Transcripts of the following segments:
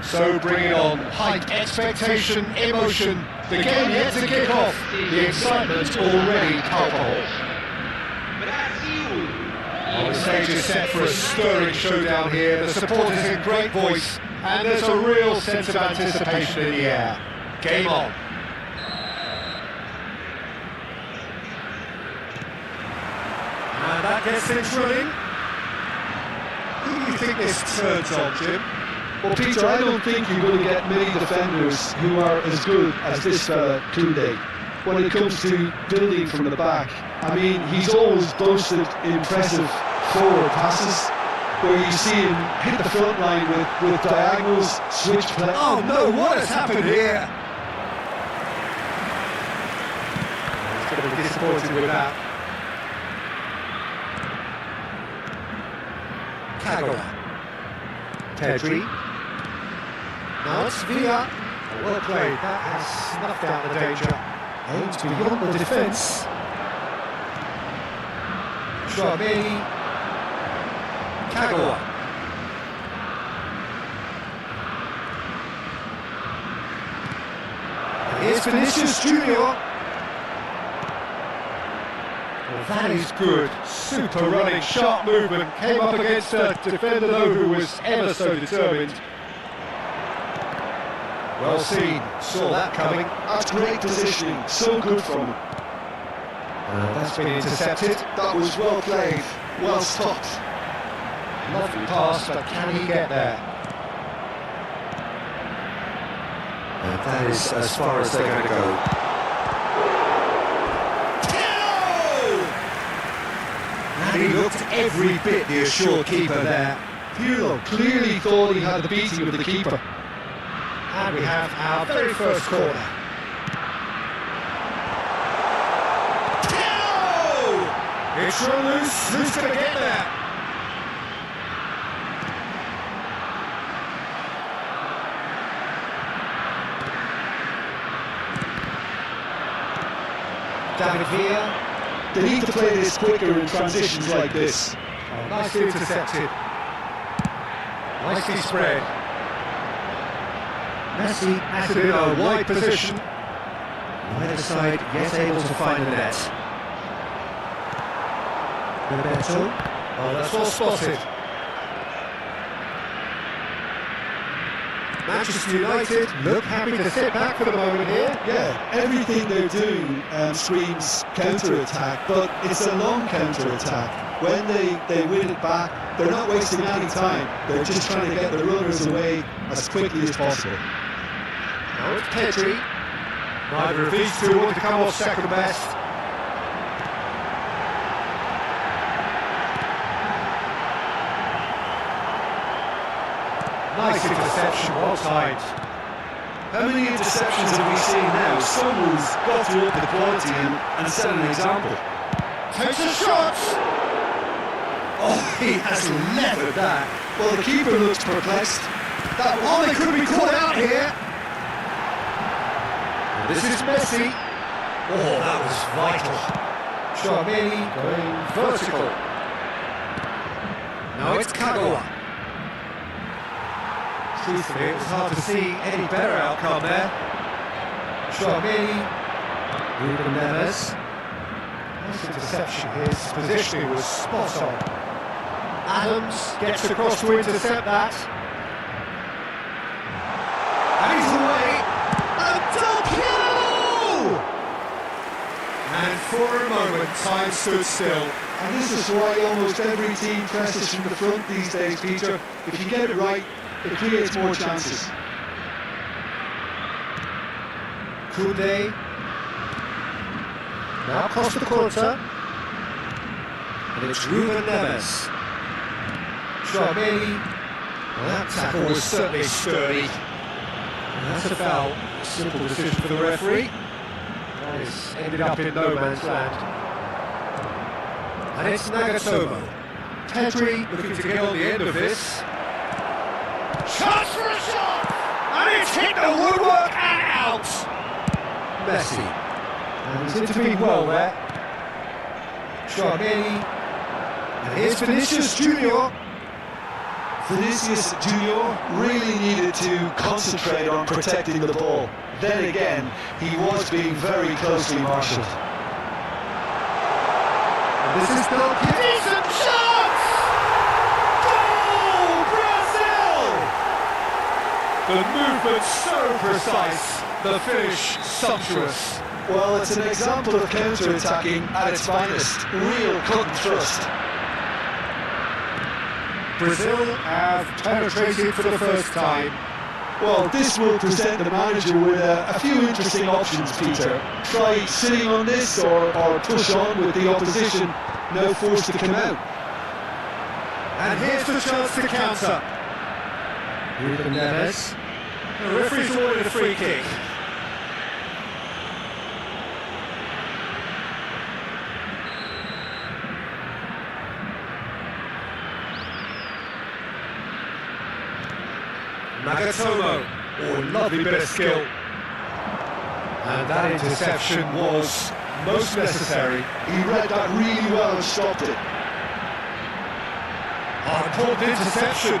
So bring it on, height, expectation, emotion, the game yet to kick off, the excitement already palpable. The stage is set for a stirring showdown here, the supporters in great voice, and there's a real sense of anticipation in the air. Game on. And that gets things running. Who do you think this turns on, Jim? Well, Peter, I don't think you're going to get many defenders who are as good as this fella today when it comes to building from the back. I mean, he's always boasted impressive forward passes where you see him hit the front line with diagonals, switch play. Oh no, what has happened here? He's going to be disappointed with that. Kagawa. Pedri. Now it's Villa. Well played, that has snuffed out the danger. Aims beyond the defence. Chouameni. Kagawa. And here's Vinicius Junior. Well, that is good. Super running, sharp movement. Came up against a defender though who was ever so determined. Well seen, saw that coming. That's great positioning, so good from him. That's been intercepted. That was well played, well stopped. Lovely pass, but can he get there? And that is as far as they're going to go. And he looked every bit the assured keeper there. Pirlo clearly thought he had the beating of the keeper. And we have our very first corner. It's run loose. Who's going to get there? David Villa. They need to play this quicker in transitions like this. Oh, nicely intercepted. Nicely spread. Messi has it in a wide position. Either side, yet able to find the net. Roberto. Oh, that's well spotted. Manchester United look happy to sit back for the moment here. Yeah, everything they're doing screams counter-attack, but it's a long counter-attack. When they win it back, they're not wasting any time. They're just trying to get the runners away as quickly as possible. Now it's Pedri. Neither of these two want to come off second best. Nice interception, well timed. How many interceptions have we seen now? Someone's got to up the quality and set an example. Takes a shot! Oh, he has levered that. Well, the keeper looks perplexed. They could be caught out here. This is Messi. Oh, that was vital. Chouameni going vertical. Now it's Kagawa. Truthfully, it was hard to see any better outcome there. Chouameni. Ruben Neves. Nice interception. His positioning was spot on. Adams gets across to intercept that. And he's away. And for a moment, time stood still. And this is why almost every team presses from the front these days, Peter. If you get it right, it creates more chances. Koundé. Now Costa Curta. And it's Ruben Neves. Chouameni. Well, that tackle was certainly sturdy. And that's a foul. Simple decision for the referee. It's ended up in no man's land. And it's Nagatomo. Pedri looking to get on the end of this. Chance for a shot! And it's hit the woodwork and out! Messi. And he's intervened well there. Chouameni. And here's Vinicius Junior. Vinicius Junior really needed to concentrate on protecting the ball. Then again, he was being very closely marshalled. And this is Duncan. Decent shot! Goal! Brazil! The movement so precise, the finish sumptuous. Well, it's an example of counter-attacking at its finest. Real cut and thrust. Brazil have penetrated for the first time. Well, this will present the manager with a few interesting options, Peter. Try sitting on this or push on with the opposition now forced to come out. And here's the chance to counter. Ruben Neves. The referee's awarded a free kick. Nagatomo, oh, lovely bit of skill. And that interception was most necessary. He read that really well and stopped it. Oh, important interception.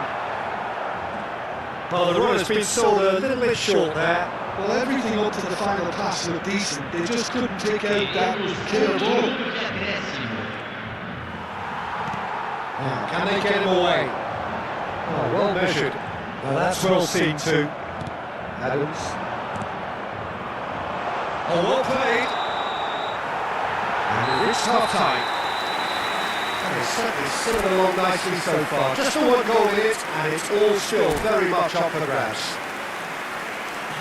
Well, the run has been sold a little bit short there. Well, everything up to the final pass looked decent. They just couldn't take out that killer ball. Can they get him away? Oh, well measured. Well, that's well seen too. Adams. Oh, well played. And it's half time. And it's certainly slipping along nicely so far. Just the one goal in it, and it's all still very much up for grabs.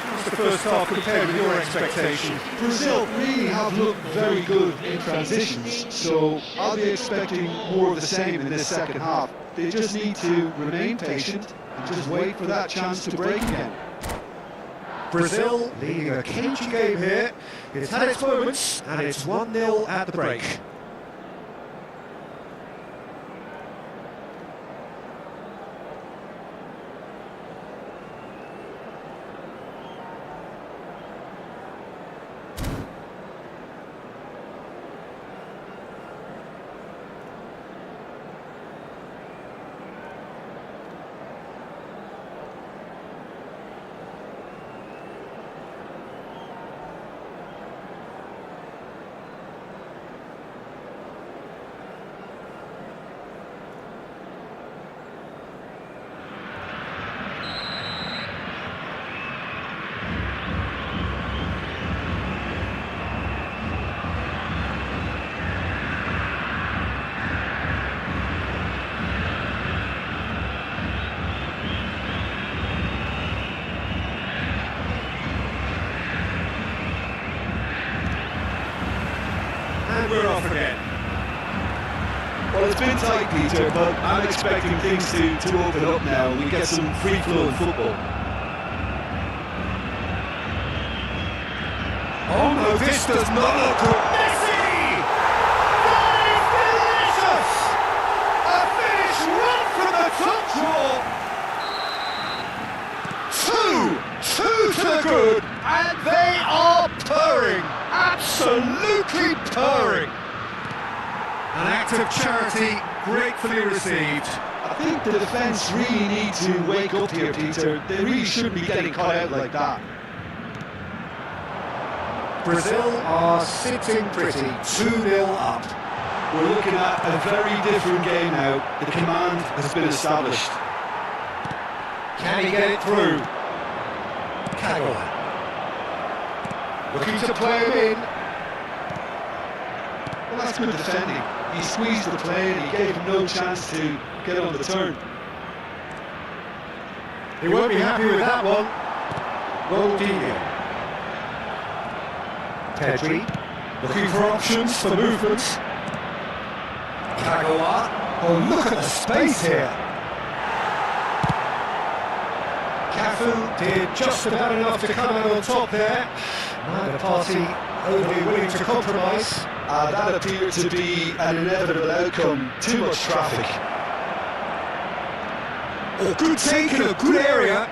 How's the first half compared with your expectations? Brazil really have looked very good in transitions, so I'll be expecting more of the same in this second half. They just need to remain patient and just wait for that chance to break again. Brazil leading a cagey game here. It's had its moments, and it's 1-0 at the break. And we're off again. Well, it's been tight, Peter, but I'm expecting things to open up now and we get some free-flowing football. Oh no, this does not look good. Messi! That is delicious! A finish right from the top draw. Two to the good, and they are purring. Absolutely purring. An act of charity gratefully received. I think the defence really need to wake up here, Peter. They really shouldn't be getting caught out like that. Brazil are sitting pretty, 2-0 up. We're looking at a very different game now. The command has been established. Can he get it through? Kagawa. Looking to play him in. Well, that's good defending. He squeezed the play and he gave him no chance to get on the turn. He won't be happy with that one. Rodinho. Pedri, looking for options for movement. Kagawa. Oh, look at the space here. Cafu did just about enough to come out on top there. Neither party overly willing to compromise. That appeared to be an inevitable outcome. Too much traffic. Oh, good take in a good area.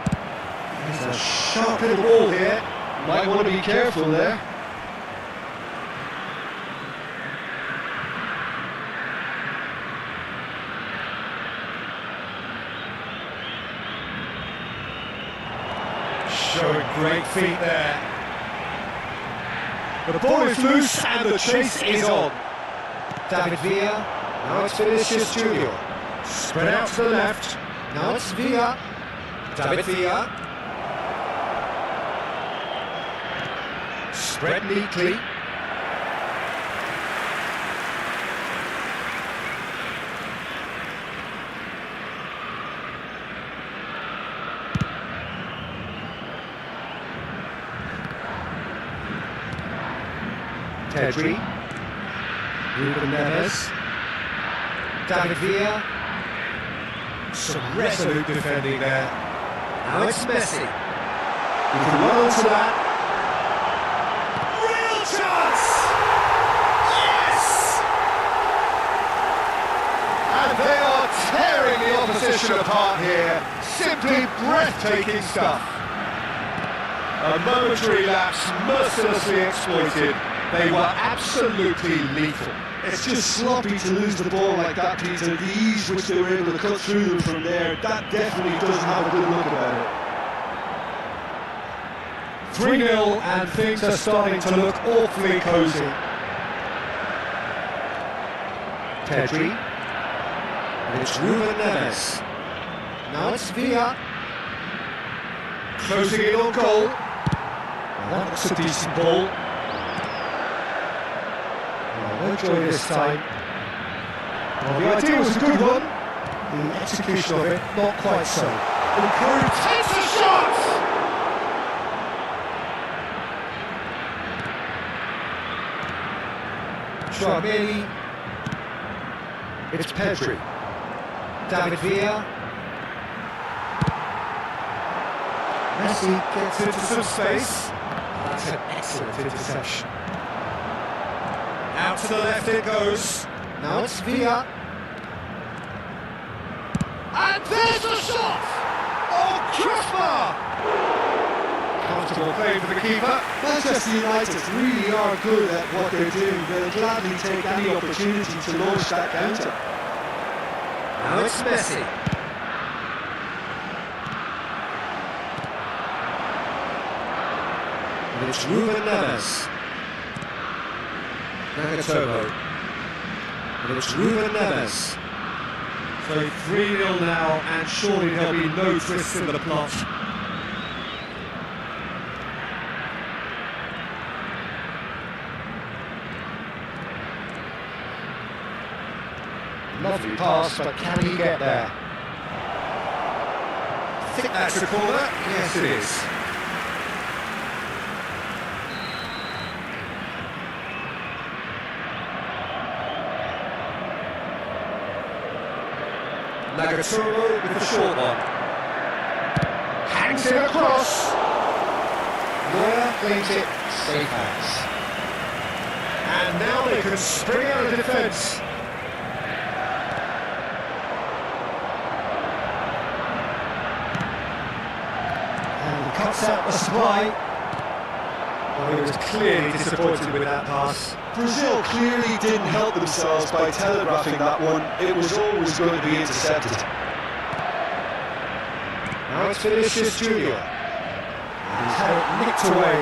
There's a sharp little ball here. Might want to be careful there. Showing great feet there. The ball is loose and the chase is on. David Villa, now it's Vinicius Junior. Spread out to the left, now it's Villa. David Villa. Spread neatly. Pedri, Ruben Neves, David Villa, some resolute defending there. Now it's Messi. He can run onto that. Real chance! Yes! And they are tearing the opposition apart here. Simply breathtaking stuff. A momentary lapse mercilessly exploited. They were absolutely lethal. It's just sloppy to lose the ball like that, Peter. The ease which they were able to cut through them from there, that definitely doesn't have a good look about it. 3-0 and things are starting to look awfully cosy. Pedri. And it's Ruben Neves. Now it's Villa. Closing in on goal. Well, that looks a decent ball. No joy this time. Well, the idea was a good one. The execution of it, not quite so. Improved. Takes a shot! Tchouameni. It's Pedri. David Villa. Messi gets into some space. That's an excellent interception. Out to the left it goes. Now it's Villa. And there's the shot! Oh, crossbar! Comfortable play for the keeper. Manchester United really are good at what they're doing. They'll gladly take any opportunity to launch that counter. Now it's Messi. And it's Ruben Neves. Nagatomo. And it's Ruben Neves. So 3-0 now, and surely there'll be no twists in the plot. Lovely pass, but can he get there? I think that's a corner. Yes, it is. Nazarius with the short one. Hangs it across. Neuer cleans it, safe hands. And now they can spring out of defence. And he cuts out the supply. Well, he was clearly disappointed with that pass. Brazil clearly didn't help themselves by telegraphing that one. It was always going to be intercepted. Now it's Vinicius Junior. He's had it nicked away.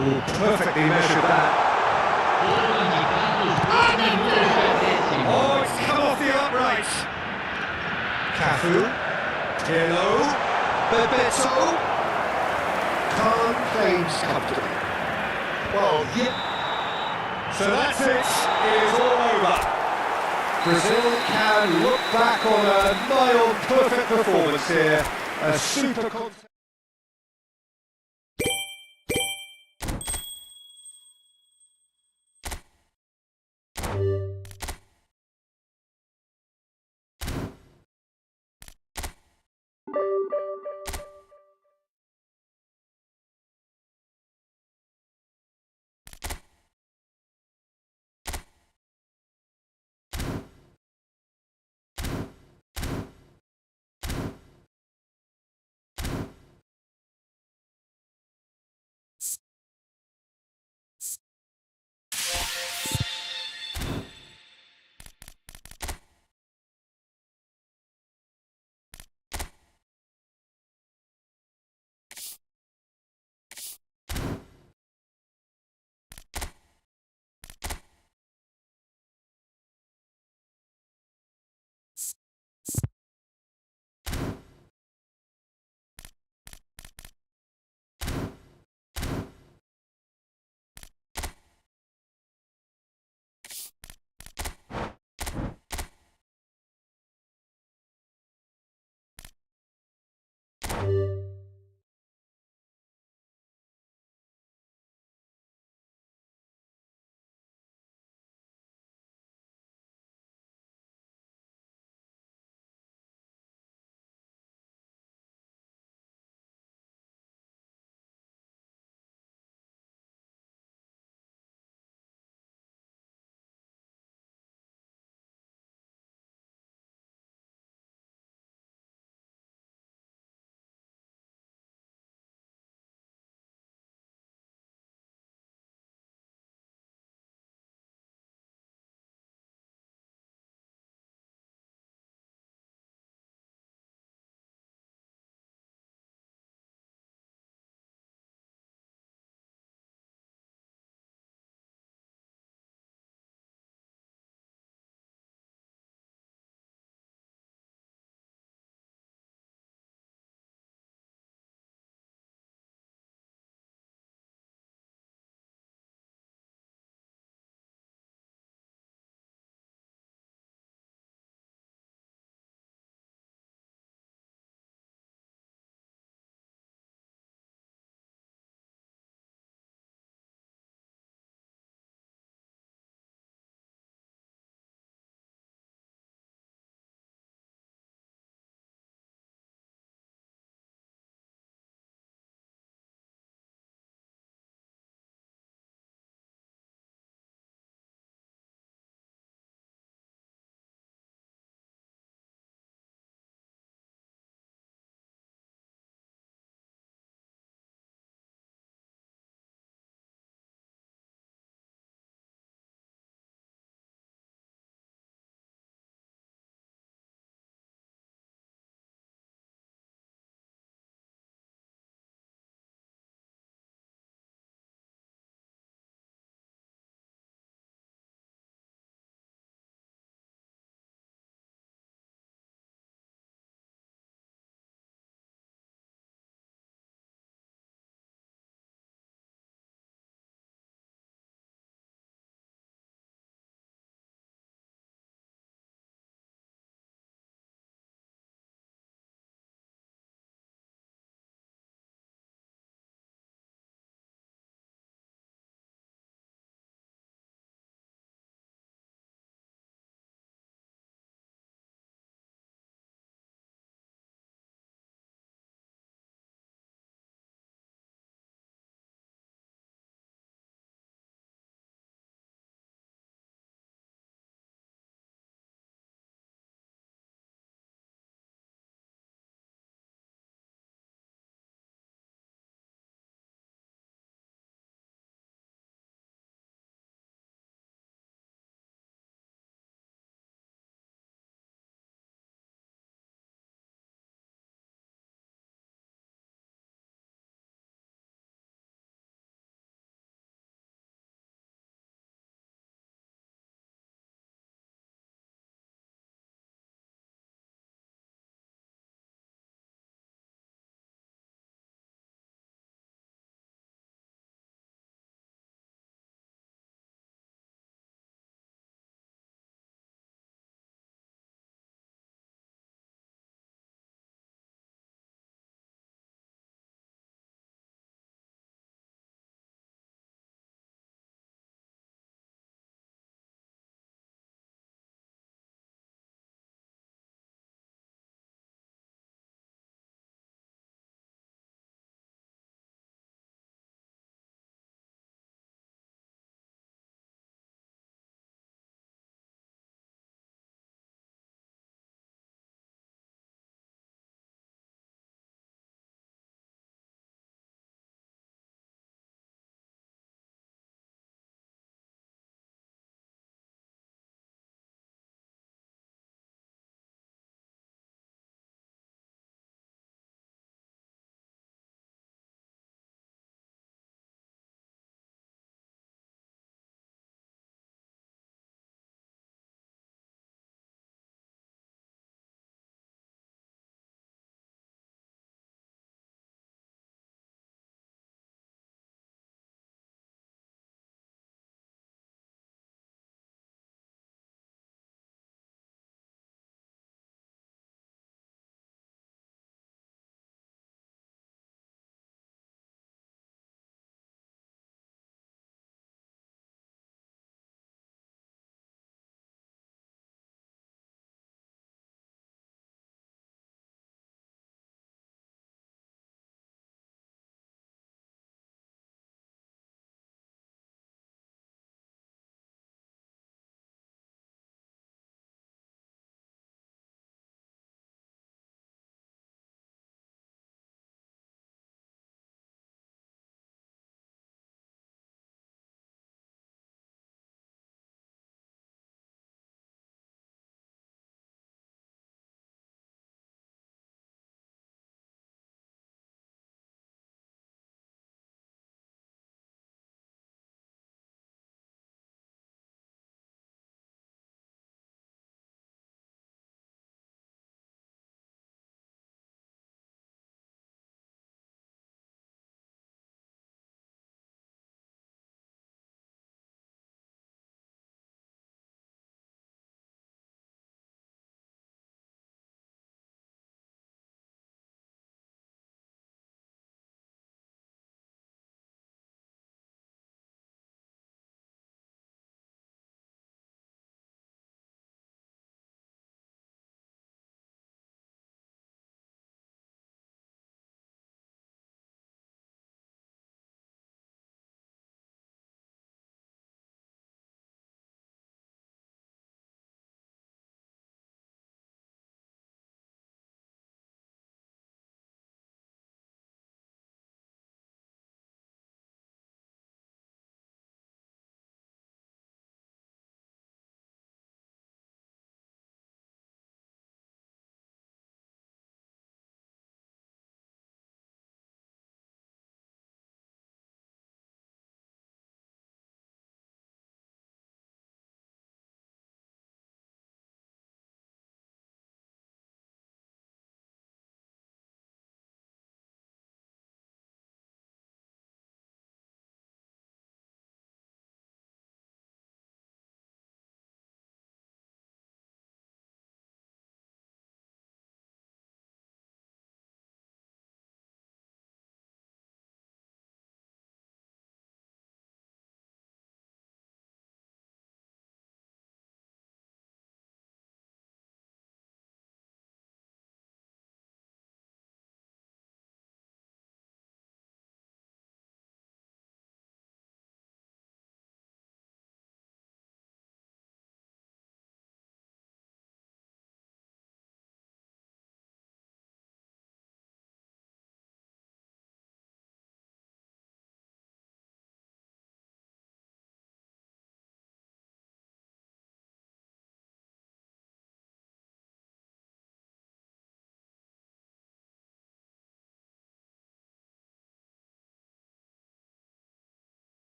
Oh, perfectly measured that. Oh, it's come off the upright. Cafu. Pirlo. Bebeto. Khan claims comfortably. Well, yeah. So that's it. It is all over. Brazil can look back on a nigh-on perfect performance here. A super contest.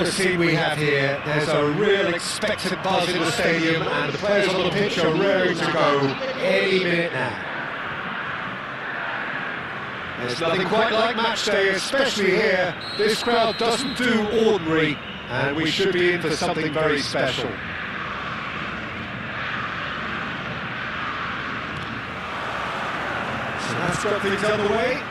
kind of scene we have here. There's a real expectant buzz in the stadium, and the players on the pitch are raring to go any minute now. There's nothing quite like match day, especially here. This crowd doesn't do ordinary, and we should be in for something very special. So that's got things underway.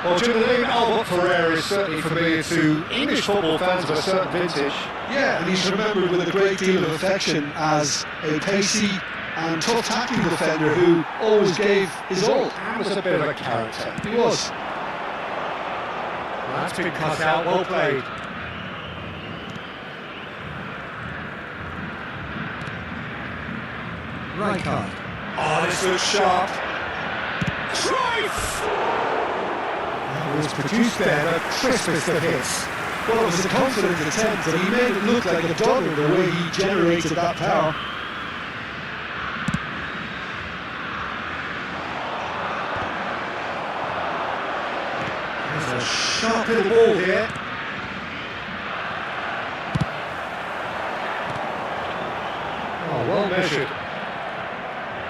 Well, Jim, the name Albert Ferrer is certainly familiar to English football fans of a certain vintage. Yeah, and he's remembered with a great deal of affection as a pacey and tough tackling defender who always gave his all. And was a bit of a character. He was. Well, that's been cut out, well played. Right card. Oh, this looks sharp. Cruyff! It was produced there, the crispest of hits. Well, it was a confident attempt, and he made it look like a dogger the way he generated that power. There's a sharp little ball here. Oh, well measured.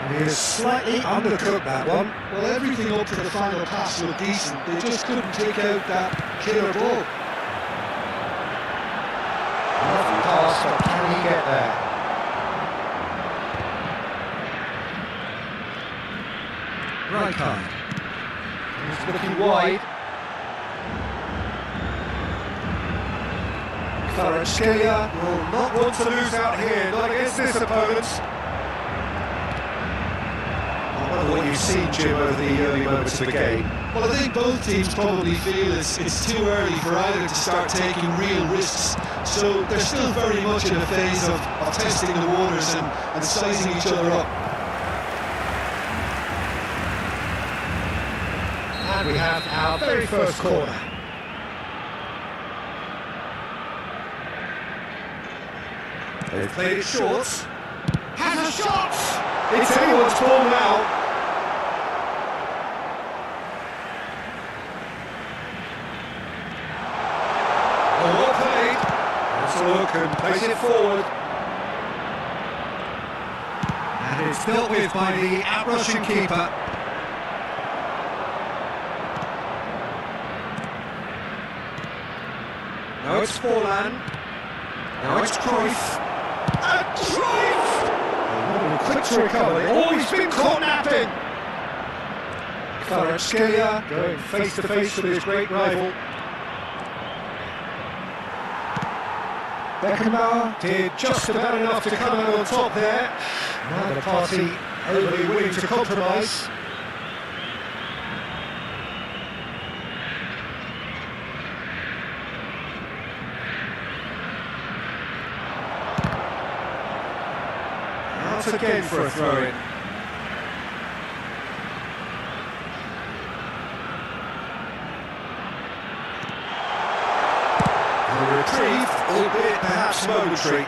And he has slightly undercooked that one. Well, everything up to the final pass looked decent. They just couldn't take out that killer ball. Lovely pass, but can he get there? Right card. He's looking wide. Kvaratskhelia will not want to lose out here, not against this opponent. I wonder what you've seen, Jim, over the early moments of the game. Well, I think both teams probably feel it's too early for either to start taking real risks. So they're still very much in a phase of testing the waters and sizing each other up. And we have our very first corner. They've played it short. Has a shot! It's anyone's ball now. Oh, well played. Let's look and place it forward. And it's dealt with by the out-rushing keeper. Now it's Forlan. Now it's Cruyff. And Cruyff! Oh, quick to recover. Oh, he's been caught napping. Kvaratskhelia going face to face with his great rival. Beckenbauer did just about enough to come out on top there. Neither party overly willing to compromise. Out again for a throw-in. A reprieve, albeit perhaps momentary.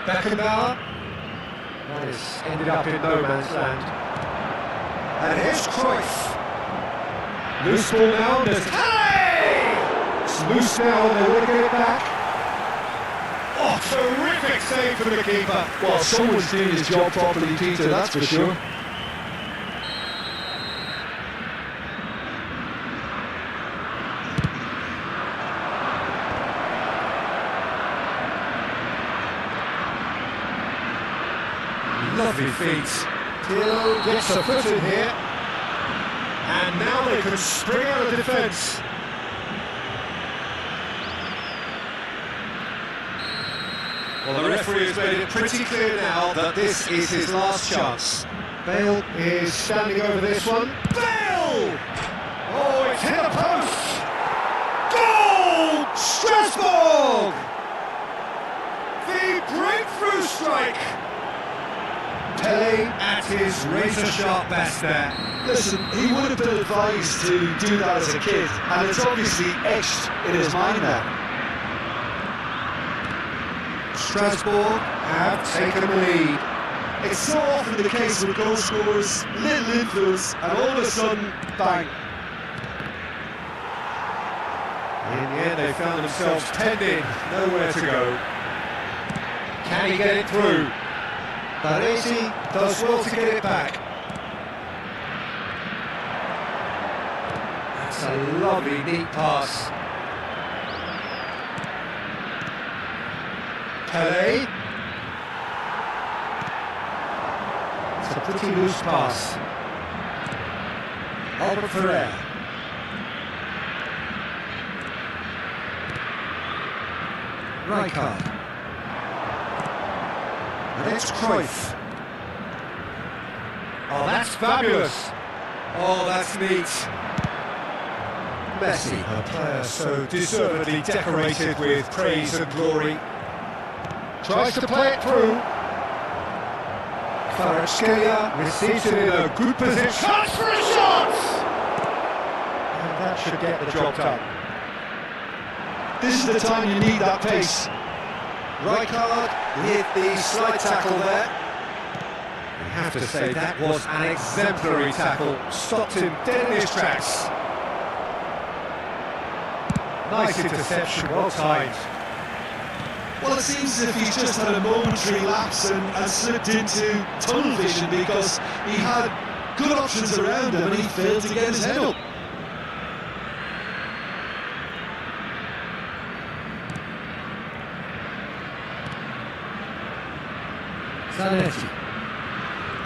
Beckenbauer. That has ended up in no man's land. And here's Cruyff. Loose ball now. It's loose now and they want to get it back. Oh, terrific save from the keeper. Well, someone's doing his job properly, Peter, that's for sure. Lovely feet. Till gets a foot in here. And now they can spring out of defence. Well, the referee has made it pretty clear now that this is his last chance. Bale is standing over this one. Bale! Oh, it's hit a post! Goal! Strasbourg! The breakthrough strike! Pele at his razor-sharp best there. Listen, he would have been advised to do that as a kid, and it's obviously etched in his mind now. Strasbourg have taken the lead. It's so often the case with goal scorers, little influence, and all of a sudden, bang. In the end, they found themselves penned in, nowhere to go. Can he get it through? Baresi does well to get it back. That's a lovely, neat pass. Pele. It's a pretty loose pass. Albert Ferrer. Rijkaard. And it's Cruyff. Oh, that's fabulous. Oh, that's neat. Messi, a player so deservedly decorated with praise and glory. Tries to play it through. Kvaratskhelia receives it in a good position. Chance for a shot! And that should get the job done. This is the time you need that pace. Rijkaard hit the slide tackle there. We have to say that was an exemplary tackle. Stopped him dead in his tracks. Nice interception, well timed. Well, it seems as if he's just had a momentary lapse and slipped into tunnel vision because he had good options around him and he failed to get his head up. Zanetti.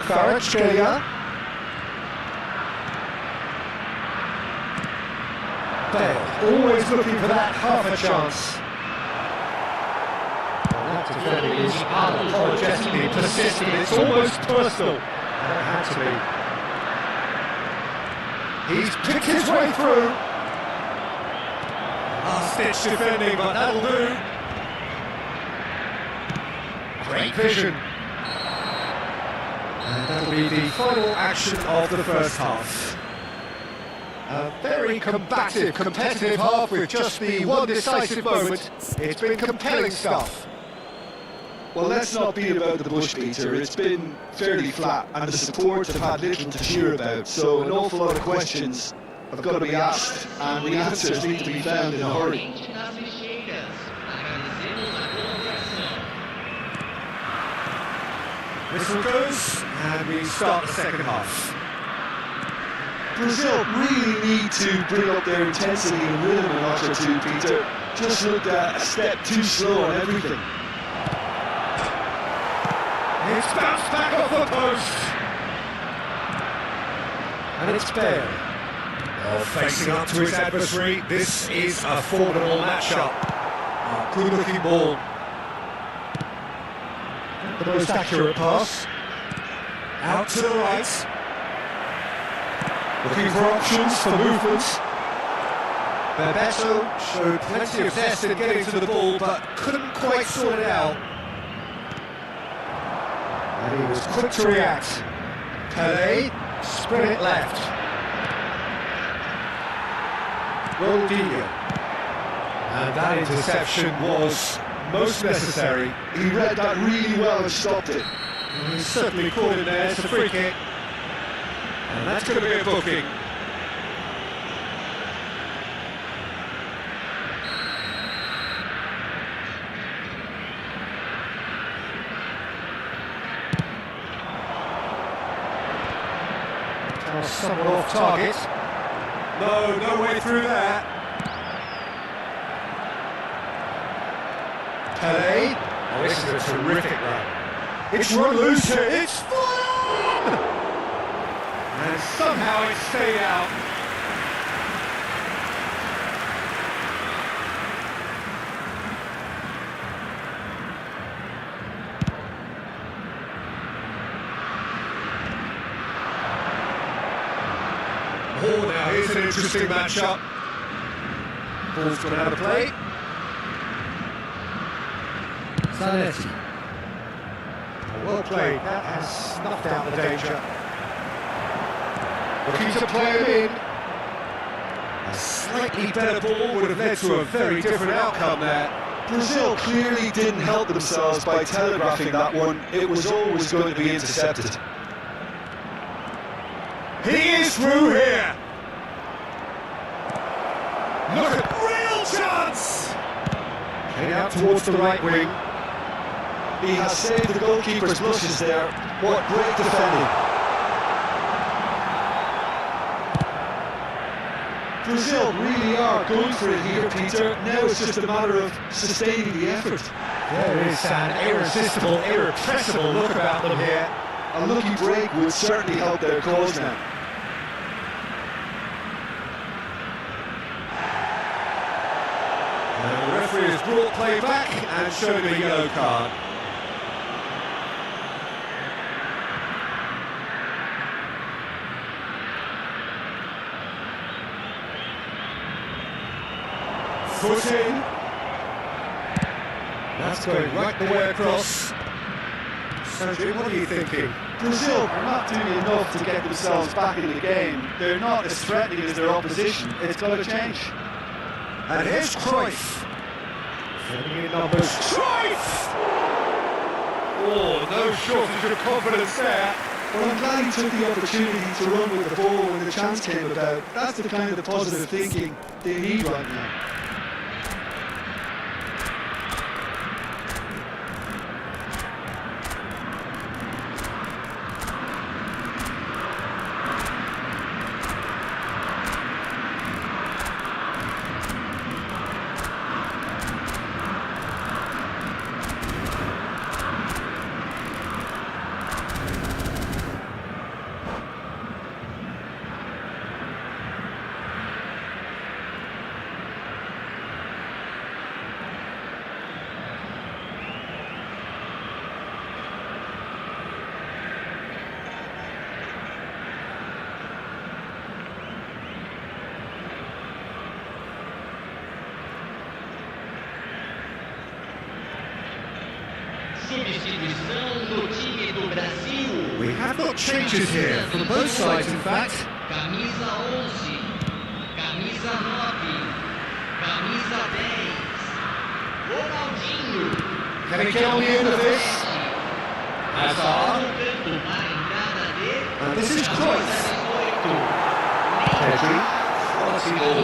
Kvaratskhelia. Bale, always looking for that half a chance. Well, that defending is unapologetically persistent, it's almost personal. And it had to be. He's picked his way through. Last-ditch defending, but that'll do. Great vision. And that'll be the final action of the first half. A very combative, competitive half with just the one decisive moment. It's been compelling stuff. Well, let's not beat about the bush, Peter. It's been fairly flat and the support have had little to cheer about. So an awful lot of questions have got to be asked and the answers need to be found in a hurry. Whistle goes, and we start the second half. Brazil really need to bring up their intensity and rhythm a notch or two, Peter. Just looked a step too slow on everything. It's bounced back off the post. And it's Bale. Oh, facing up to his adversary, this is a formidable matchup. A good-looking ball. The most accurate pass. Out to the right. Looking for options for movement. Bebeto showed plenty of zest in getting to the ball, but couldn't quite sort it out. And he was quick to react. Pele, spread it left. Ronaldinho. And that interception was most necessary. He read that really well and stopped it. He certainly caught it there, it's a free kick. And that's going to be a booking. Somewhat off target. No way through that. Pele. Oh, this is a terrific run. It's run loose here. It's fun! And somehow it's stayed out. Oh, now here's an interesting matchup. Ball's gone out of play. Zanetti. Well played, that has snuffed out the danger. Looking to play him in. A slightly better ball would have led to a very different outcome there. Brazil clearly didn't help themselves by telegraphing that one. It was always going to be intercepted. He is through here. Look at real chance. Heading out towards the right wing. He has saved the goalkeeper's blushes there. What great defending. Brazil really are going for it here, Peter. Now it's just a matter of sustaining the effort. There is an irresistible, irrepressible look about them here. A lucky break would certainly help their cause now. And the referee has brought play back and shown a yellow card. Foot in. That's going right the way across. Sergio, what are you thinking? Brazil are not doing enough to get themselves back in the game. They're not as threatening as their opposition. It's got to change. And here's Cruyff. Sending in numbers. Cruyff! Oh, no shortage of confidence there. Well, I'm glad he took the opportunity to run with the ball when the chance came about. That's the kind of positive thinking they need right now. Substituição no time do Brasil. We have got changes here, from both sides in fact. Camisa 11, camisa 9, camisa 10. Ronaldinho. Can he get on the end of this? Hazard. And this is Cruyff. Pedri. Quality ball.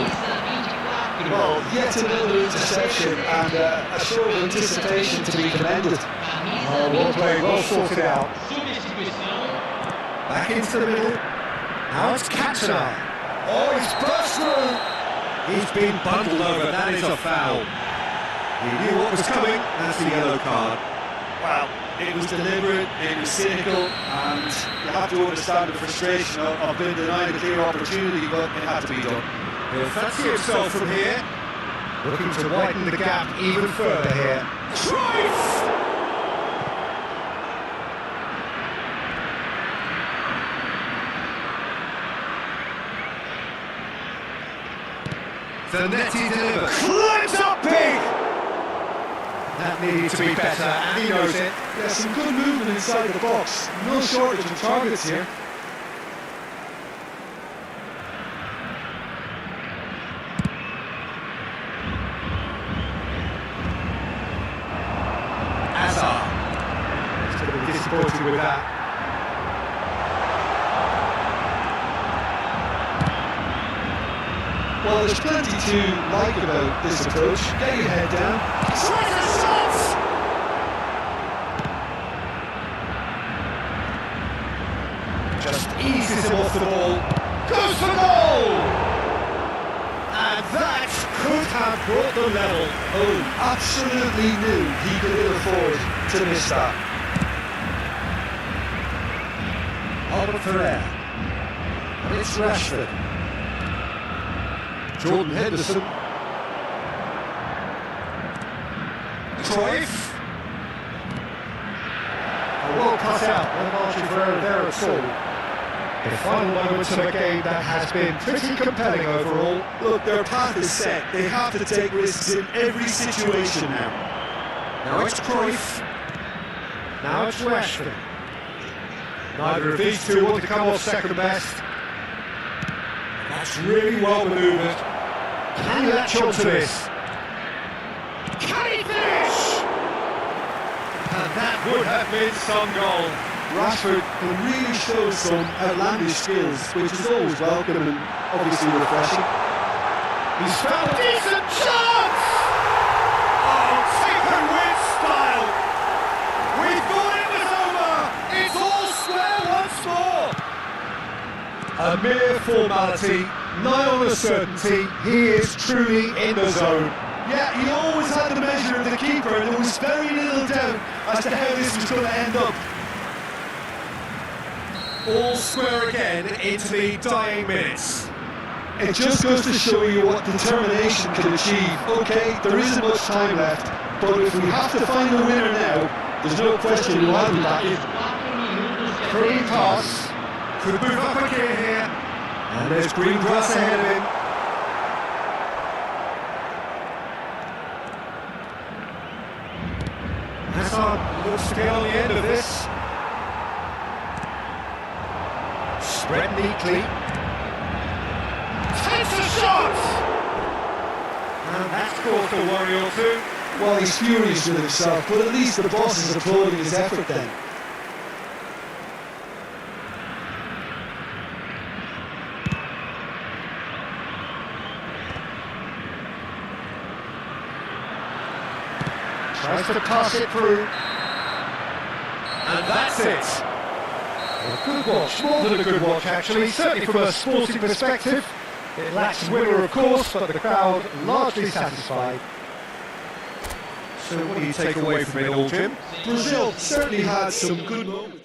Well, yet another interception and a show of anticipation to be commended. Oh, well played, well sorted out. Back into the middle. Now it's Cantona. Oh, he's burst through. He's been bundled over. That is a foul. He knew what was coming. That's the yellow card. Well, it was deliberate, it was cynical, and you have to understand the frustration of being denied a clear opportunity, but it had to be done. He'll fancy himself from here. Looking to widen the gap even further here. Cruyff! Zanetti delivers. Climbs up big! That needed to be better, and he knows it. There's some good movement inside the box. No shortage of targets here. He's going to be disappointed with that. Well, there's plenty to like about this approach. Get your head down. Striker shots! Just eases him off the ball. Goes for goal! And that could have brought them level. Oh, absolutely knew he could ill afford to miss that. Albert Ferrer. And it's Rashford. Jordan Henderson. Cruyff. Well cut out, no margin for error there at all. The final moments of a game that has been pretty compelling overall. Look, their path is set. They have to take risks in every situation now. Now it's Cruyff. Now it's Rashford. Neither of these two want to come off second best. That's really well manoeuvred. Can he latch onto this? Can he finish? And that would have been some goal. Rashford can really show some outlandish skills, which is always welcome and obviously refreshing. He's found a decent chance! Oh, taken with style! We thought it was over! It's all square once more! A mere formality, nigh on a certainty, he is truly in the zone. Yeah, he always had the measure of the keeper, and there was very little doubt as to how this was going to end up. All square again into the dying minutes. It just goes to show you what determination can achieve. Okay, there isn't much time left, but if we have to find a winner now, there's no question who I'll be backing. Free pass. Could move up a gear here. And there's green grass ahead of him. Hazard looks to get on the end of this. Spread neatly. Takes a shot! And that's caused a worry or two. Well, he's furious with himself, but at least the boss is applauding his effort then. Tries to pass it through. And that's it. A good watch, more than a good watch actually, certainly from a sporting perspective. It lacks winner of course, but the crowd largely satisfied. So what do you take away from it all, Jim? Brazil certainly had some good moments.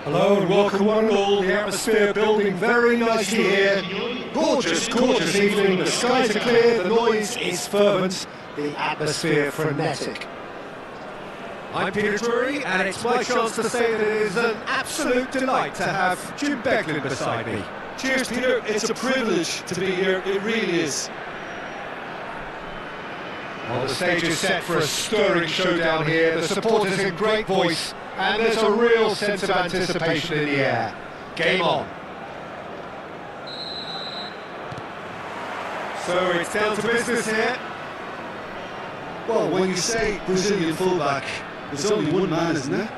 Hello and welcome one and all. The atmosphere building very nicely here. Gorgeous, gorgeous evening. The skies are clear, the noise is fervent, the atmosphere frenetic. I'm Peter Drury, and it's my chance to say that it is an absolute delight to have Jim Beglin beside me. Cheers, Peter. It's a privilege to be here. It really is. Well, the stage is set for a stirring showdown here. The supporters in great voice, and there's a real sense of anticipation in the air. Game on. So it's down to business here. Well, when you say Brazilian fullback, there's only one man, isn't there?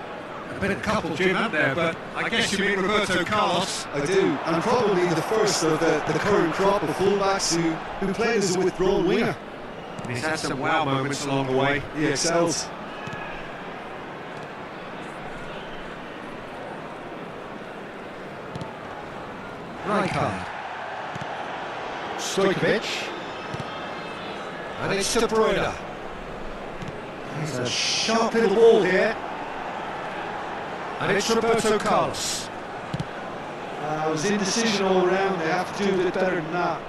A bit of couple, Jim, out there, but I guess you mean Roberto Carlos. I do, and probably the first of the current crop of fullbacks who played as a withdrawn winger. And he's had some wow moments along the way. He excels. Rijkaard. Stojkovic. And it's De Bruyne. He's a sharp little ball here. And it's Roberto Carlos. It was indecision all around. They have to do a bit better than that.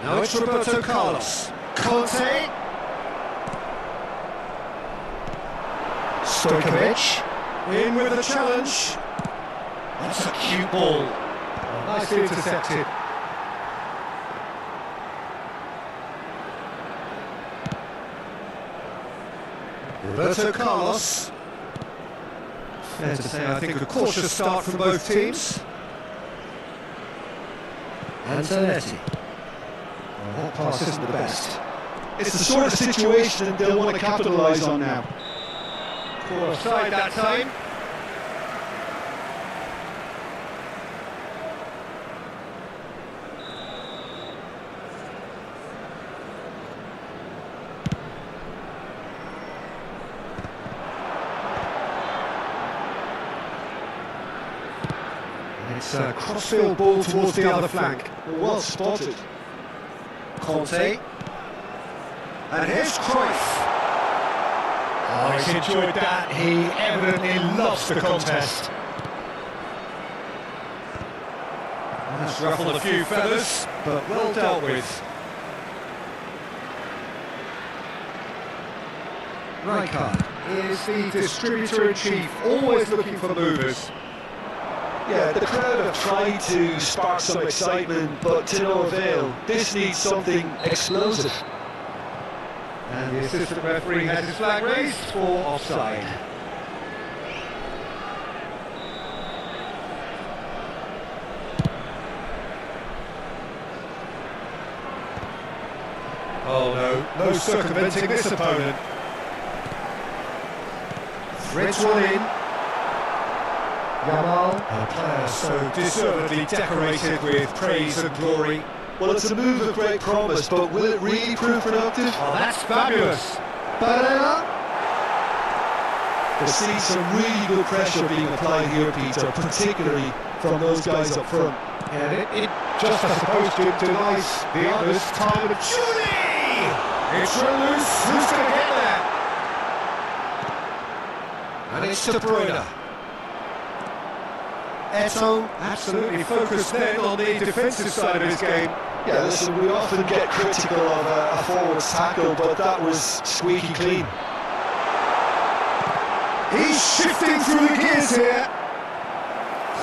Now it's Roberto Carlos. Conte. Stojkovic. In with the challenge. That's a cute ball. Oh, nicely intercepted. Roberto Carlos. Fair to say, I think a cautious start from both teams. And Zanetti. Well, that pass isn't the best. It's the sort of situation they'll want to capitalise on now. Caught offside that time. It's a crossfield ball towards the other flank. Well spotted. Conte. And here's Cruyff. Oh, he's enjoyed that. He evidently loves the contest. And that's ruffled a few feathers, but well dealt with. Rijkaard is the distributor-in-chief, always looking for movers. Yeah, the crowd have tried to spark some excitement, but to no avail. This needs something explosive. And the assistant referee has his flag raised for offside. Oh no circumventing this opponent. Threads one in. Yamal, a player so deservedly decorated with praise and glory. Well, it's a move of great promise, but will it really prove productive? Oh, that's fabulous. Barella. There seems some really good pressure being applied here, Peter, particularly from those guys up front. And it just, I suppose, denies the others time of Julie! It's loose. Who's going to get there? And it's De Bruyne. Eto absolutely focused then on the defensive side of his game. Yeah, listen, we often get critical of a forward's tackle, but that was squeaky clean. He's shifting through the gears here.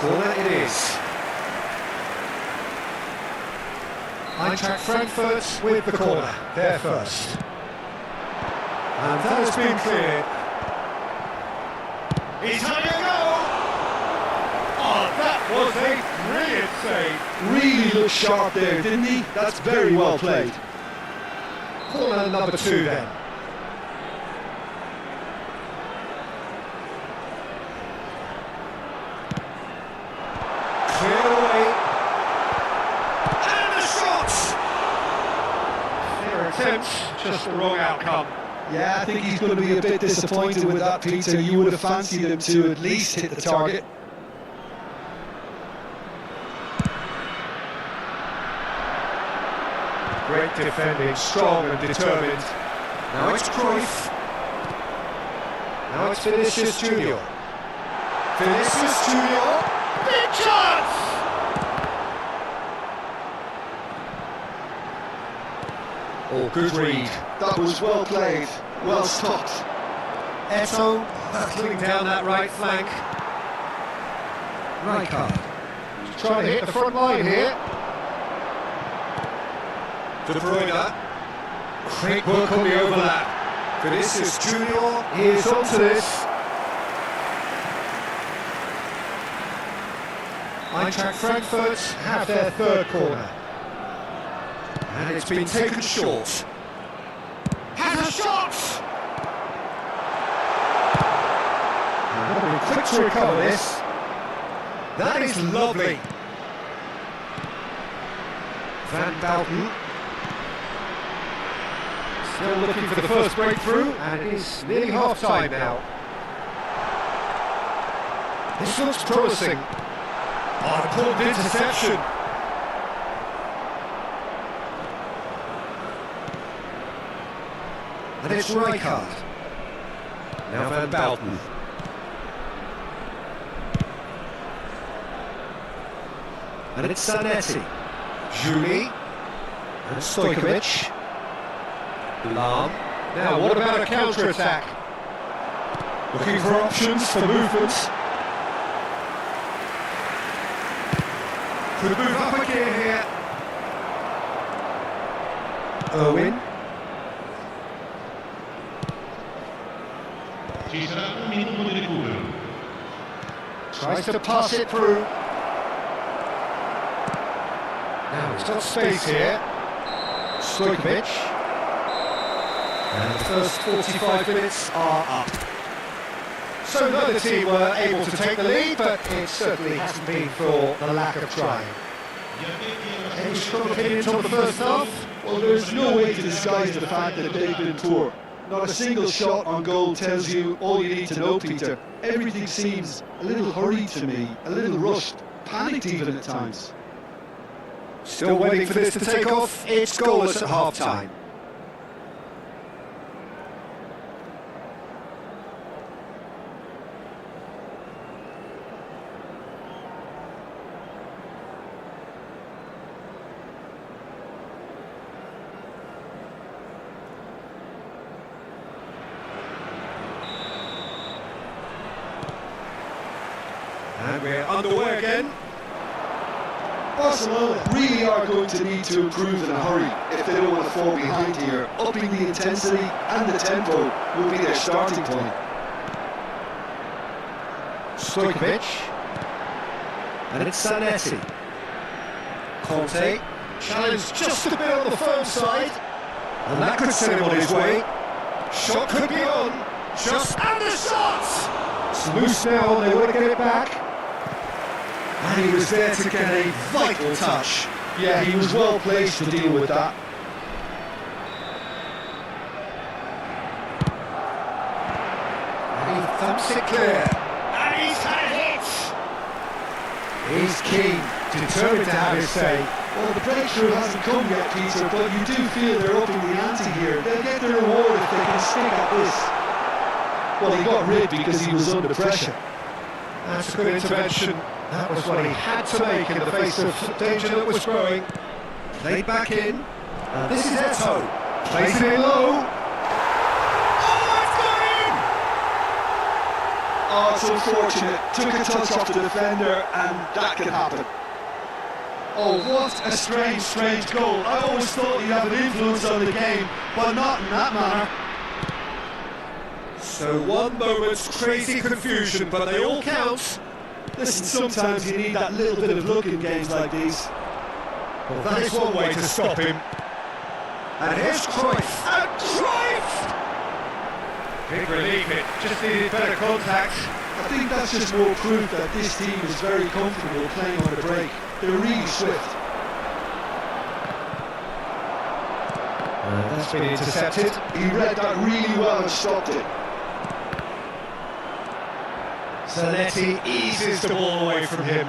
Corner it is. Eintracht Frankfurt with the corner, there first. And that has been cleared. He's having a go! Oh, that was a brilliant save. Really looked sharp there, didn't he? That's very well played. Corner number 2 then. Cleared away. And the shot! Fair attempt, just the wrong outcome. Yeah, I think he's going to be a bit disappointed with that, Peter. You would have fancied him to at least hit the target. Great defending, strong and determined. Now it's Cruyff. Now it's Vinicius Junior. Vinicius Junior. Big chance! Oh, good read. That was well played, well stopped. Eto hurtling down that right flank. Rijkaard. Trying to hit the front line here. De Bruyne. Great work on the overlap. Vinicius Junior, he is onto this. Eintracht Frankfurt have their third corner. And it's been taken short. Has a shot! And they'll be quick to recover this. That is lovely. Van Bouten. Still looking for the first breakthrough, and it is nearly half-time now. This looks promising. Oh, a pulled interception. And it's Rijkaard. Now Van Bouten. And it's Zanetti. Juli. And Stojkovic. Lahm. Now, what about a counter-attack? Looking for options for movement. Could move up a gear here. Owen. Ci sarà un minuto di recupero. Tries to pass it through. Now he's got space here. Stojkovic. And the first 45 minutes are up. So neither team were able to take the lead, but it certainly hasn't been for the lack of trying. Any strong opinions on the first half? Well, there's no way to disguise the fact that they've been poor. Not a single shot on goal tells you all you need to know, Peter. Everything seems a little hurried to me, a little rushed, panicked even at times. Still waiting for this to take off. It's goalless at half-time. And we're underway again. Barcelona really are going to need to improve in a hurry if they don't want to fall behind here. Upping the intensity and the tempo will be their starting point. Stojkovic. And it's Zanetti. Conte. Challenge just a bit on the firm side. And that could send him on his way. Shot could be on. And the shot! It's loose now, they want to get it back. And he was there to get a vital touch. Yeah, he was well placed to deal with that. And he thumps it clear. And he's had a hit! He's keen, determined to have his say. Well, the breakthrough hasn't come yet, Peter, but you do feel they're upping the ante here. They'll get their reward if they can stick at this. Well, he got rid because he was under pressure. That's a good intervention. That was what he had to make in the face of danger that was growing. Played back in. This is Eto. Plays it in low. Oh, it's gone in! Oh, it's unfortunate. Took a touch off the defender, and that can happen. Oh, what a strange goal. I always thought he'd have an influence on the game, but not in that manner. So one moment's crazy confusion, but they all count. Listen, sometimes you need that little bit of luck in games like these. Well, that is one way to stop him. And here's Cruyff. And Cruyff! Big relief, it just needed better contact. I think that's just more proof that this team is very comfortable playing on the break. They're really swift. That's been intercepted. He read that really well and stopped it. Zanetti eases the ball away from him.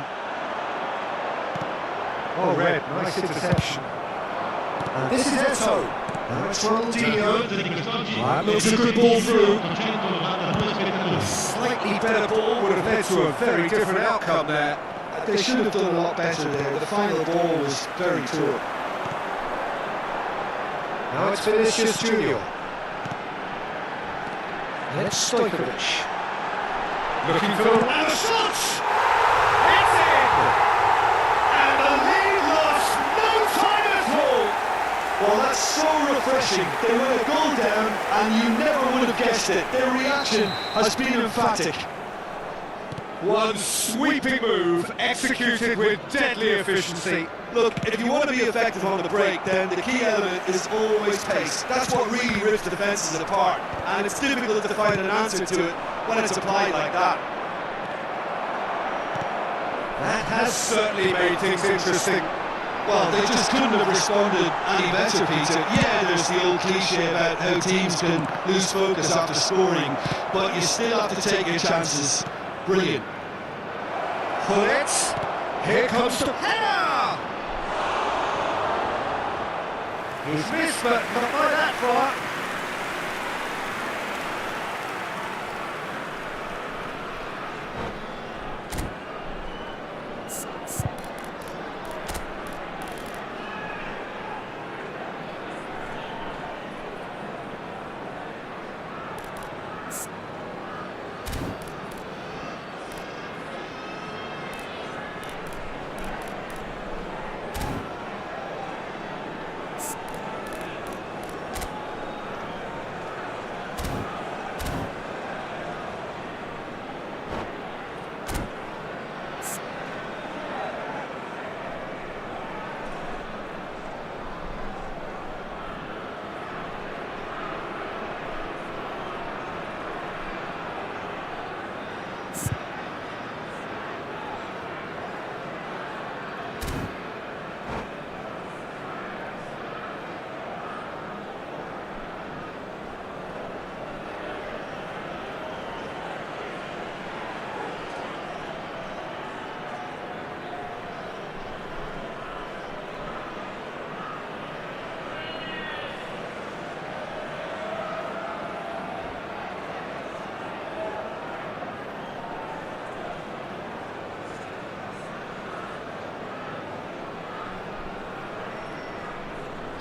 Oh, Red, nice interception. And this is Eto. Now it's Ronaldinho. di quest'oggi That looks a good ball through. 892 spettatori. Slightly better ball would have led to a very different outcome there. They should have done a lot better there. The final ball was very poor. Now it's Vinicius Junior. And it's Stojkovic. Looking for the and a shot! It's in! And the lead lost no time at all! Well, that's so refreshing. They went a goal down and you never would have guessed it. Their reaction has been emphatic. One sweeping move, executed with deadly efficiency. Look, if you want to be effective on the break, then the key element is always pace. That's what really rips the defences apart, and it's difficult to find an answer to it when it's applied like that. That has certainly made things interesting. Well, they just couldn't have responded any better, Peter. Yeah, there's the old cliche about how teams can lose focus after scoring, but you still have to take your chances. Brilliant. Hullets, here comes the header! He's missed, but not by that far.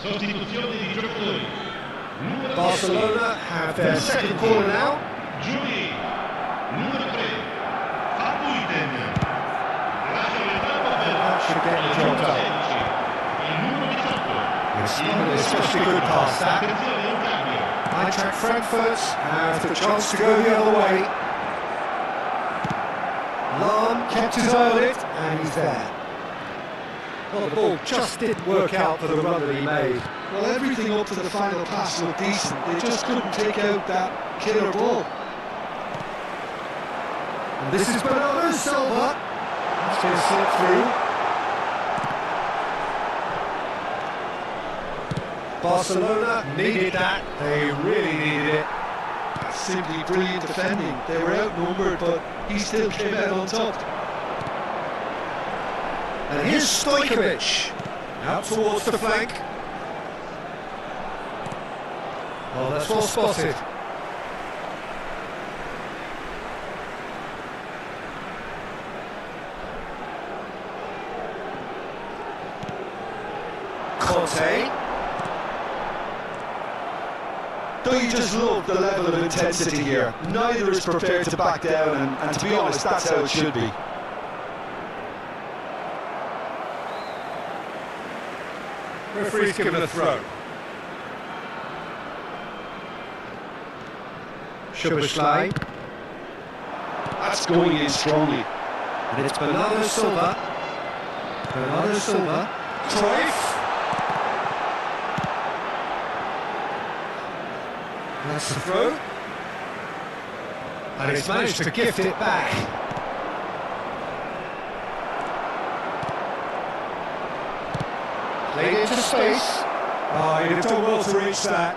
Sostituzione di giocatori. Numero Barcelona have their second corner now. Giuli. Numero 3. Fabuiten. Lascia il campo That should get the job done. il numero 18. It's not an especially good pass, that. Attenzione, un cambio. Eintracht Frankfurt have the chance to go the other way. Lahm kept his eye on it, and he's there. Well, the ball just didn't work out for the run that he made. Well, everything up to the final pass looked decent. They just couldn't take out that killer ball. And this is Bernardo Silva. That's going to slip through. Barcelona needed that. They really needed it. Simply brilliant defending. They were outnumbered, but he still came out on top. And here's Stojkovic. Out towards the flank. Oh, that's well spotted. Conte. Don't you just love the level of intensity here? Neither is prepared to back down, and to be honest, that's how it should be. Referee's given a throw. Szoboszlai. That's going in strongly. And it's Bernardo Silva. Bernardo Silva. Cruyff. That's the throw. And he's managed to gift it back. Played into space. Oh, he'd have done well to reach that.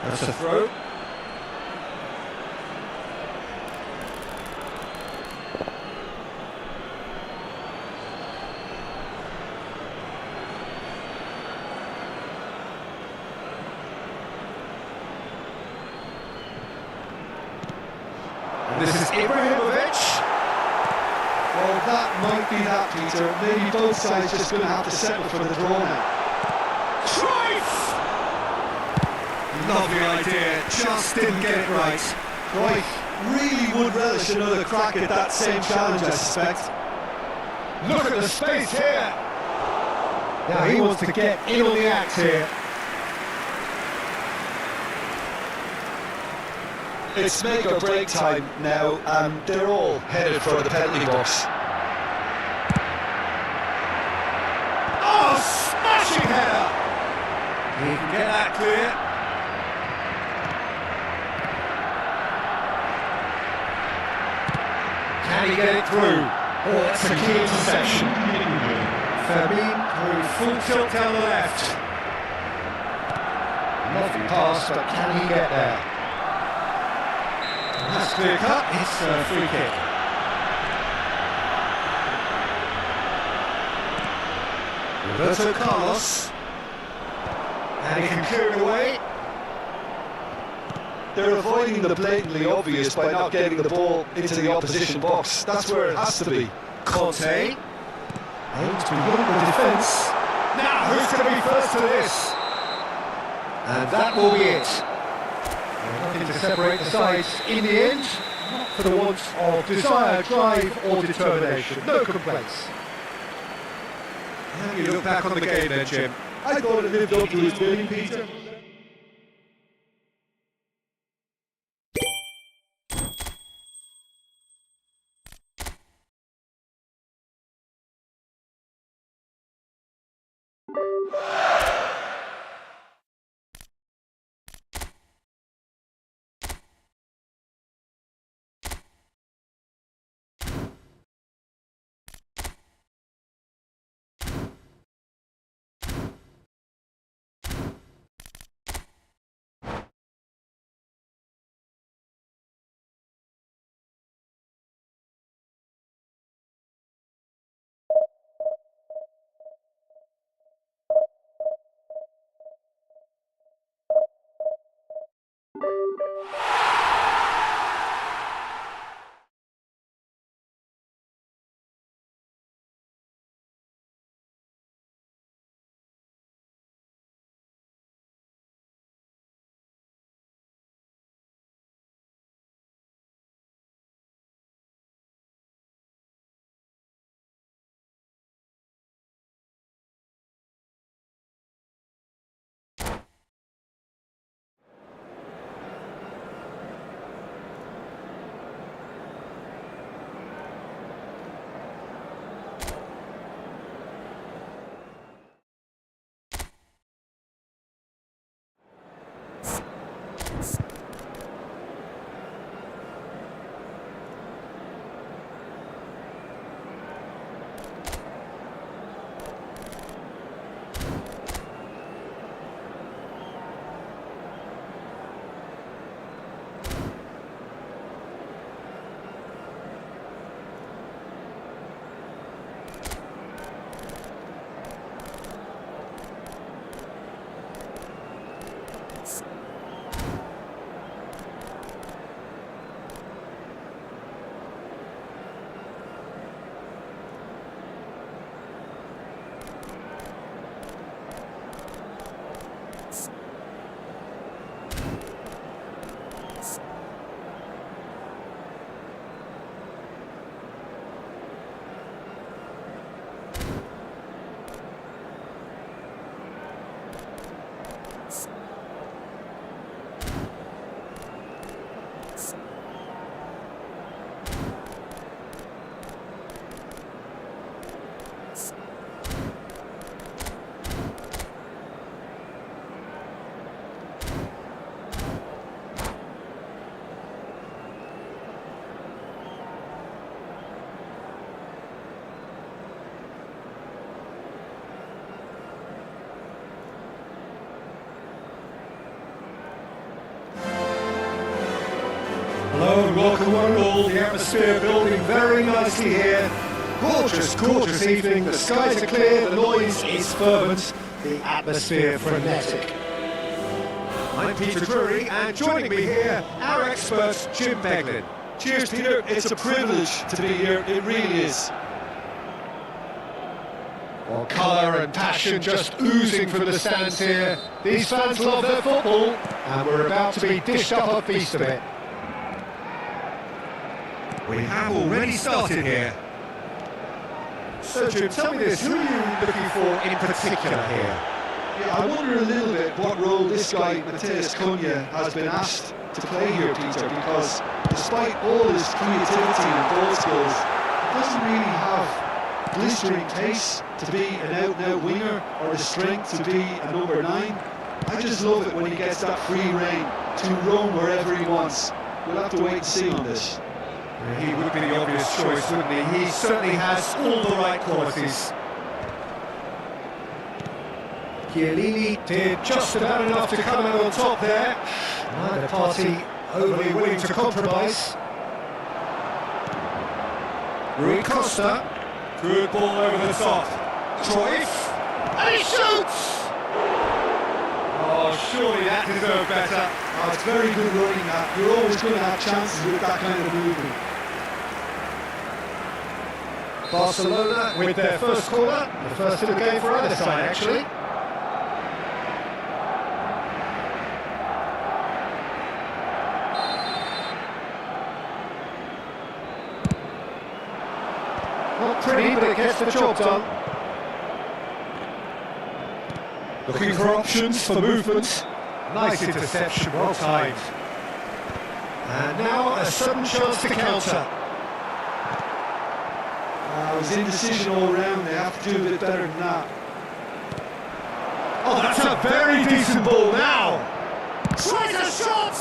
That's a throw. This is Ibrahimovic. Well, that might be that, Peter. Maybe both sides just going to have to settle for the draw now. Cruyff! Lovely idea, just didn't get it right. Cruyff really would relish another crack at that same challenge, I suspect. Look at the space here. Now he wants to get in on the act here. It's make or break time now, and they're all headed for the penalty box. Oh, smashing header! He can get that clear. Can he get it through? Oh, that's a key interception. Fabian going full tilt down the left. Lovely pass, but can he get there? That's clear cut, it's a free kick. Roberto Carlos. And he can clear it away. They're avoiding the blatantly obvious by not getting the ball into the opposition box. That's where it has to be. Conte. Aims to win the defence. Now, who's going to be first to this? And that will be it. Nothing to separate the sides in the end, not for the want of desire, drive or determination. No complaints. How do you look back on the game then, Jim? I thought it lived up to his billing, Peter. Hello and welcome one and all. The atmosphere building very nicely here. Gorgeous, gorgeous evening. The skies are clear, the noise is fervent, the atmosphere frenetic. I'm Peter Drury, and joining me here, our expert Jim Beglin. Cheers, Peter. It's a privilege to be here. It really is. Well, colour and passion just oozing from the stands here. These fans love their football, and we're about to be dished up a feast of it. We have already started here. So, Jim, tell me this, who are you looking for in particular here? Yeah, I wonder a little bit what role this guy, Matheus Cunha, has been asked to play here, Peter, because despite all his creativity and ball skills, he doesn't really have blistering pace to be an out-and-out winger or the strength to be a number 9. I just love it when he gets that free rein to roam wherever he wants. We'll have to wait and see on this. He would be the obvious choice, wouldn't he? He certainly has all the right qualities. Chiellini did just about enough to come out on top there. Neither party overly willing to compromise. Rui Costa. Good ball over the top. Cruyff. And he shoots! Oh, surely that deserved better. Oh, it's very good running that. You're always going to have chances with that kind of movement. Barcelona with their first corner. The first of the game for either side, actually. Not pretty, but it gets the job done. Looking for options for movement. Nice interception, well timed. And now a sudden chance to counter. It was indecision all round. They have to do a bit better than that. Oh, that's a very decent ball now. Tries a shot.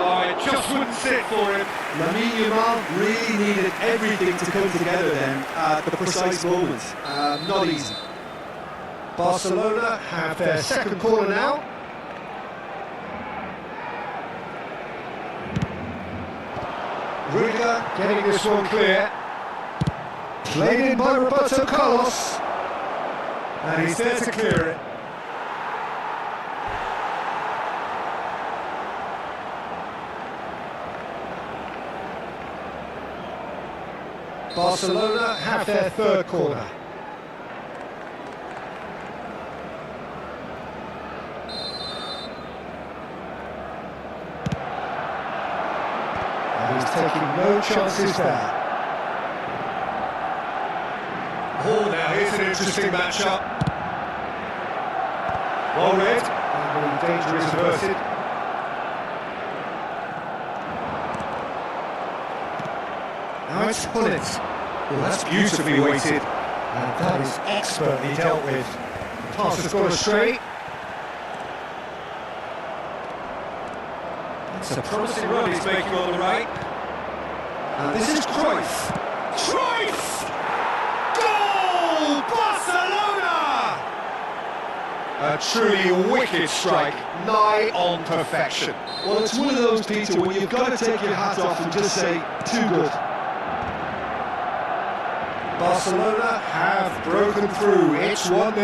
Oh, it just wouldn't sit for him. Lamine Yamal really needed everything to come together then at the precise moment. Not easy. Barcelona have their second corner now. Rudiger getting this one clear. Played in by Roberto Carlos. And he's there to clear it. Barcelona have their third corner. And he's taking no chances there. Oh, now here's an interesting matchup. Well read, and the danger is averted. Now it's Hullins. Oh, that's beautifully weighted, and that is expertly dealt with. The pass has gone astray. It's a promising run he's making on the right. And this is Cruyff. Cruyff! Goal! Barcelona! A truly wicked strike, nigh on perfection. Well, it's one of those, Peter, when you've got to take your hat off and just say, too good. Barcelona have broken through. It's 1-0.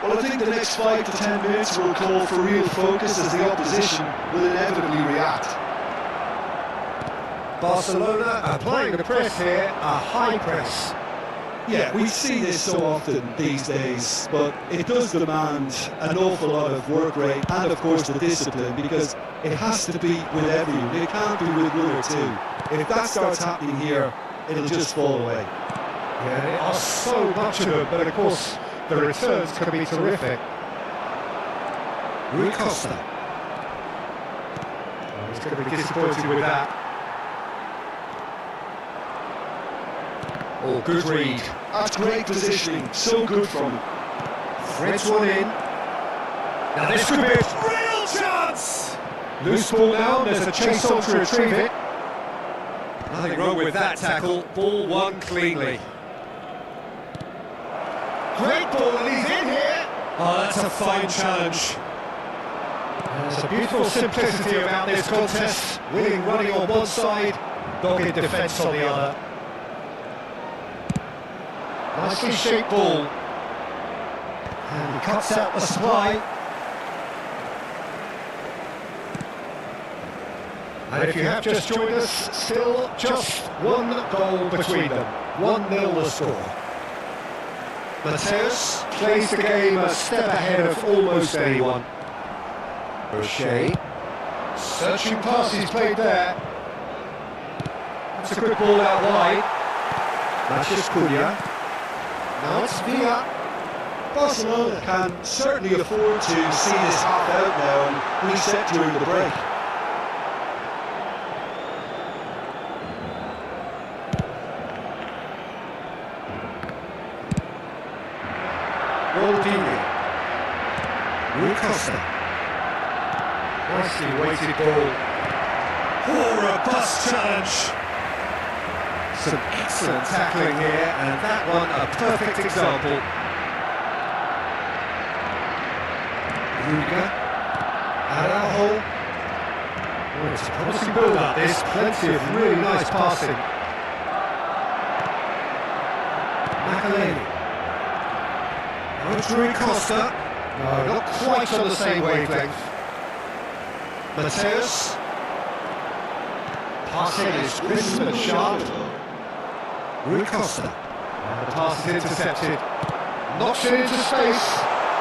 Well, I think the next 5 to 10 minutes will call for real focus as the opposition will inevitably react. Barcelona applying the press here, a high press. Yeah, we see this so often these days, but it does demand an awful lot of work rate and, of course, the discipline, because it has to be with everyone. It can't be with one or two. If that starts happening here, it'll just fall away. Yeah, there are so much of them, but of course the returns can be terrific. Rui Costa. Oh, he's going to be disappointed with that. Oh, good read. That's great positioning, so good from him. Threads one in. Now this could be a real chance! Loose ball now, there's a chase on to retrieve it. Nothing wrong with that tackle, ball won cleanly. Great ball, and he's in here! Oh, that's a fine challenge. There's a beautiful simplicity about this contest. Winning running on one side, dogged defence on the other. Nicely shaped ball. And he cuts out the supply. And if you have just joined us, still just one goal between them. 1-0 the score. Mateus plays the game a step ahead of almost anyone. O'Shea. Searching passes played there. That's a good ball out wide. Matches Cunha. Now it's Villa. Barcelona can certainly afford to see this half out now and reset during the break. Ronaldinho. Rui Costa. Nicely weighted ball. Oh, robust challenge. Some excellent tackling here, and that one a perfect example. Rudiger. Araujo. Oh, it's a promising build-up this. Plenty of really nice passing. Makaleli. Rui Costa. No, not quite on the same wavelength. Mateus. Passing is crisp and sharp. Rui Costa. And the pass is intercepted. Knocks it into space.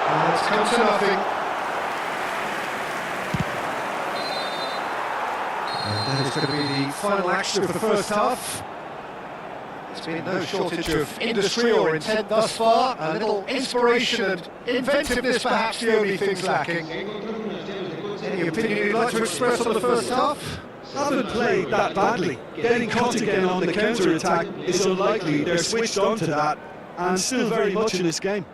And it's come to nothing. And that is going to be the final action of the first half. There's been no shortage of industry or intent thus far. A little inspiration and inventiveness perhaps the only things lacking. Any opinion you'd like to express on the first half? Haven't played that badly. Getting caught again on the counter-attack is unlikely. They're switched on to that and still very much in this game.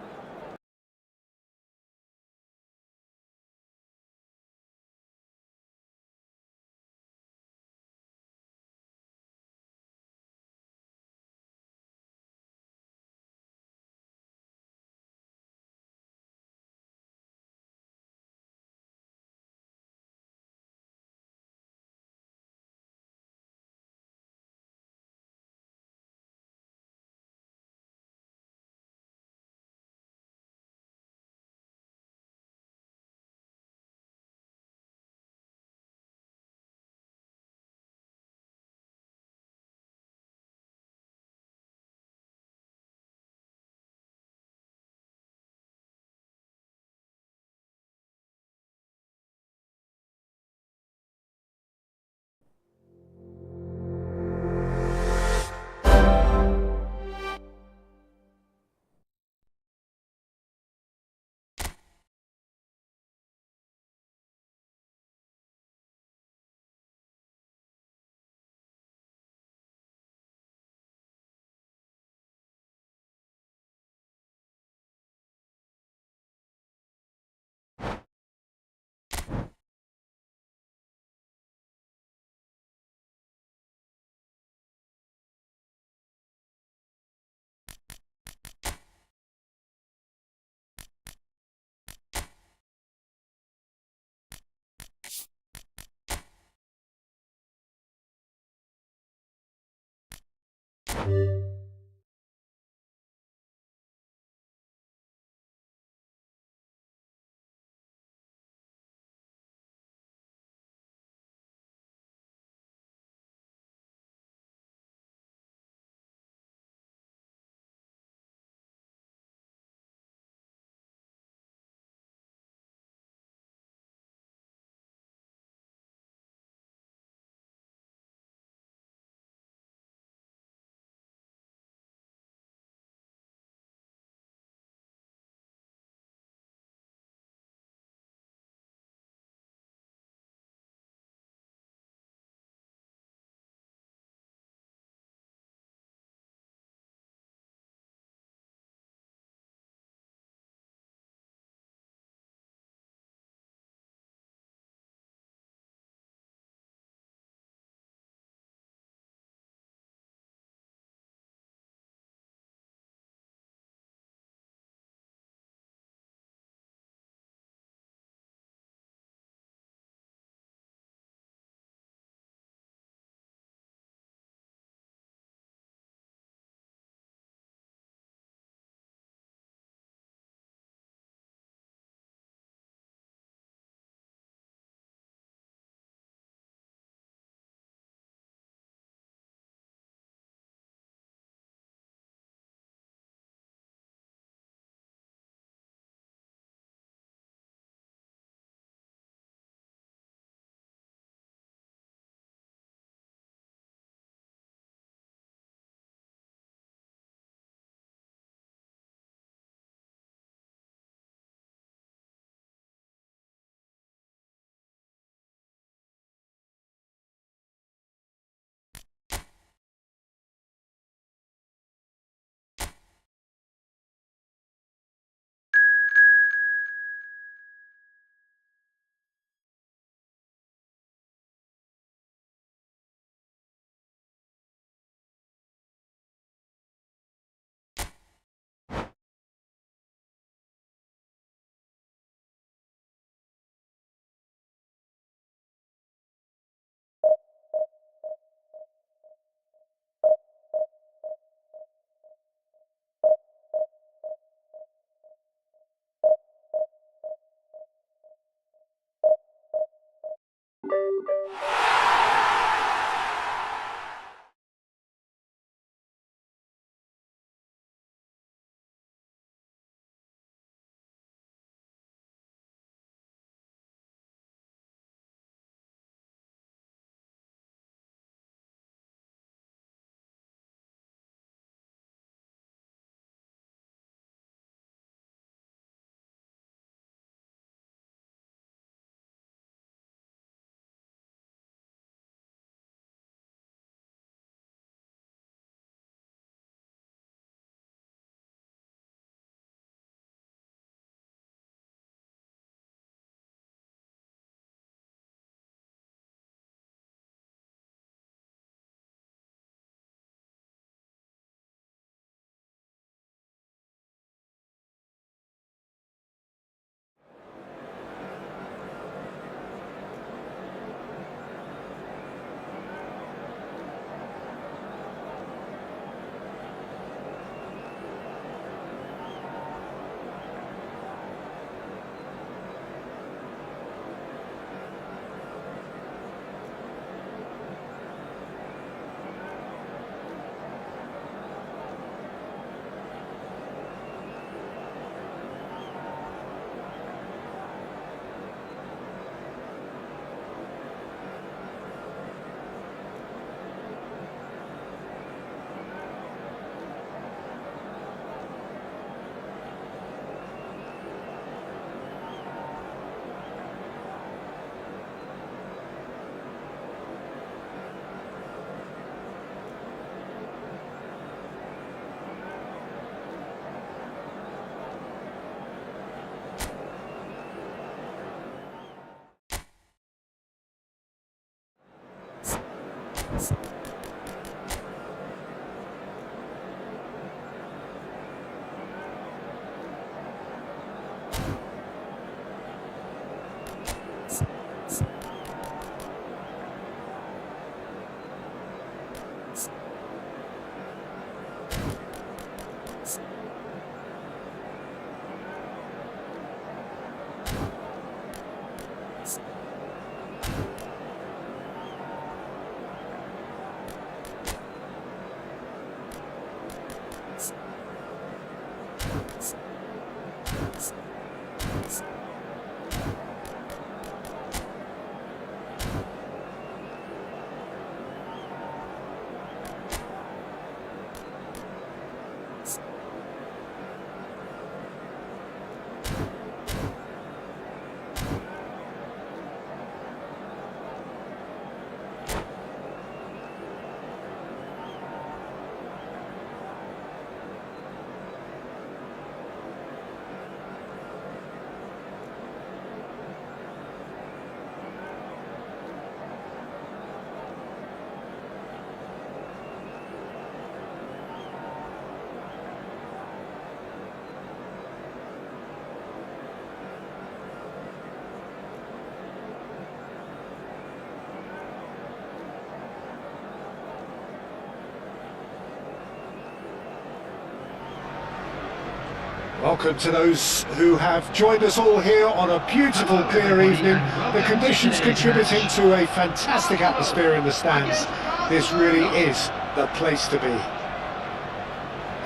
Welcome to those who have joined us all here on a beautiful clear evening. The conditions contributing to a fantastic atmosphere in the stands. This really is the place to be.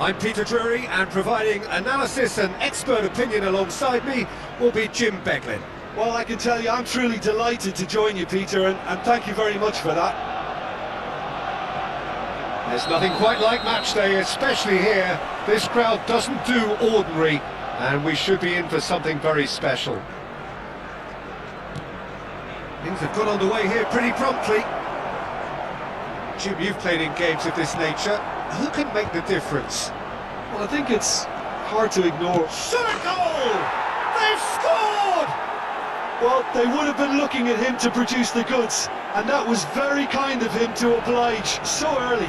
I'm Peter Drury, and providing analysis and expert opinion alongside me will be Jim Beglin. Well, I can tell you I'm truly delighted to join you, Peter, and thank you very much for that. There's nothing quite like match day, especially here. This crowd doesn't do ordinary, and we should be in for something very special. Things have got underway here pretty promptly. Jim, you've played in games of this nature. Who can make the difference? Well, I think it's hard to ignore. Shot a goal! They've scored! Well, they would have been looking at him to produce the goods, and that was very kind of him to oblige so early.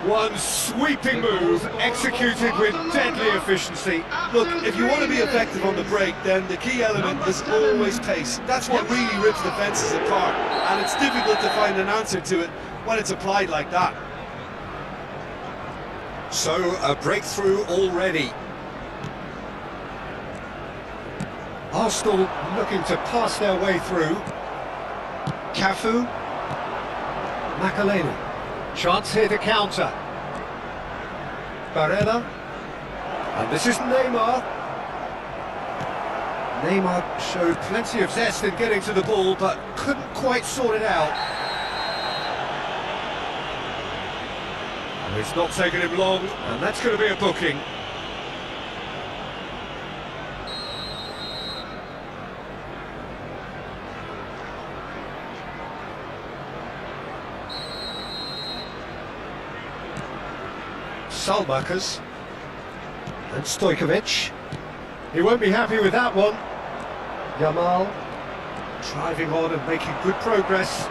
One sweeping move, executed with deadly efficiency. Look, if you want to be effective on the break, then the key element is always pace. That's what really rips defences apart, and it's difficult to find an answer to it when it's applied like that. So, a breakthrough already. Arsenal looking to pass their way through. Cafu. Makaleli. Chance here to counter. Barella. And this is Neymar. Neymar showed plenty of zest in getting to the ball, but couldn't quite sort it out. And it's not taken him long, and that's going to be a booking. Salmakas and Stojkovic. He won't be happy with that one. Yamal driving on and making good progress.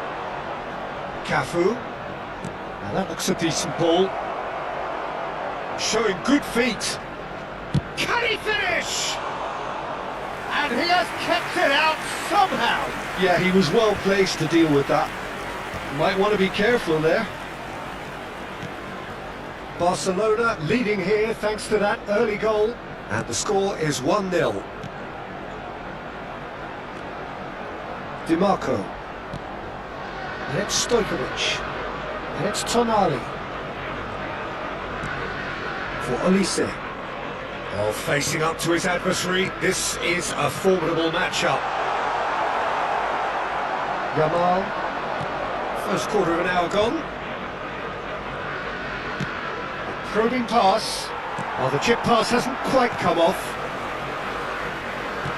Cafu. Now that looks a decent ball. Showing good feet. Can he finish? And he has kept it out somehow. Yeah, he was well placed to deal with that. Might want to be careful there. Barcelona leading here thanks to that early goal, and the score is 1-0. Dimarco, and it's Stojkovic, and it's Tonali for Olise. Oh, facing up to his adversary, this is a formidable matchup. Yamal, first quarter of an hour gone. Probing pass. Oh, the chip pass hasn't quite come off.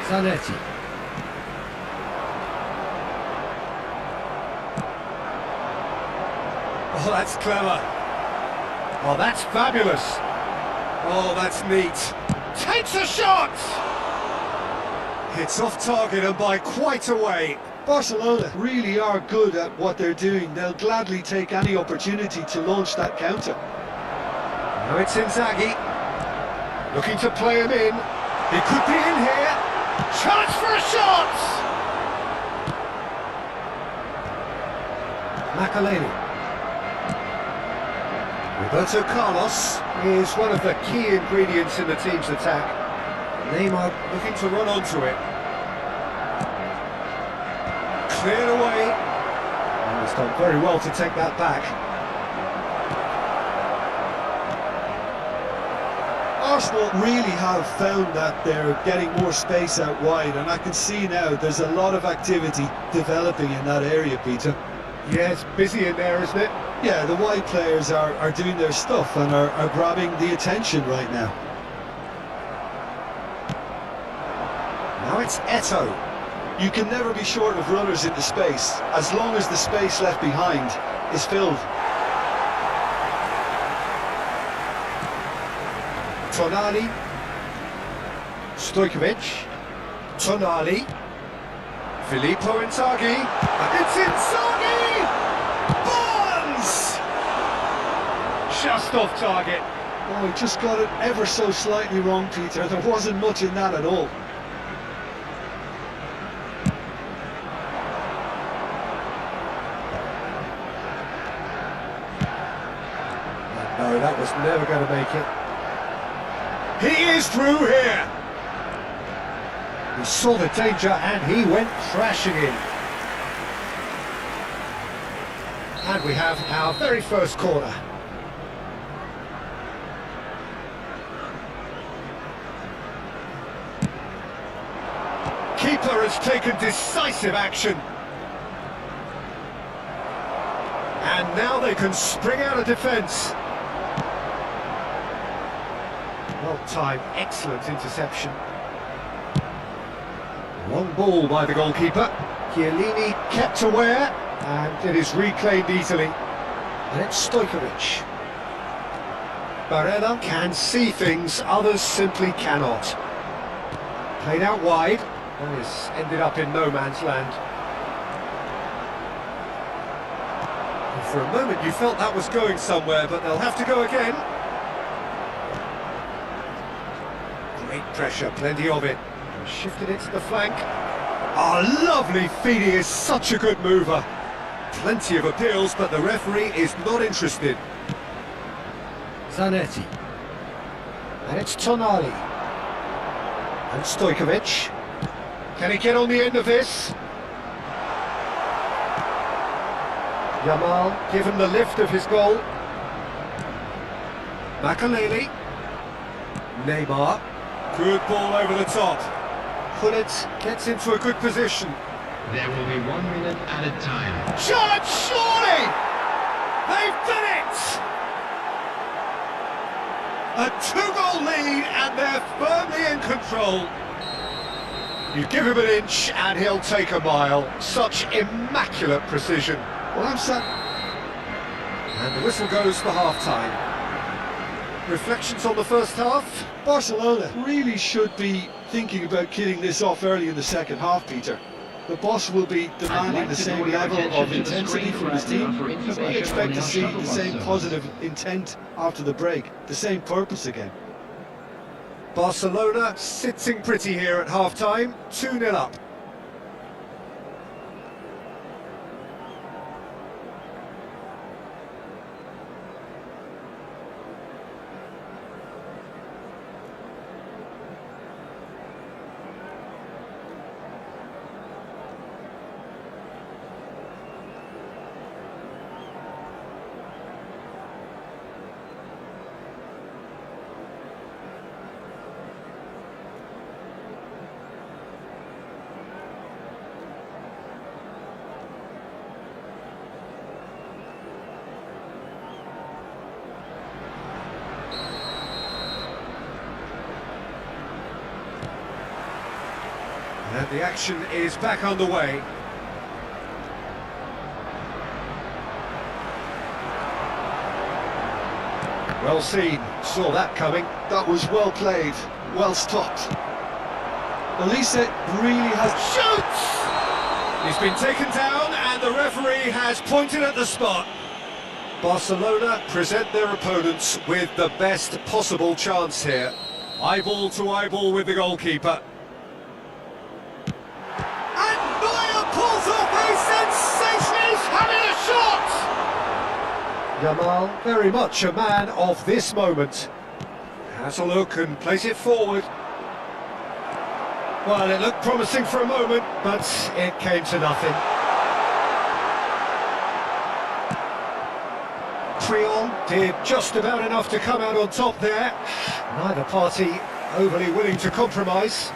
Zanetti. Oh, that's clever. Oh, that's fabulous. Oh, that's neat. Takes a shot! It's off target and by quite a way. Barcelona really are good at what they're doing. They'll gladly take any opportunity to launch that counter. Now it's Inzaghi, looking to play him in. He could be in here. Chance for a shot! Makaleli. Roberto Carlos is one of the key ingredients in the team's attack. Neymar looking to run onto it. Cleared away. And he's done very well to take that back. Arsenal really have found that they're getting more space out wide, and I can see now there's a lot of activity developing in that area, Peter. Yeah, it's busy in there, isn't it? Yeah, the wide players are doing their stuff and are grabbing the attention right now. Now it's Eto'o. You can never be short of runners into space, as long as the space left behind is filled. Tonali, Stojkovic, Tonali, Filippo Inzaghi, and it's Inzaghi! Bonds! Just off target. Oh, he just got it ever so slightly wrong, Peter. There wasn't much in that at all. No, that was never going to make it. He is through here. He saw the danger and he went crashing in. And we have our very first corner. Keeper has taken decisive action. And now they can spring out of defence. Well-timed, excellent interception. Long ball by the goalkeeper. Chiellini kept aware, and it is reclaimed easily. And it's Stojkovic. Barella can see things others simply cannot. Played out wide, and it's ended up in no man's land. And for a moment you felt that was going somewhere, but they'll have to go again. Great pressure, plenty of it. Shifted it to the flank. Oh, lovely feed, he is such a good mover. Plenty of appeals, but the referee is not interested. Zanetti. And it's Tonali. And Stojkovic. Can he get on the end of this? Yamal given the lift of his goal. Makaleli. Neymar. Good ball over the top. Gullit gets into a good position. There will be 1 minute at a time. Shot, surely! They've done it! A 2-goal lead and they're firmly in control. You give him an inch and he'll take a mile. Such immaculate precision. Well, I'm sad. And the whistle goes for half-time. Reflections on the first half? Barcelona really should be thinking about killing this off early in the second half, Peter. The boss will be demanding the same level of intensity from his team. We expect to see the same positive intent after the break, the same purpose again. Barcelona sitting pretty here at half-time, 2-0 up. And the action is back underway. Well seen, saw that coming. That was well played, well stopped. Elise really has... Shoots! He's been taken down and the referee has pointed at the spot. Barcelona present their opponents with the best possible chance here. Eyeball to eyeball with the goalkeeper. And Neuer pulls off a sensation! He's having a shot! Yamal, very much a man of this moment. Has a look and plays it forward. Well, it looked promising for a moment, but it came to nothing. Triol did just about enough to come out on top there. Neither party overly willing to compromise.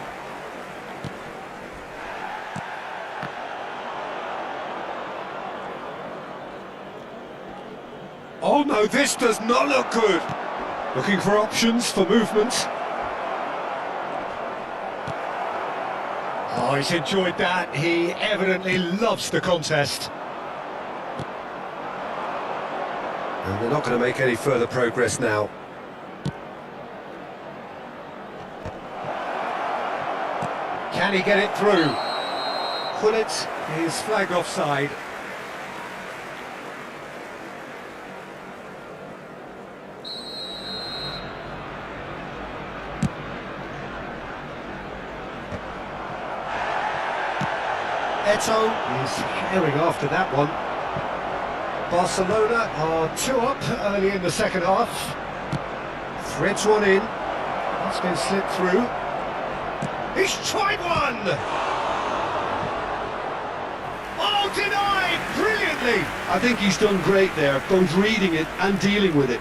Oh no, this does not look good. Looking for options for movement. Oh, he's enjoyed that. He evidently loves the contest. And they're not going to make any further progress now. Can he get it through? Gullit is flagged offside. Eto'o is herring after that one. Barcelona are 2 up early in the second half. Threads one in. That's been slipped through. He's tried one! Oh, denied! Brilliantly! I think he's done great there, both reading it and dealing with it.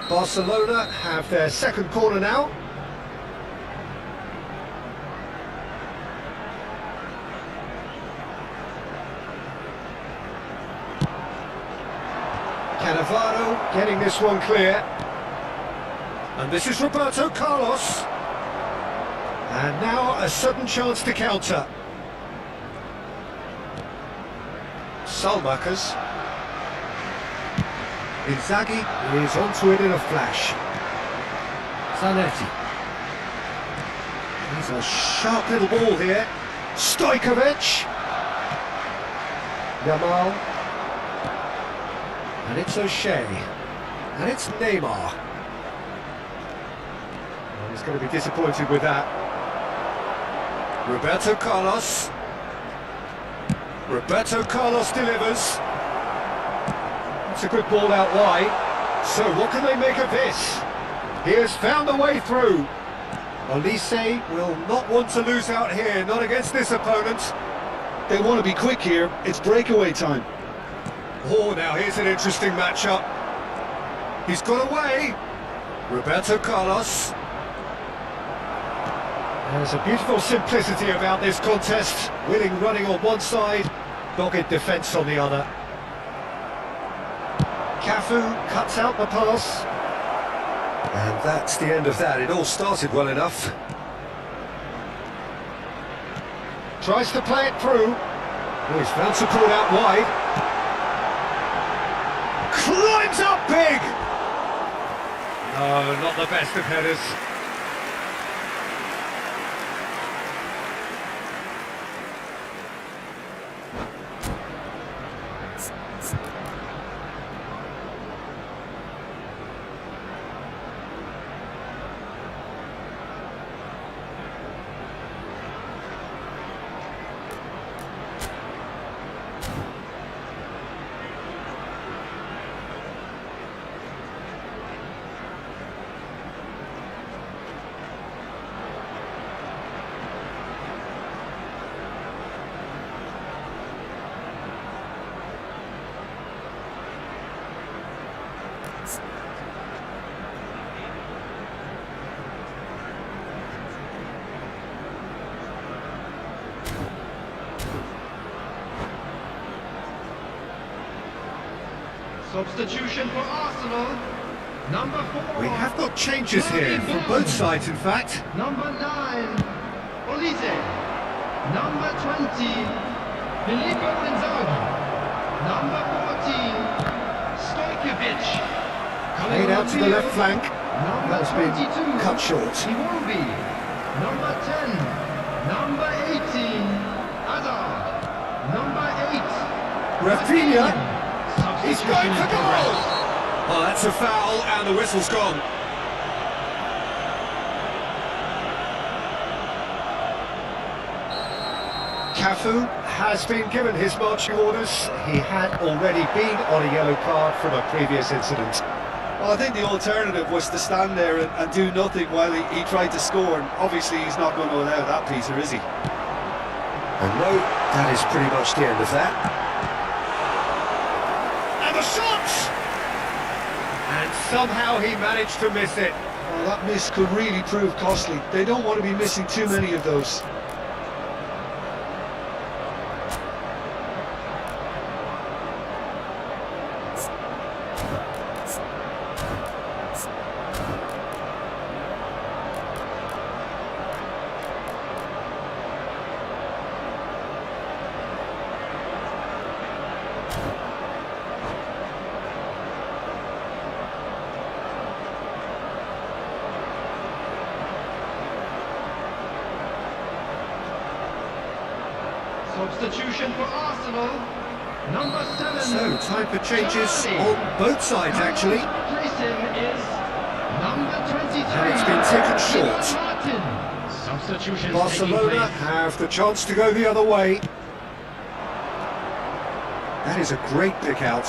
Barcelona have their second corner now. Cannavaro getting this one clear. And this is Roberto Carlos. And now a sudden chance to counter. Salmakers. Inzaghi is onto it in a flash. Zanetti. He's a sharp little ball here. Stojkovic. Yamal. And it's O'Shea. And it's Neymar. Well, he's going to be disappointed with that. Roberto Carlos. Roberto Carlos delivers. It's a good ball out wide. So what can they make of this? He has found a way through. Olise will not want to lose out here, not against this opponent. They want to be quick here, it's breakaway time. Oh, now here's an interesting matchup. He's got away. Roberto Carlos. There's a beautiful simplicity about this contest. Willing running on one side, dogged defence on the other. Cafu cuts out the pass. And that's the end of that. It all started well enough. Tries to play it through. Oh, he's found support out wide. Climbs up big! No, not the best of headers. Substitution for Arsenal. Number 4. We have got changes here from both sides, in fact. Number 9, Olise. Number 20, Filippo Inzaghi. Number 14, Stojkovic. Played out to the left flank. Number That's been 22, cut short. Iwobi. Number 10, number 18, Rafinha, he's going for goal! Oh, that's a foul and the whistle's gone. Cafu has been given his marching orders. He had already been on a yellow card from a previous incident. Well, I think the alternative was to stand there and do nothing while he tried to score, and obviously he's not going to allow that, Peter, is he? And no, that is pretty much the end of that. And the shot! And somehow he managed to miss it. Oh, that miss could really prove costly. They don't want to be missing too many of those. Substitution for Arsenal. Number 7. So, time for changes on both sides, actually. Replacing is number 23. And it's been taken short. Martin. Substitution Barcelona have the chance to go the other way. That is a great pick out.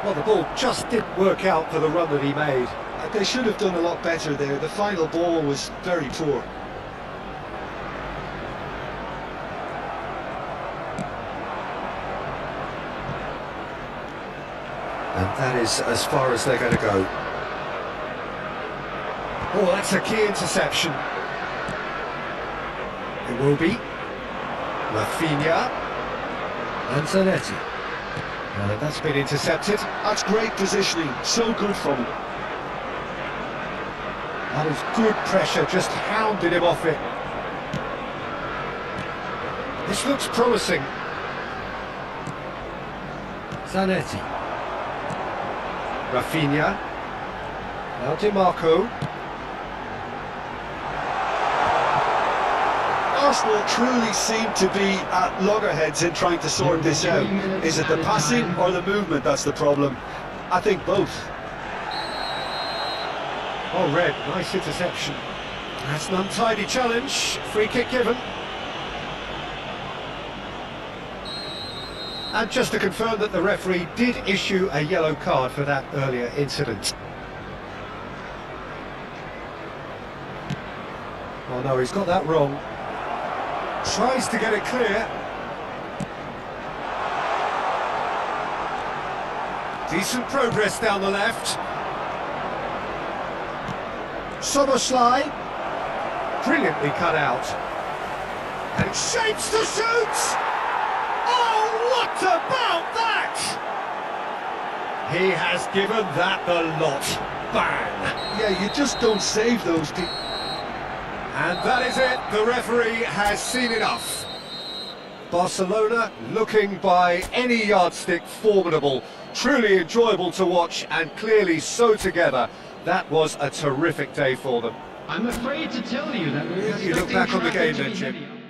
Well, the ball just didn't work out for the run that he made. They should have done a lot better there. The final ball was very poor. And that is as far as they're going to go. Oh, that's a key interception. It will be. Rafinha. And Zanetti. And that's been intercepted. That's great positioning. So good from him. That is good pressure, just hounded him off it. This looks promising. Zanetti. Rafinha. Now DiMarco. Arsenal truly seem to be at loggerheads in trying to sort this out. Is it the passing or the movement that's the problem? I think both. Oh, Red, nice interception. That's an untidy challenge. Free kick given. And just to confirm that the referee did issue a yellow card for that earlier incident. Oh no, he's got that wrong. Tries to get it clear. Decent progress down the left. Soboslai. Brilliantly cut out. And it shapes to shoot! Oh, what about that? He has given that the lot. Bang! Yeah, you just don't save those people. And that is it. The referee has seen enough. Barcelona looking by any yardstick formidable. Truly enjoyable to watch and clearly so together. That was a terrific day for them. I'm afraid to tell you that we're You look back on the game then, expecting Jim. traffic to be heavy.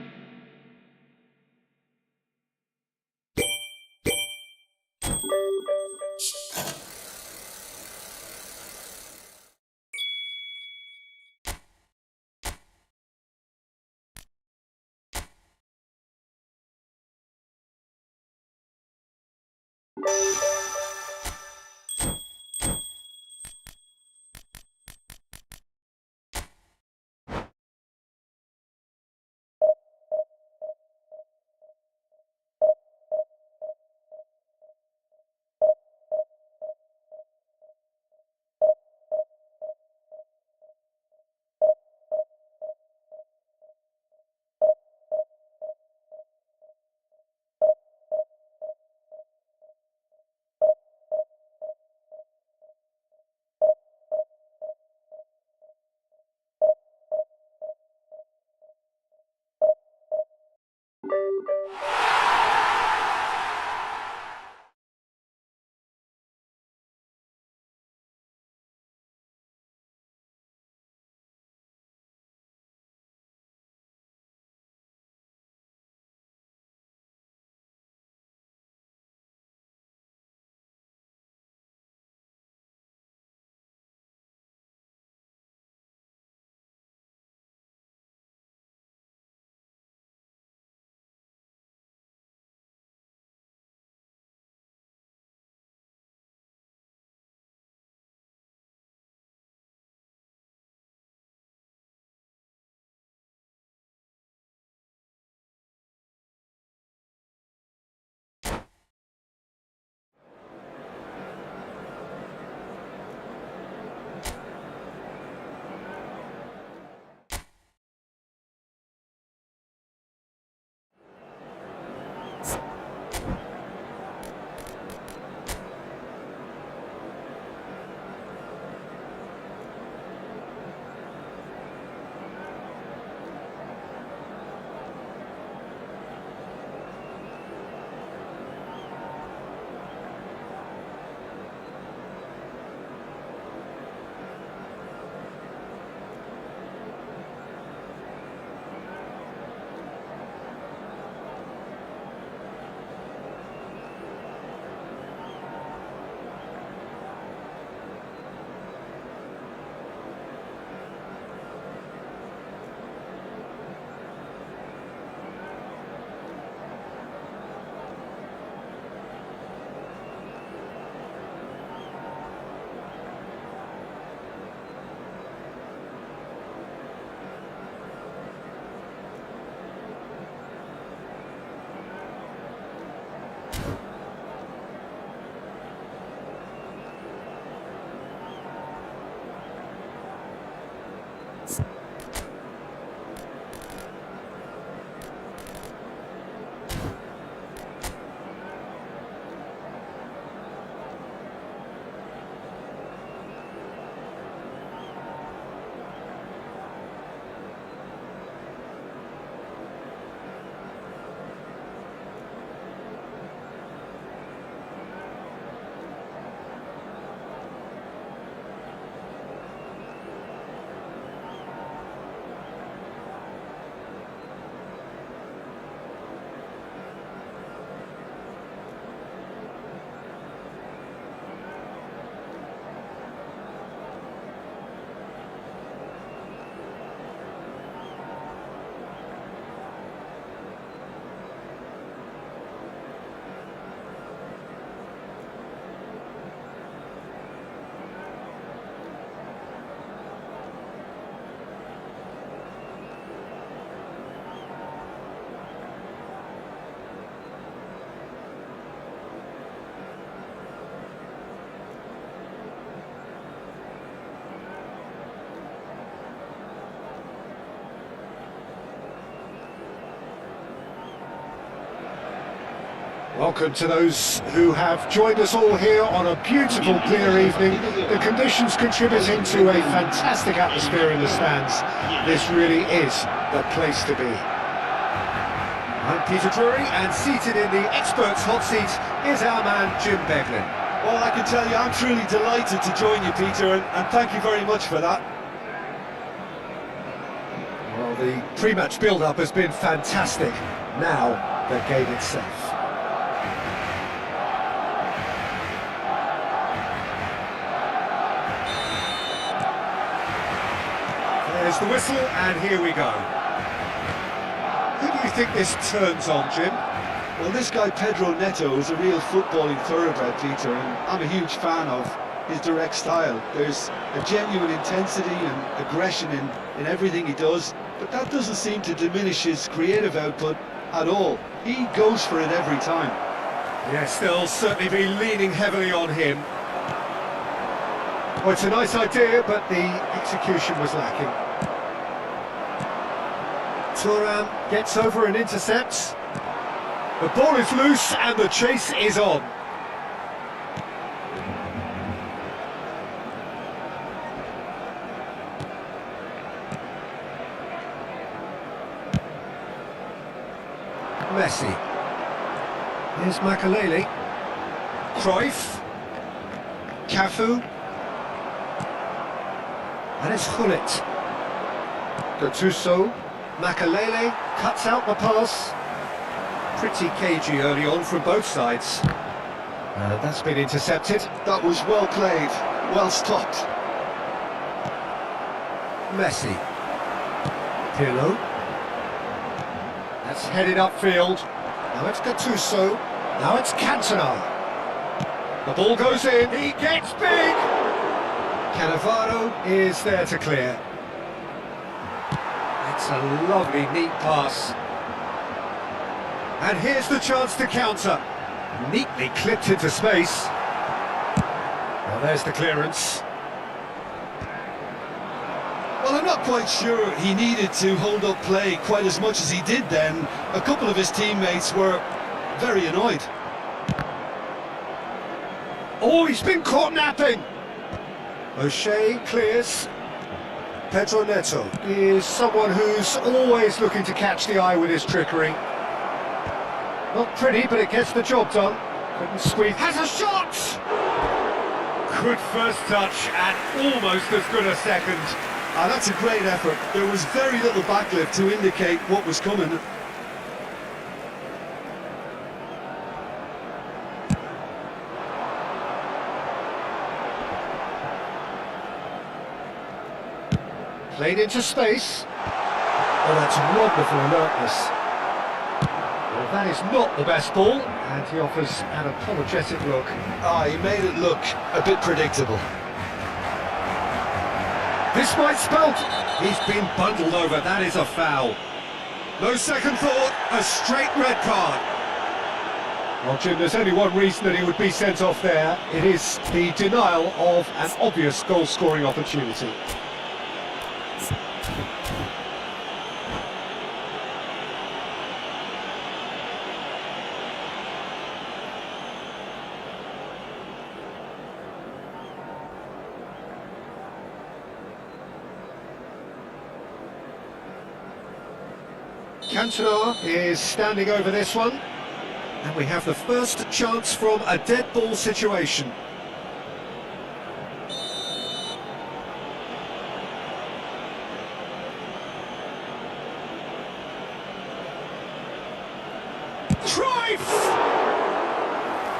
Welcome to those who have joined us all here on a beautiful, clear evening. The conditions contributing to a fantastic atmosphere in the stands. This really is the place to be. I'm Peter Drury, and seated in the experts' hot seat is our man Jim Beglin. Well, I can tell you, I'm truly delighted to join you, Peter, and thank you very much for that. Well, the pre-match build-up has been fantastic. Now, the game itself. There's the whistle, and here we go. Who do you think this turns on, Jim? Well, this guy Pedro Neto is a real footballing thoroughbred, Peter, and I'm a huge fan of his direct style. There's a genuine intensity and aggression in everything he does, but that doesn't seem to diminish his creative output at all. He goes for it every time. Yes, they'll certainly be leaning heavily on him. Well, it's a nice idea, but the execution was lacking. Thuram gets over and intercepts. The ball is loose and the chase is on. Messi. Here's Makalele. Cruyff. Cafu. And it's Gullit. Gattuso. Makalele cuts out the pass. Pretty cagey early on from both sides. That's been intercepted. That was well played, well stopped. Messi. Pirlo. That's headed upfield. Now it's Gattuso. Now it's Cantona. The ball goes in. He gets big. Cannavaro is there to clear. It's a lovely, neat pass. And here's the chance to counter. Neatly clipped into space. Well, there's the clearance. Well, I'm not quite sure he needed to hold up play quite as much as he did then. A couple of his teammates were very annoyed. Oh, he's been caught napping. O'Shea clears. Pedro Neto is someone who's always looking to catch the eye with his trickery. Not pretty, but it gets the job done. Couldn't squeeze. Has a shot! Good first touch and almost as good a second. That's a great effort. There was very little backlift to indicate what was coming. Played into space. Oh, that's wonderful alertness. Well, that is not the best ball, and he offers an apologetic look. He made it look a bit predictable. This might spell... He's been bundled over, that is a foul. No second thought, a straight red card. Well, Jim, there's only one reason that he would be sent off there. It is the denial of an obvious goal-scoring opportunity. Cantona is standing over this one, and we have the first chance from a dead ball situation. Cruyff!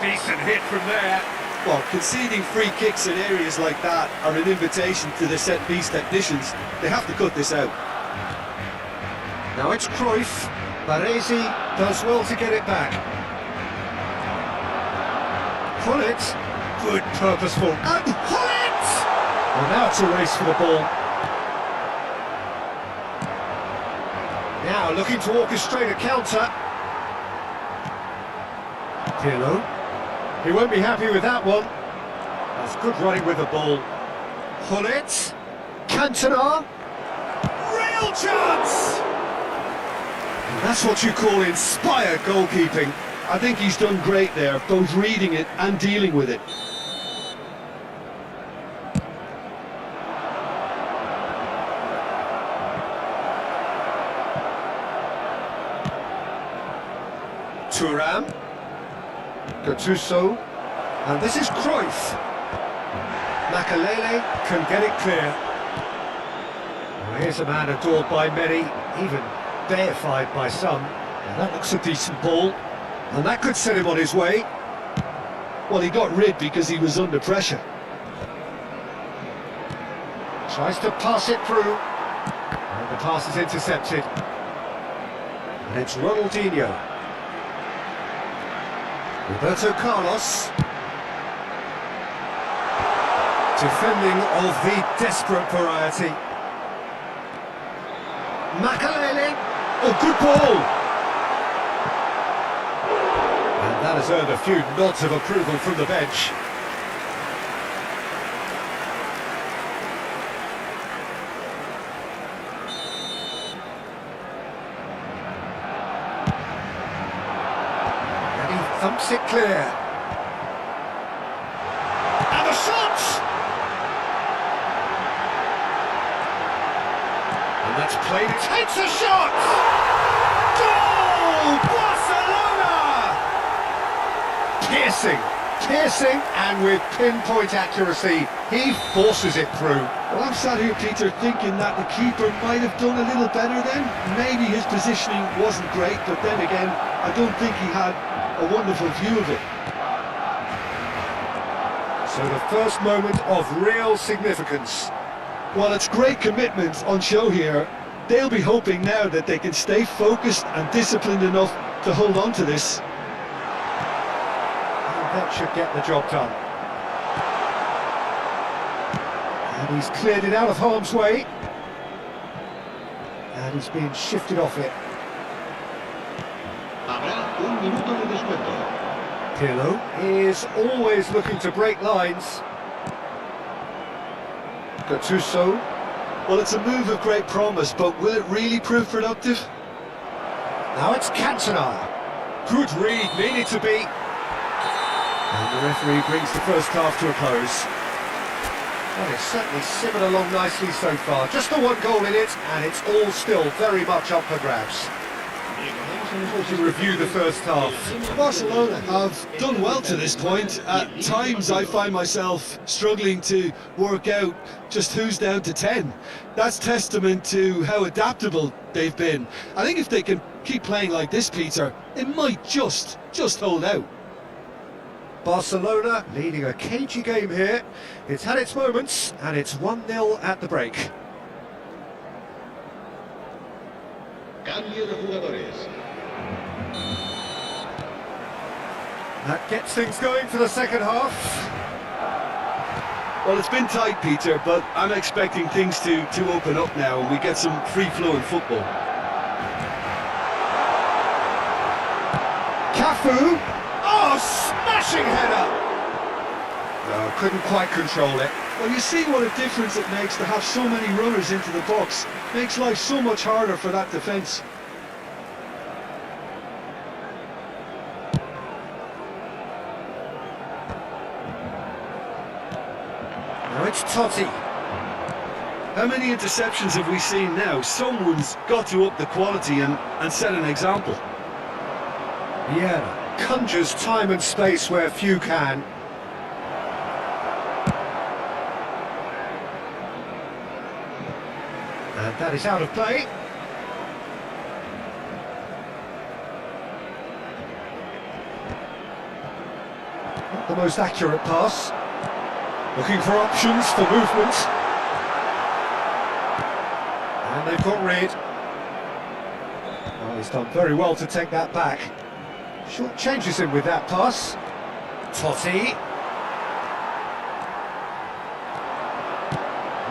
Decent hit from there. Well, conceding free kicks in areas like that are an invitation to the set-piece technicians. They have to cut this out. Now it's Cruyff. Baresi does well to get it back. Gullit. Good, purposeful. And Gullit! Well, now it's a race for the ball. Now looking to orchestrate a counter. Pirlo. He won't be happy with that one. That's good running with the ball. Gullit. Cantona. Real chance! And that's what you call inspired goalkeeping. I think he's done great there, both reading it and dealing with it. Thuram. Gattuso. And this is Cruyff. Makalele can get it clear. Well, here's a man adored by many, even deified by some. And that looks a decent ball. And that could set him on his way. Well, he got rid because he was under pressure. Tries to pass it through. And the pass is intercepted. And it's Ronaldinho. Roberto Carlos. Defending of the desperate variety. Makalele. Oh, good ball! And that has earned a few nods of approval from the bench. And he thumps it clear. And the shot! And that's played, it takes a shot! Goal! Barcelona! Piercing, and with pinpoint accuracy, he forces it through. Well, I'm sat here, Peter, thinking that the keeper might have done a little better then. Maybe his positioning wasn't great, but then again, I don't think he had a wonderful view of it. So the first moment of real significance. Well, it's great commitment on show here. They'll be hoping now that they can stay focused and disciplined enough to hold on to this. And that should get the job done. And he's cleared it out of harm's way. And he's being shifted off it. Habrá un minuto de descuento. Pirlo is always looking to break lines. Gattuso. Well, it's a move of great promise, but will it really prove productive? Now it's Cantona. Good read, needed to be. And the referee brings the first half to a close. Well, it's certainly simmered along nicely so far. Just the one goal in it, and it's all still very much up for grabs. To review the first half. Barcelona have done well to this point. At times I find myself struggling to work out just who's down to 10. That's testament to how adaptable they've been. I think if they can keep playing like this, Peter, it might just hold out. Barcelona leading a cagey game here. It's had its moments, and it's 1-0 at the break. Cambio de jugadores. That gets things going for the second half. Well, it's been tight, Peter, but I'm expecting things to open up now and we get some free-flowing football. Cafu. Oh, smashing header! No, couldn't quite control it. Well, you see what a difference it makes to have so many runners into the box. Makes life so much harder for that defence. Now it's Totti. How many interceptions have we seen now? Someone's got to up the quality and set an example. Yeah, conjures time and space where few can. And that is out of play. Not the most accurate pass. Looking for options for movement. And they've got rid. Oh, he's done very well to take that back. Short changes him with that pass. Totti.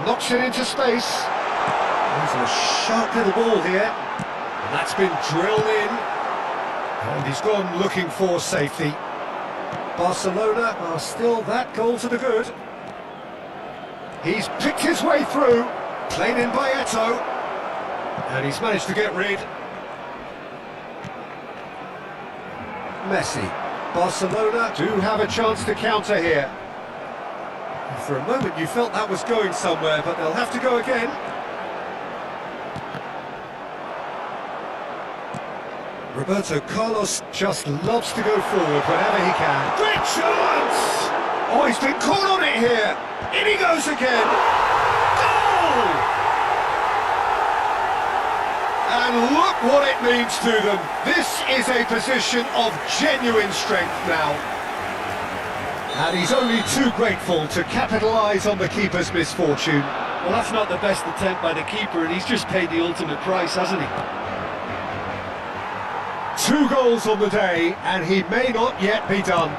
Knocks it into space. There's a sharp little ball here. And that's been drilled in. And he's gone looking for safety. Barcelona are still that goal to the good. He's picked his way through. Played in by Eto'o. And he's managed to get rid. Messi. Barcelona do have a chance to counter here. For a moment you felt that was going somewhere, but they'll have to go again. Roberto Carlos just loves to go forward whenever he can. Great chance! Oh, he's been caught on it here. In he goes again. Goal! And look what it means to them. This is a position of genuine strength now. And he's only too grateful to capitalise on the keeper's misfortune. Well, that's not the best attempt by the keeper, and he's just paid the ultimate price, hasn't he? 2 goals on the day, and he may not yet be done.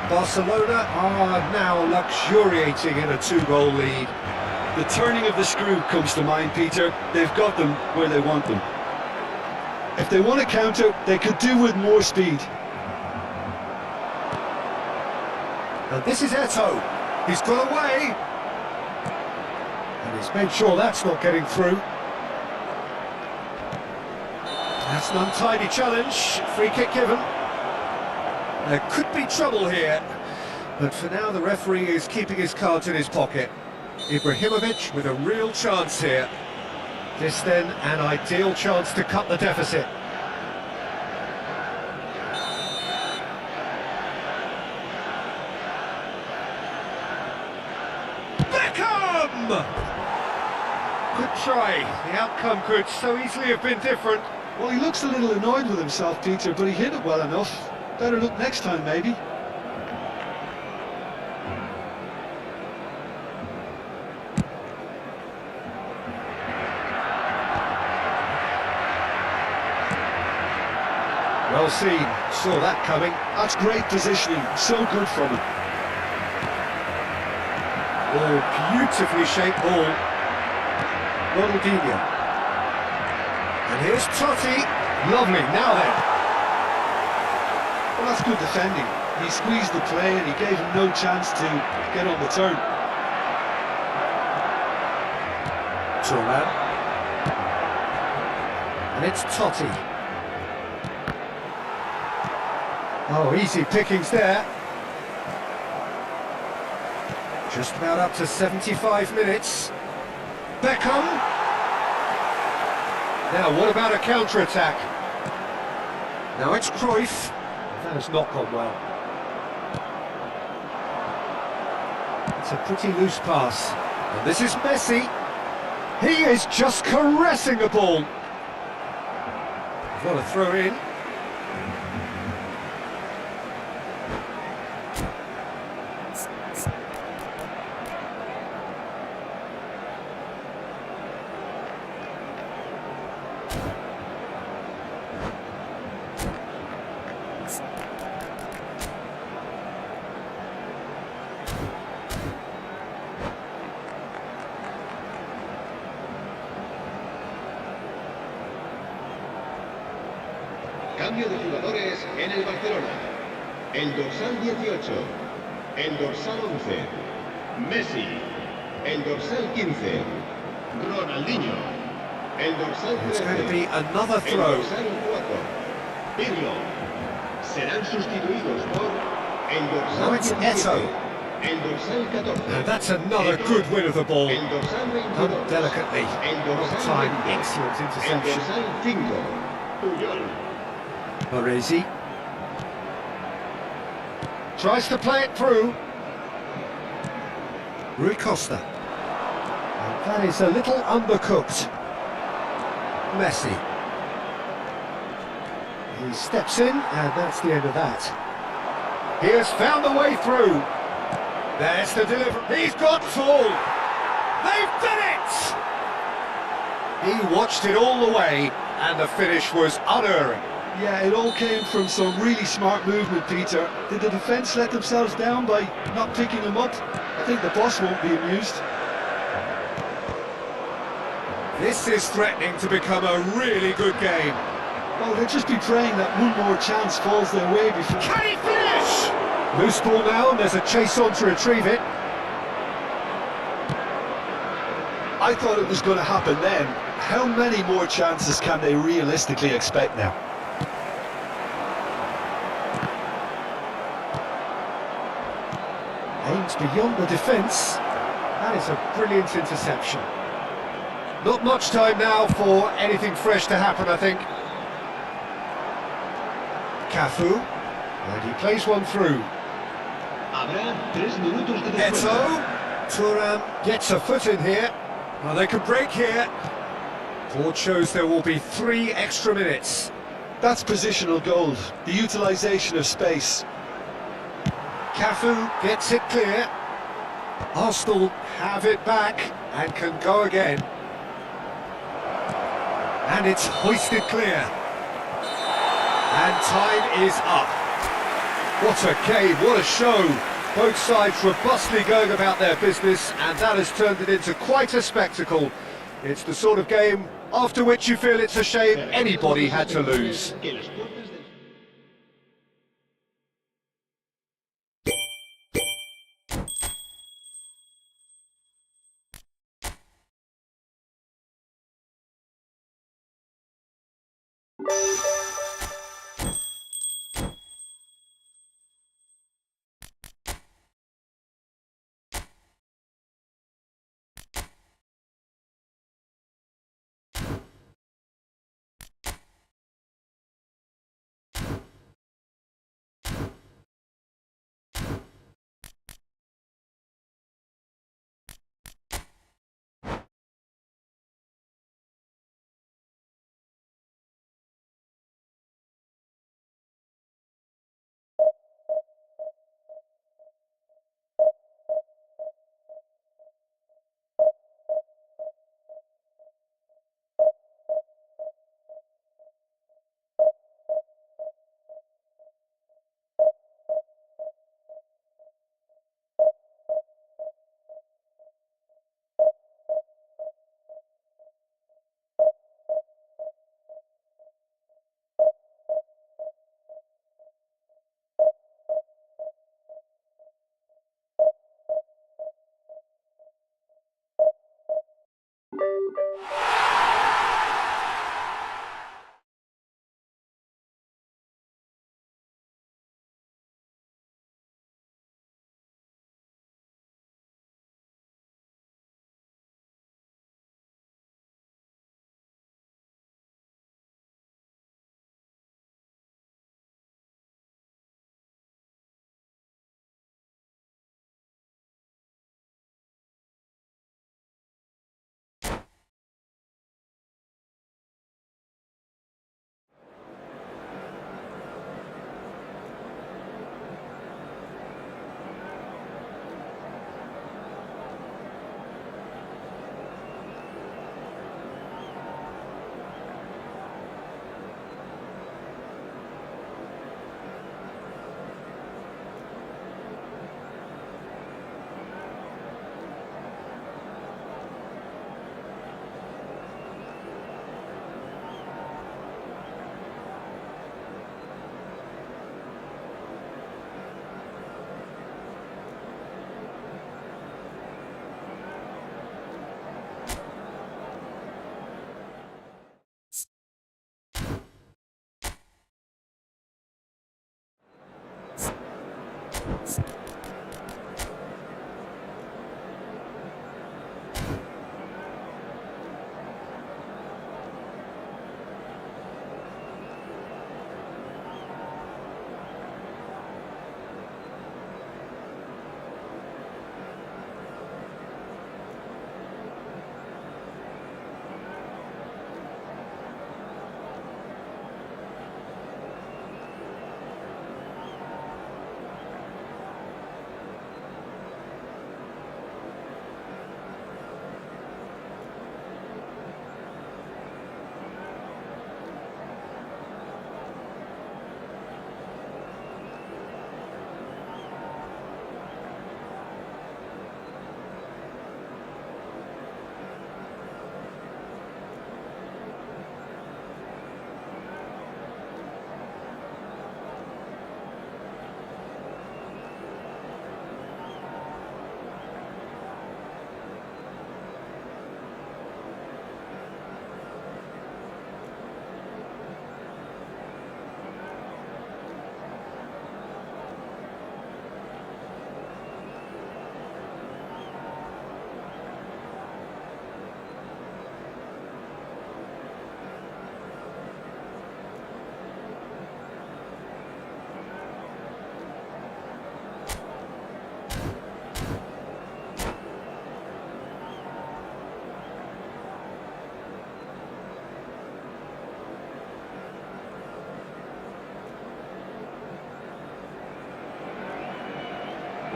Barcelona are now luxuriating in a 2-goal lead. The turning of the screw comes to mind, Peter. They've got them where they want them. If they want to counter, they could do with more speed. And this is Eto'o. He's got away. And he's made sure that's not getting through. That's an untidy challenge. Free kick given. There could be trouble here. But for now, the referee is keeping his cards in his pocket. Ibrahimovic with a real chance here. This then, an ideal chance to cut the deficit. Beckham! Good try. The outcome could so easily have been different. Well, he looks a little annoyed with himself, Peter, but he hit it well enough. Better look next time, maybe. Well seen, saw that coming. That's great positioning, so good from him. Oh, beautifully shaped ball. Ronaldinho. And here's Totti. Lovely, now then. Well, that's good defending. He squeezed the play and he gave him no chance to get on the turn. Thuram. And it's Totti. Oh, easy pickings there. Just about up to 75 minutes. Beckham. Now, what about a counter-attack? Now it's Cruyff. That has not gone well. It's a pretty loose pass. And this is Messi. He is just caressing the ball. Got to throw in. Cambio de jugadores en el Barcelona. El dorsal 18, el dorsal 11, Messi. El dorsal 15, Ronaldinho. El dorsal 13, It's going to be another el throw. dorsal 4, Pirlo. Serán sustituidos por el Now dorsal it's 17, Eto'o. el dorsal 14. And that's another good win of the ball. El dorsal 22, Done delicately. el On dorsal time, 20, excellent el interception. dorsal 5, Puyol. Baresi. Tries to play it through. Rui Costa. And that is a little undercooked. Messi. He steps in, and that's the end of that. He has found the way through. There's the delivery. He's got Tool. They've done it! He watched it all the way, and the finish was unerring. Yeah, it all came from some really smart movement, Peter. Did the defence let themselves down by not picking him up? I think the boss won't be amused. This is threatening to become a really good game. Well, they'll just be praying that one more chance falls their way before... Can he finish? Loose ball now, and there's a chase on to retrieve it. I thought it was going to happen then. How many more chances can they realistically expect now? It's beyond the defence. That is a brilliant interception. Not much time now for anything fresh to happen, I think. Cafu, and he plays one through. Habrá 3 minutos de Eto, descuento. Thuram. Gets a foot in here. Well, they could break here. Board shows there will be 3 extra minutes. That's positional goal, the utilisation of space. Cafu gets it clear. Arsenal have it back and can go again. And it's hoisted clear. And time is up. What a game, what a show. Both sides robustly going about their business, and that has turned it into quite a spectacle. It's the sort of game after which you feel it's a shame anybody had to lose. Que las puertas del-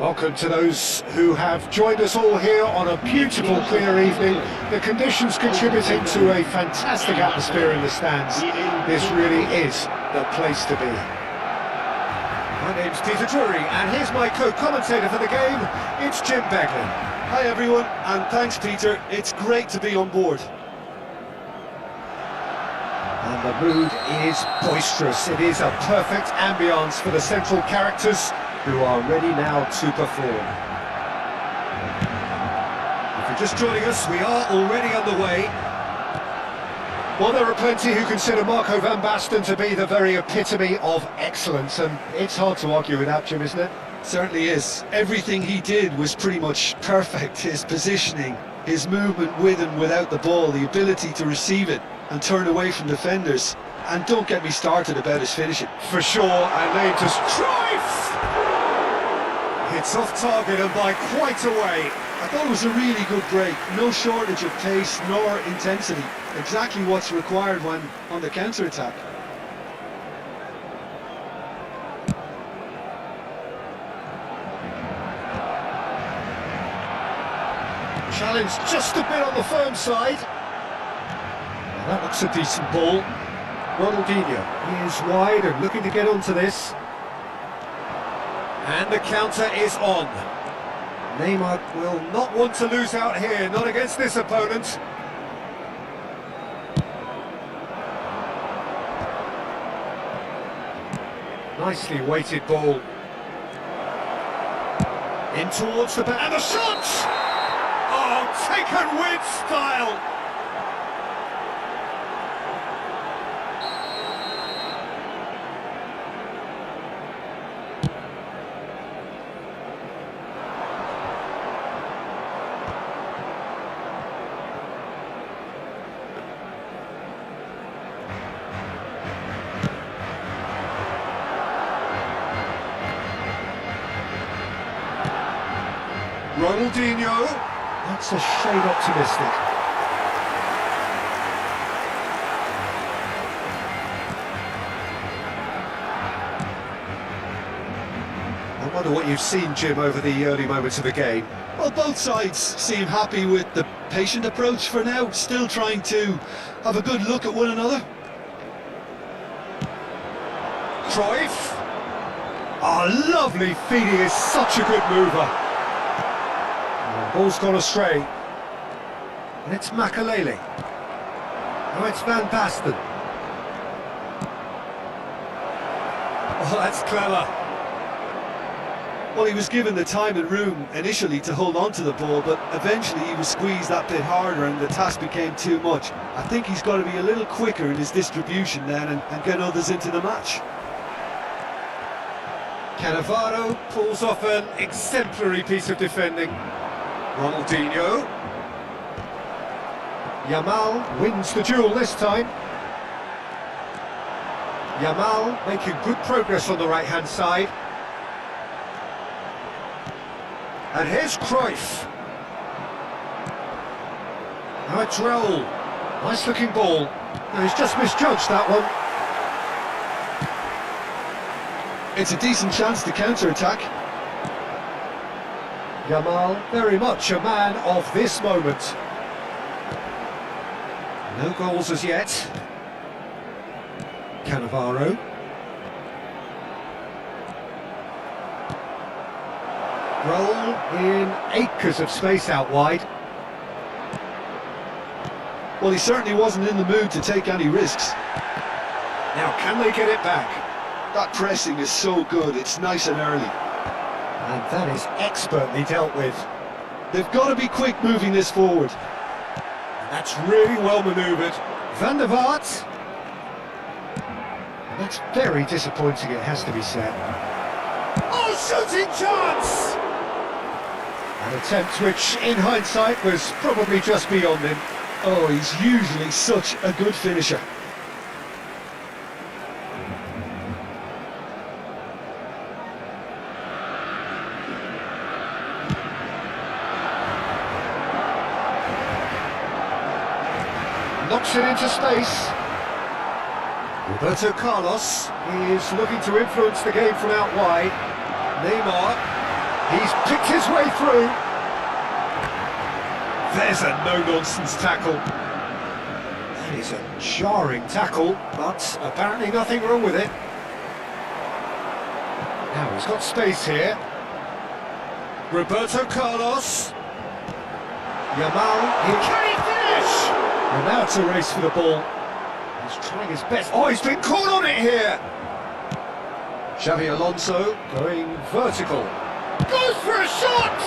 Welcome to those who have joined us all here on a beautiful, clear evening. The conditions contributing to a fantastic atmosphere in the stands. This really is the place to be. My name's Peter Drury, and here's my co-commentator for the game. It's Jim Beglin. Hi everyone, and thanks Peter. It's great to be on board. And the mood is boisterous. It is a perfect ambience for the central characters who are ready now to perform. If you're just joining us, we are already underway. Well, there are plenty who consider Marco van Basten to be the very epitome of excellence, and it's hard to argue with that, Jim, isn't it? Certainly is. Everything he did was pretty much perfect. His positioning, his movement with and without the ball, the ability to receive it and turn away from defenders. And don't get me started about his finishing. For sure, and they just Cruyff! It's off target and by quite a way. I thought it was a really good break. No shortage of pace nor intensity. Exactly what's required when on the counter-attack. Challenge just a bit on the firm side. Well, that looks a decent ball. Ronaldinho is wide and looking to get onto this. And the counter is on. Neymar will not want to lose out here, not against this opponent. Nicely weighted ball. In towards the back, and the shot! Oh, taken with style! Ronaldinho, that's a shade optimistic. I wonder what you've seen, Jim, over the early moments of the game. Well, both sides seem happy with the patient approach for now, still trying to have a good look at one another. Cruyff. Oh, lovely feed, he is such a good mover. Ball's gone astray. And it's Makalele. Now it's Van Basten. Oh, that's clever. Well, he was given the time and room initially to hold on to the ball, but eventually he was squeezed that bit harder and the task became too much. I think he's got to be a little quicker in his distribution then and get others into the match. Cannavaro pulls off an exemplary piece of defending. Ronaldinho. Yamal wins the duel this time. Yamal making good progress on the right-hand side. And here's Cruyff. Now it's Raul. Nice looking ball. Now he's just misjudged that one. It's a decent chance to counter-attack. Yamal, very much a man of this moment. No goals as yet. Cannavaro. Roll in acres of space out wide. Well, he certainly wasn't in the mood to take any risks. Now, can they get it back? That pressing is so good, it's nice and early. And that is expertly dealt with. They've got to be quick moving this forward. That's really well manoeuvred. Van der Vaart. And that's very disappointing, it has to be said. Oh, shooting chance! An attempt which, in hindsight, was probably just beyond him. Oh, he's usually such a good finisher. Knocks it into space. Roberto Carlos is looking to influence the game from out wide. Neymar. He's picked his way through. There's a no-nonsense tackle. That is a jarring tackle, but apparently nothing wrong with it. Now he's got space here. Roberto Carlos. Yamal, can he finish? And now it's a race for the ball. He's trying his best. Oh, he's been caught on it here. Xavi Alonso going vertical. Goes for a shot!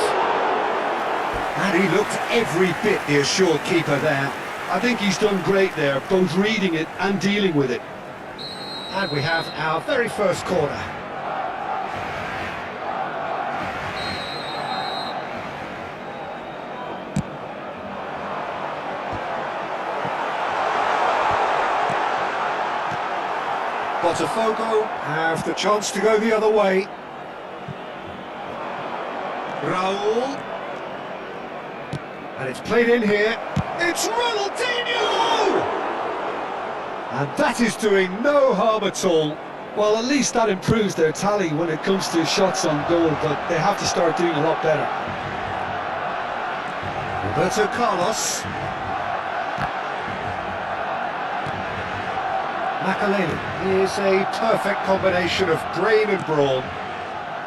And he looked every bit the assured keeper there. I think he's done great there, both reading it and dealing with it. And we have our very first corner. Botafogo have the chance to go the other way. Raul. And it's played in here. It's Ronaldinho! And that is doing no harm at all. Well, at least that improves their tally when it comes to shots on goal, but they have to start doing a lot better. Roberto Carlos. Makaleli is a perfect combination of brain and brawn.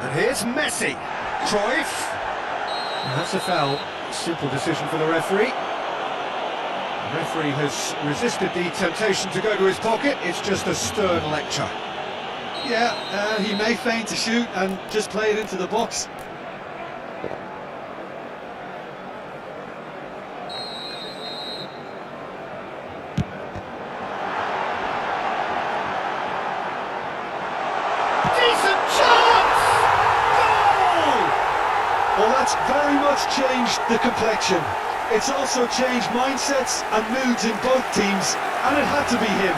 And here's Messi. Cruyff. And that's a foul. Simple decision for the referee. The referee has resisted the temptation to go to his pocket. It's just a stern lecture. Yeah, he may feign to shoot and just play it into the box. Decent chance! Goal! Well, that's very much changed the complexion. It's also changed mindsets and moods in both teams, and it had to be him.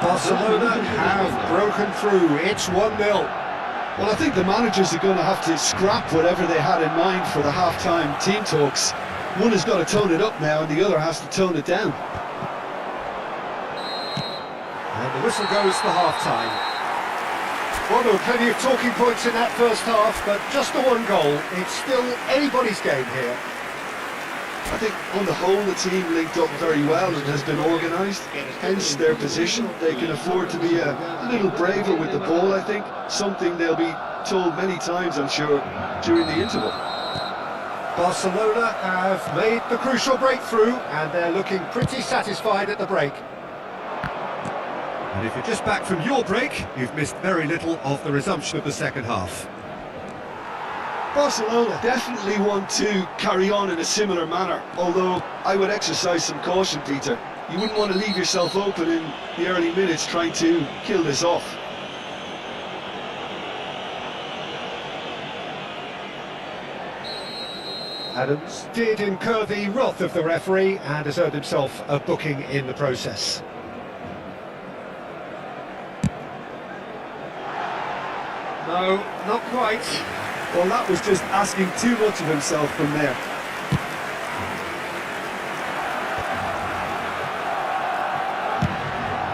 Barcelona have broken through. It's 1-0. Well, I think the managers are going to have to scrap whatever they had in mind for the half-time team talks. One has got to tone it up now, and the other has to tone it down. And the whistle goes for half-time. Well, there were plenty of talking points in that first half, but just the one goal. It's still anybody's game here. I think on the whole the team linked up very well and has been organised, hence their position. They can afford to be a little braver with the ball, I think, something they'll be told many times, I'm sure, during the interval. Barcelona have made the crucial breakthrough and they're looking pretty satisfied at the break. And if you're just back from your break, you've missed very little of the resumption of the second half. Barcelona definitely want to carry on in a similar manner, although I would exercise some caution, Peter. You wouldn't want to leave yourself open in the early minutes trying to kill this off. Adams did incur the wrath of the referee and has earned himself a booking in the process. No, not quite. Well, that was just asking too much of himself from there.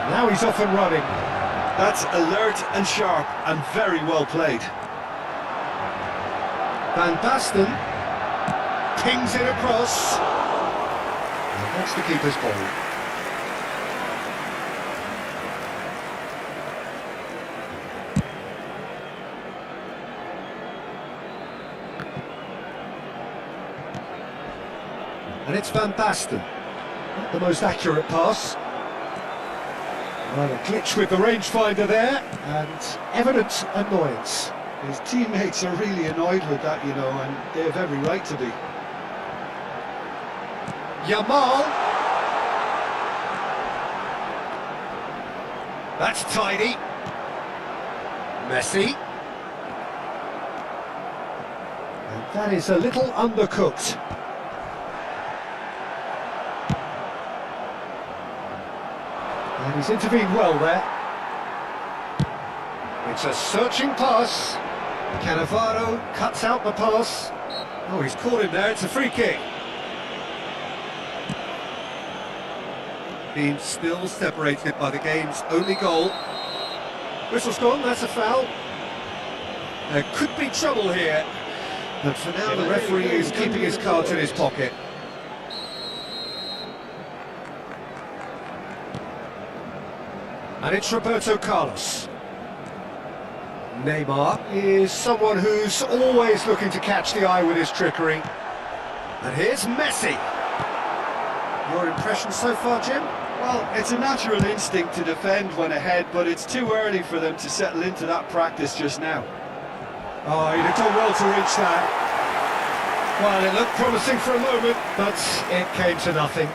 Now he's off and running. That's alert and sharp and very well played. Van Basten pings it across. And that's the keeper's ball. And it's Van Basten. Not the most accurate pass. Well, a glitch with the rangefinder there, and evident annoyance. His teammates are really annoyed with that, you know, and they have every right to be. Yamal. That's tidy. Messi. And that is a little undercooked. And he's intervened well there. It's a searching pass. Cannavaro cuts out the pass. Oh, he's caught him there. It's a free kick. Being still separated by the game's only goal. Whistle's gone, that's a foul. There could be trouble here, but for now the referee is keeping his cards in his pocket. And it's Roberto Carlos. Neymar is someone who's always looking to catch the eye with his trickery. And here's Messi. Your impression so far, Jim? Well, it's a natural instinct to defend when ahead, but it's too early for them to settle into that practice just now. Oh, he'd have done well to reach that. Well, it looked promising for a moment, but it came to nothing.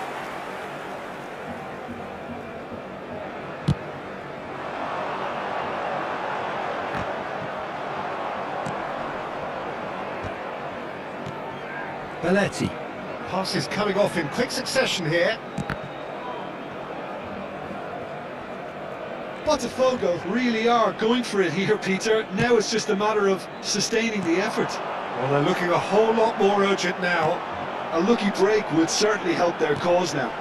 Belletti. Passes coming off in quick succession here. Botafogo really are going for it here, Peter. Now it's just a matter of sustaining the effort. Well, they're looking a whole lot more urgent now. A lucky break would certainly help their cause now.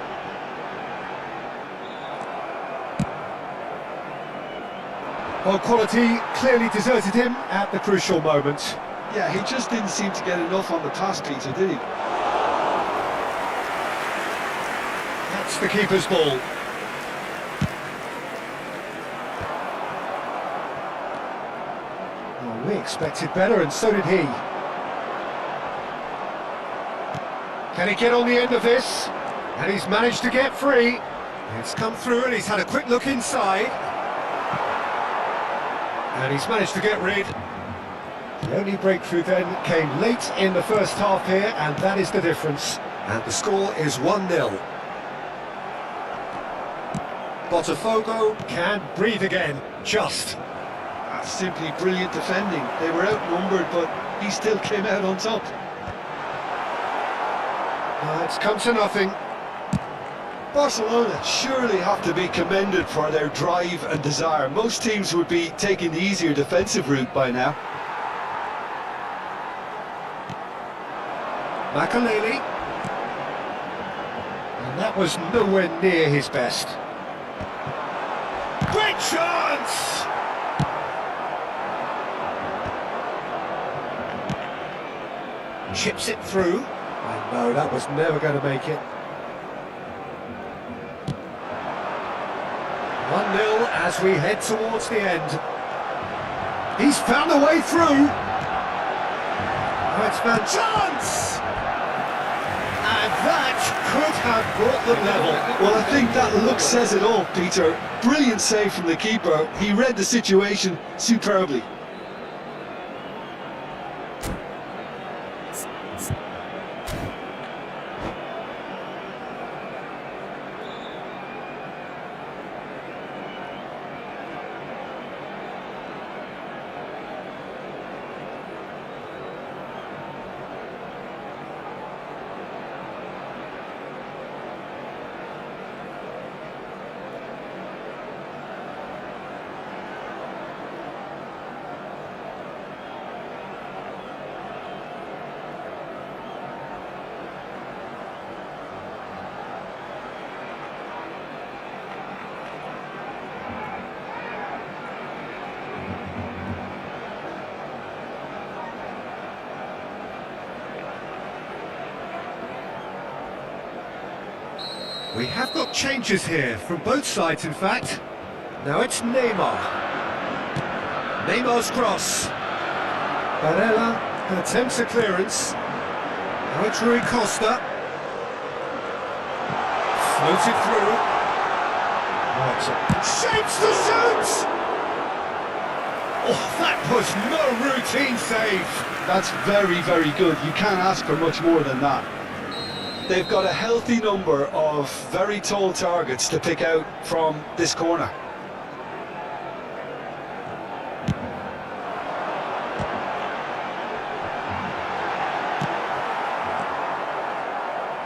Well, quality clearly deserted him at the crucial moment. Yeah, he just didn't seem to get enough on the pass, Peter, did he? That's the keeper's ball. Well, we expected better, and so did he. Can he get on the end of this? And he's managed to get free. It's come through, and he's had a quick look inside. And he's managed to get rid. The only breakthrough then came late in the first half here, and that is the difference. And the score is 1-0. Botafogo can breathe again, just. That's simply brilliant defending. They were outnumbered, but he still came out on top. It's come to nothing. Barcelona surely have to be commended for their drive and desire. Most teams would be taking the easier defensive route by now. Makaleli. And that was nowhere near his best. Great chance! Chips it through. And no, that was never going to make it. 1-0 as we head towards the end. He's found a way through. It's found chance! And that could have brought them level. Well, I think that look says it all, Peter. Brilliant save from the keeper. He read the situation superbly. We have got changes here, from both sides in fact. Now it's Neymar. Neymar's cross. Barella attempts a clearance. Now it's Rui Costa. Floated through. Shapes the shoot! Oh, that was no routine save. That's very, very good. You can't ask for much more than that. They've got a healthy number of very tall targets to pick out from this corner.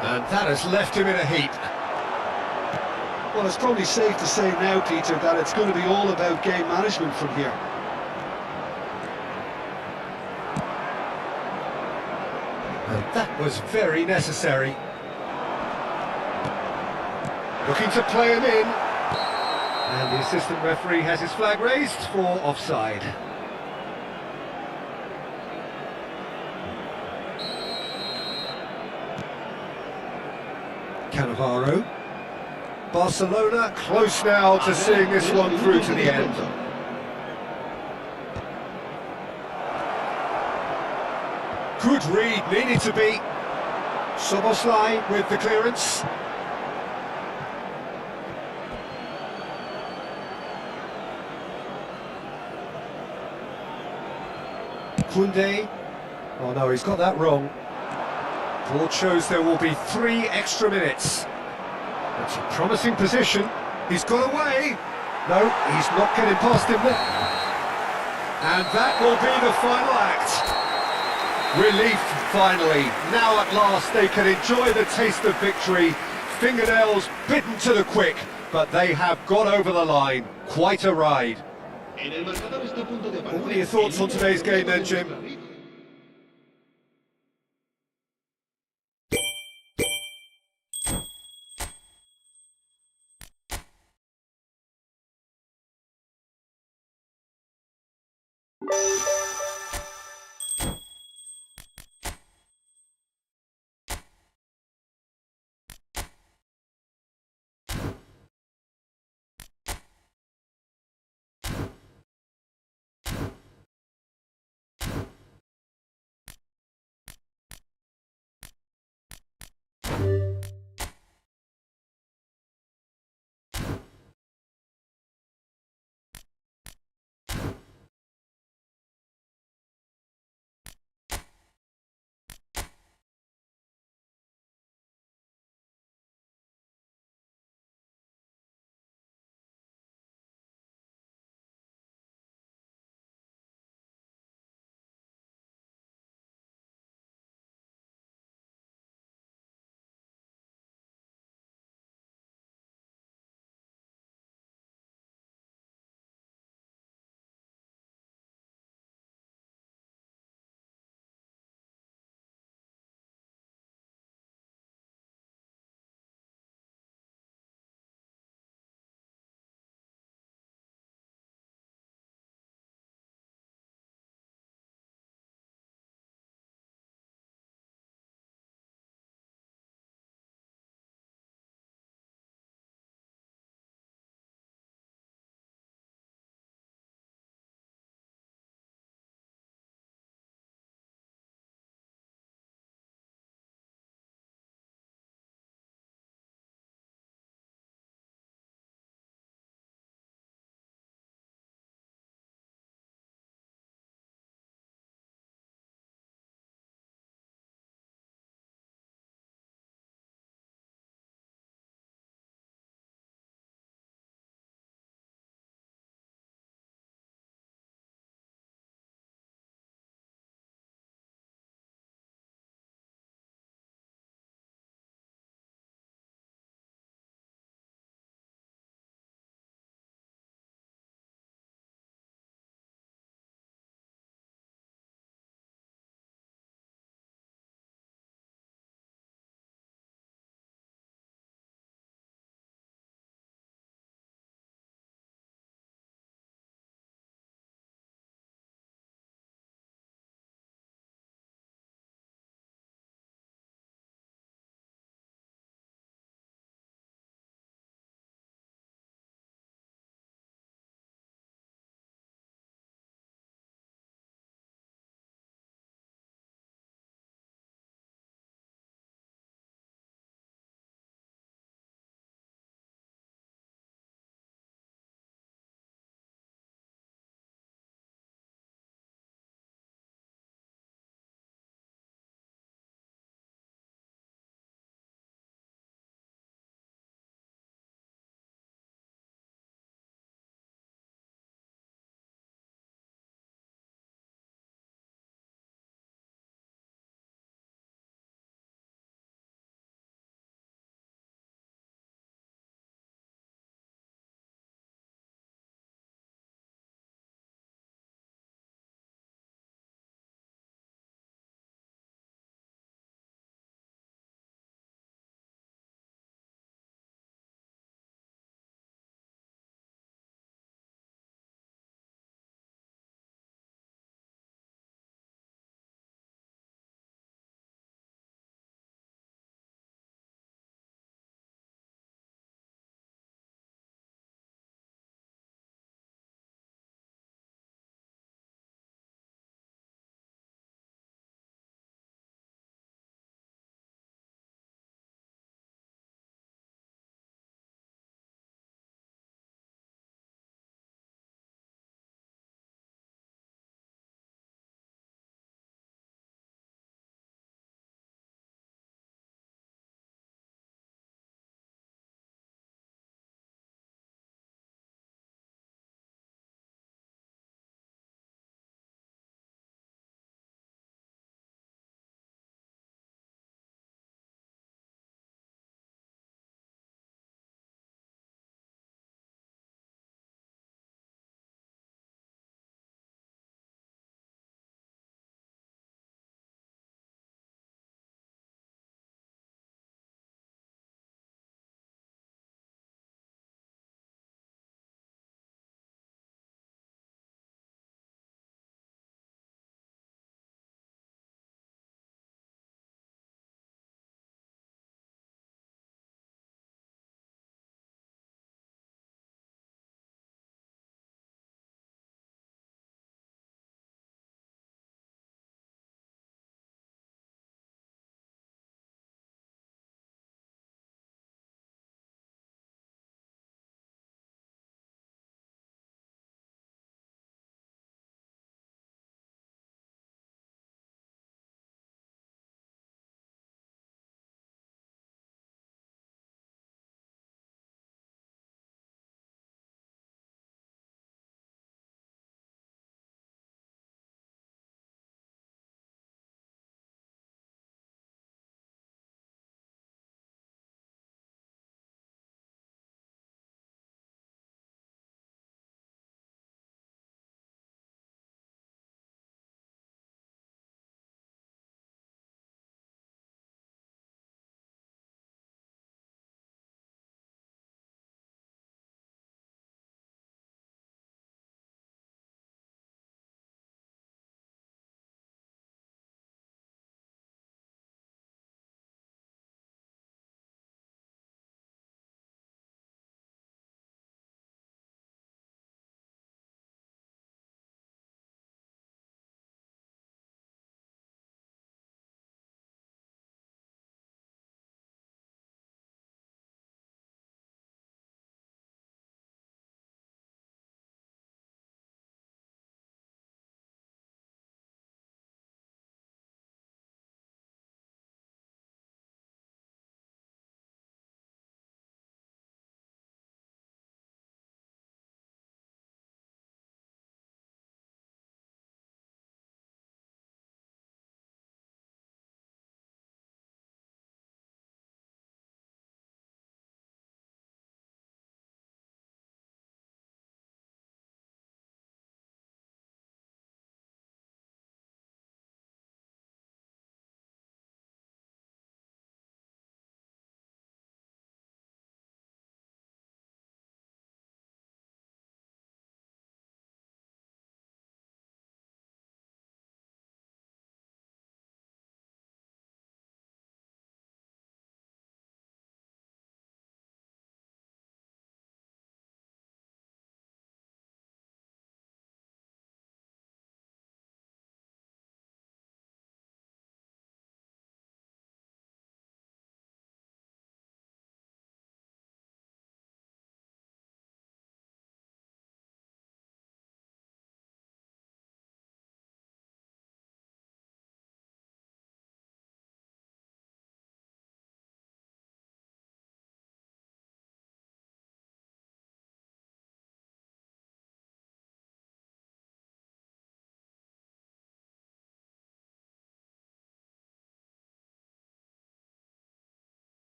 And that has left him in a heap. Well, it's probably safe to say now, Peter, that it's going to be all about game management from here. And that was very necessary. Looking to play him in. And the assistant referee has his flag raised for offside. Cannavaro. Barcelona close now to seeing this one through to the end. Good read, needed to be. Soboslai with the clearance. Koundé. Oh no, he's got that wrong. Board shows there will be 3 extra minutes. It's a promising position. He's got away. No, he's not getting past him there. And that will be the final act. Relief, finally. Now at last they can enjoy the taste of victory. Fingernails bitten to the quick, but they have got over the line. Quite a ride. What are your thoughts on today's game then, Jim?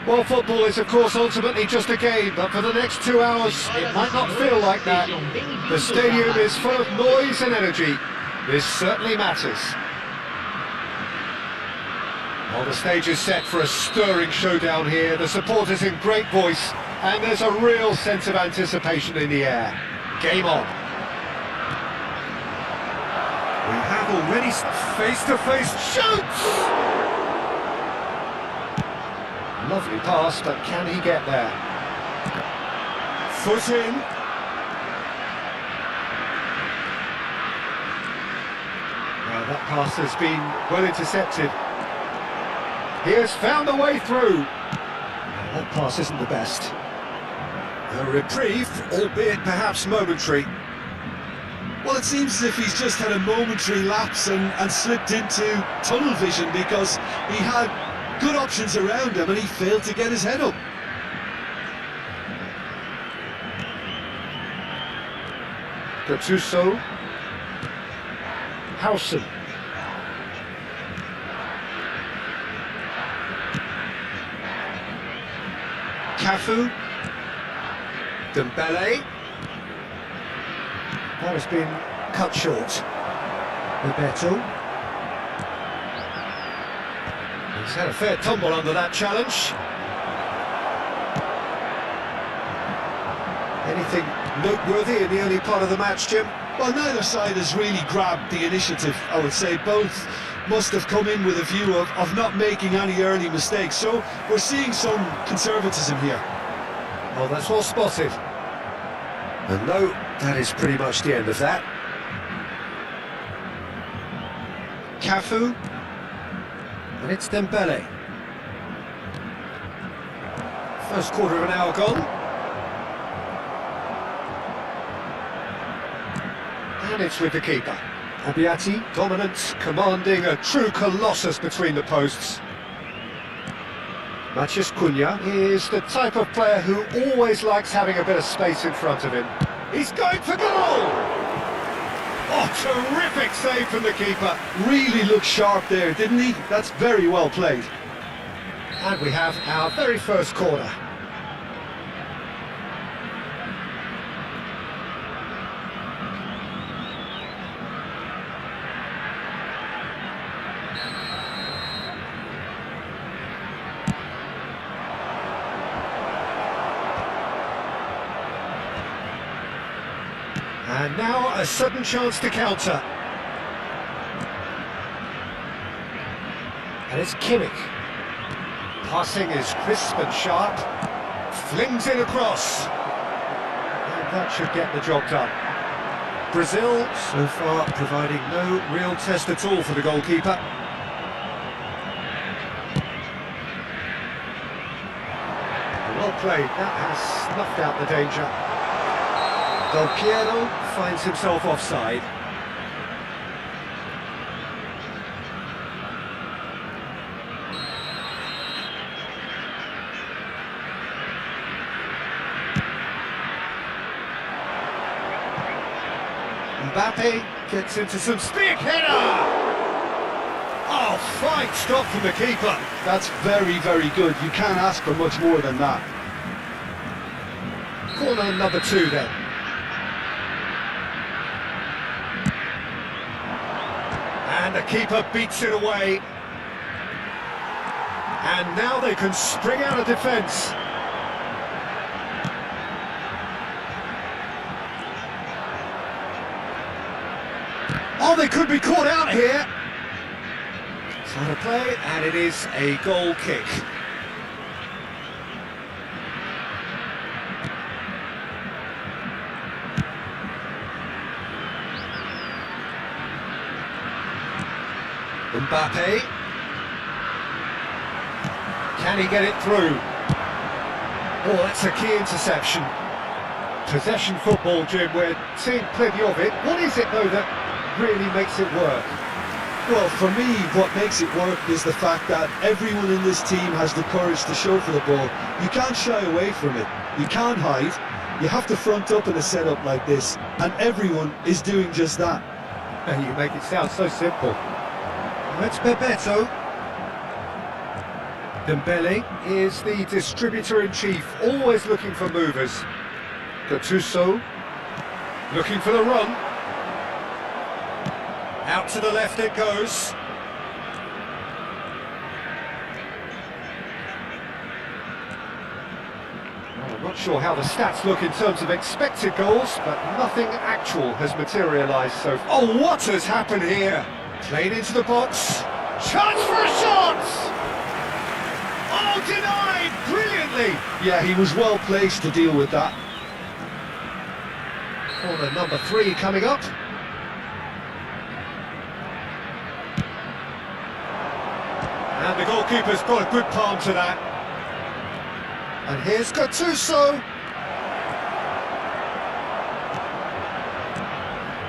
Well, football is of course ultimately just a game, but for the next 2 hours it might not feel like that. The stadium is full of noise and energy. This certainly matters. Well, the stage is set for a stirring showdown here. The supporters in great voice, and there's a real sense of anticipation in the air. Game on. We have already face-to-face shoots! Lovely pass, but can he get there? Foot in. Well, that pass has been well intercepted. He has found a way through. That pass isn't the best. A reprieve, albeit perhaps momentary. Well, it seems as if he's just had a momentary lapse and slipped into tunnel vision, because he had good options around him and he failed to get his head up. Gattuso. Howson. Cafu. Dembele. That has been cut short. Roberto. He's had a fair tumble under that challenge. Anything noteworthy in the early part of the match, Jim? Well, neither side has really grabbed the initiative, I would say. Both must have come in with a view of not making any early mistakes, so we're seeing some conservatism here. Well, that's well spotted. And no, that is pretty much the end of that. Cafu. And it's Dembele. First quarter of an hour gone. And it's with the keeper. Abbiati, dominant, commanding, a true colossus between the posts. Matheus Cunha is the type of player who always likes having a bit of space in front of him. He's going for goal! Oh, terrific save from the keeper. Really looked sharp there, didn't he? That's very well played. And we have our very first corner. And now a sudden chance to counter. And it's Kimmich. Passing is crisp and sharp. Flings it across. And that should get the job done. Brazil, so far, providing no real test at all for the goalkeeper. Well played, that has snuffed out the danger. Del Piero finds himself offside. Mbappe gets into some big header! Oh, fine stop from the keeper. That's very, very good. You can't ask for much more than that. Corner number 2 then. And the keeper beats it away. And now they can spring out of defence. Oh, they could be caught out here. Trying to play, and it is a goal kick. Mbappe. Can he get it through? Oh, that's a key interception. Possession football, Jim, we're seeing plenty of it. What is it, though, that really makes it work? Well, for me, what makes it work is the fact that everyone in this team has the courage to show for the ball. You can't shy away from it. You can't hide. You have to front up in a setup like this, and everyone is doing just that. And you make it sound so simple. That's Bebeto. Dembele is the distributor-in-chief, always looking for movers. Gattuso looking for the run. Out to the left it goes. Well, I'm not sure how the stats look in terms of expected goals, but nothing actual has materialised so far. Oh, what has happened here? Played into the box. Chance for a shot! Oh, denied brilliantly! Yeah, he was well placed to deal with that. Corner number 3 coming up. And the goalkeeper's got a good palm to that. And here's Gattuso.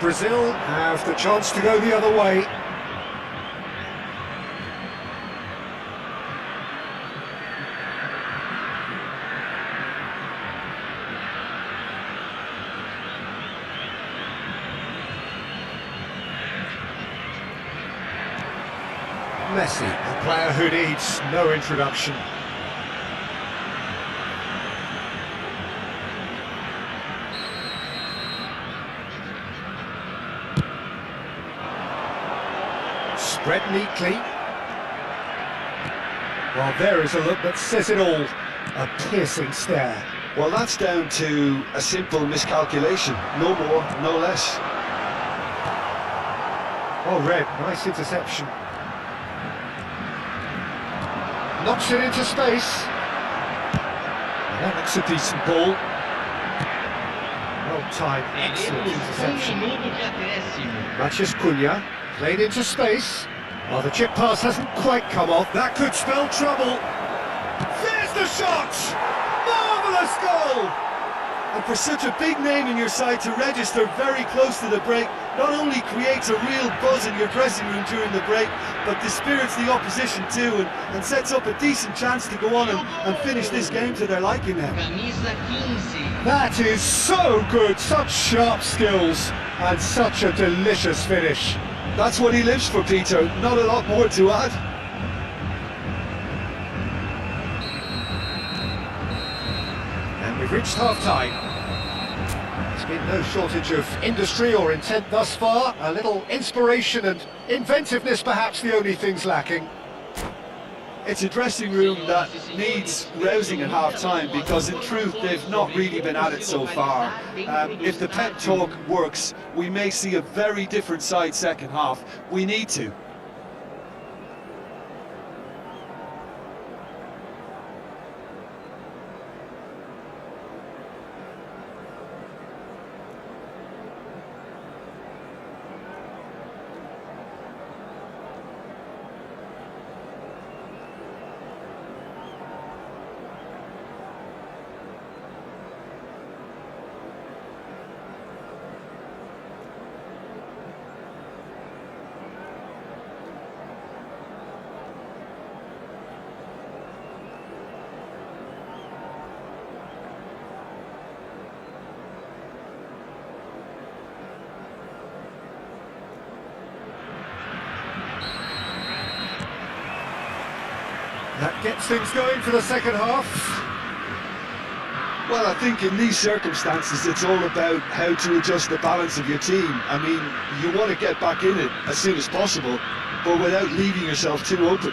Brazil have the chance to go the other way. Messi, a player who needs no introduction. Spread neatly. Well, there is a look that says it all. A piercing stare. Well, that's down to a simple miscalculation. No more, no less. Oh, Red, nice interception. Knocks it into space. That looks a decent ball. Well timed, excellent interception. Mathias Cunha played into space. Well, the chip pass hasn't quite come off. That could spell trouble. There's the shot! Marvellous goal! And for such a big name in your side to register very close to the break, not only creates a real buzz in your dressing room during the break, but dispirits the opposition too, and sets up a decent chance to go on and finish this game to their liking now. That is so good, such sharp skills, and such a delicious finish. That's what he lives for, Peter, not a lot more to add. And we've reached half-time. There's been no shortage of industry or intent thus far. A little inspiration and inventiveness perhaps the only things lacking. It's a dressing room that needs rousing at half-time because in truth they've not really been at it so far. If the pep talk works, we may see a very different side second half. We need to. That gets things going for the second half. Well, I think in these circumstances it's all about how to adjust the balance of your team. I mean, you want to get back in it as soon as possible, but without leaving yourself too open.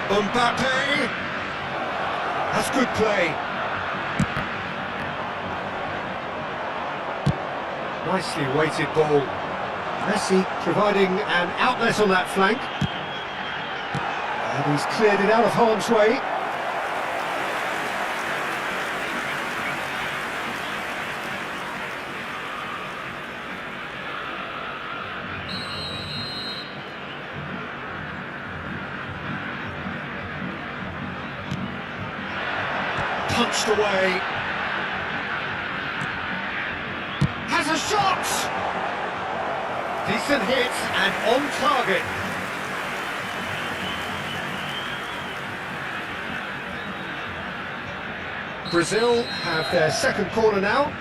Mbappe! That's good play. Nicely weighted ball. Messi providing an outlet on that flank. And he's cleared it out of harm's way. Punched away. Has a shot! Decent hit and on target. Brazil have their second corner now.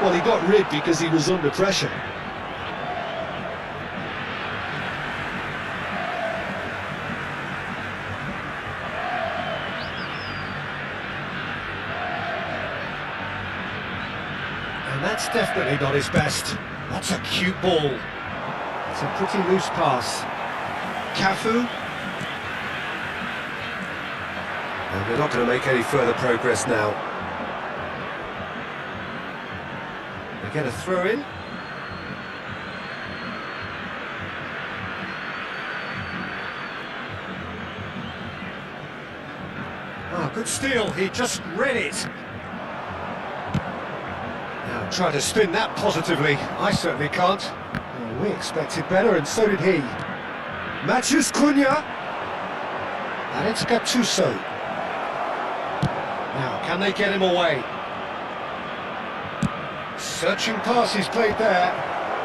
Well, he got rid because he was under pressure. And that's definitely not his best. That's a cute ball. It's a pretty loose pass. Cafu. And we're not going to make any further progress now. They get a throw in. Ah, good steal. He just read it. Now try to spin that positively. I certainly can't. Well, we expected better, and so did he. Matheus Cunha. And it's Gattuso. Now, can they get him away? Searching pass he's played there.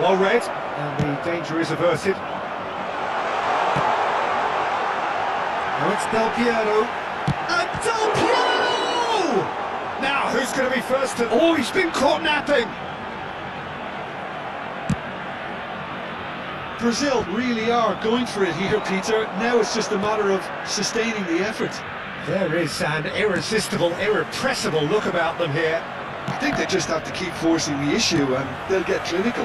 Well read, and the danger is averted. Now it's Del Piero. And Del Piero! Now, who's going to be first to... Oh, he's been caught napping! Brazil really are going for it here, Peter. Now it's just a matter of sustaining the effort. There is an irresistible, irrepressible look about them here. I think they just have to keep forcing the issue and they'll get clinical.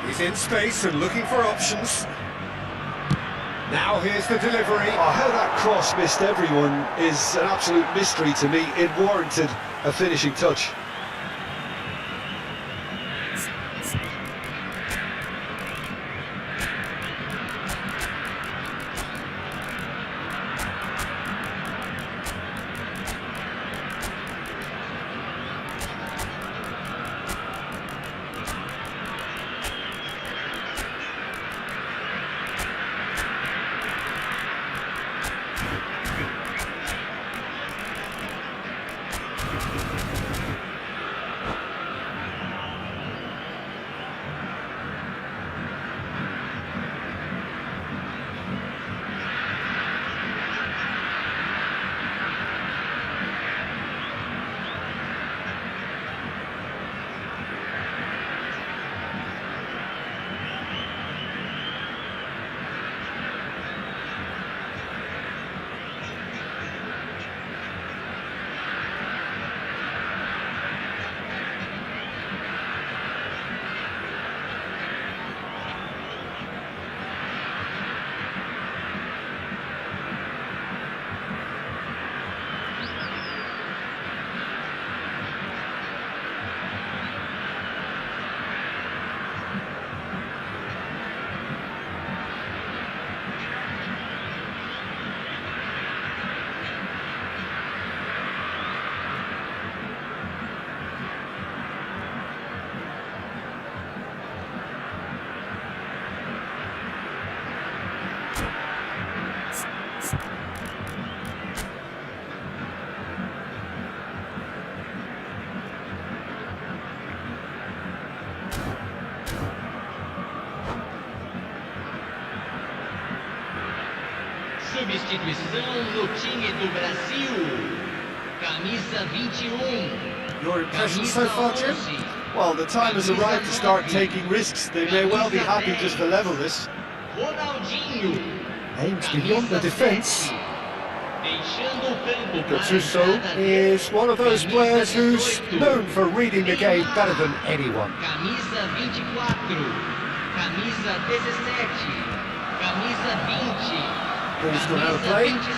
He's in space and looking for options. Now here's the delivery. Oh, how that cross missed everyone is an absolute mystery to me. It warranted a finishing touch. Substituição no time do Brasil. Camisa 21. Your impression so far, Jim? Well, the time has arrived to start taking risks. They may well be happy just to level this. Ronaldinho. Aims beyond the defence. Deixando o campo para a Gattuso entrada is one of those players who's known for reading the game better than anyone. Camisa 24. Camisa 17. Camisa 20. Ball's gone out of Camisa play. 26.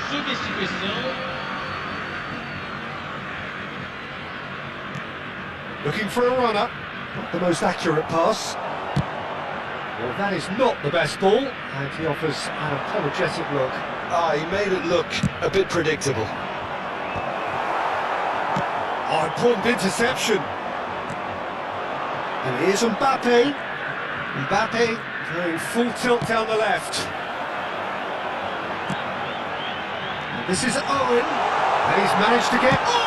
Substituição. Looking for a runner. Not the most accurate pass. Well, that is not the best ball, and he offers an apologetic look. Ah, he made it look a bit predictable. Oh, important interception. And here's Mbappe. Mbappe going full tilt down the left. And this is Owen. And he's managed to get Owen!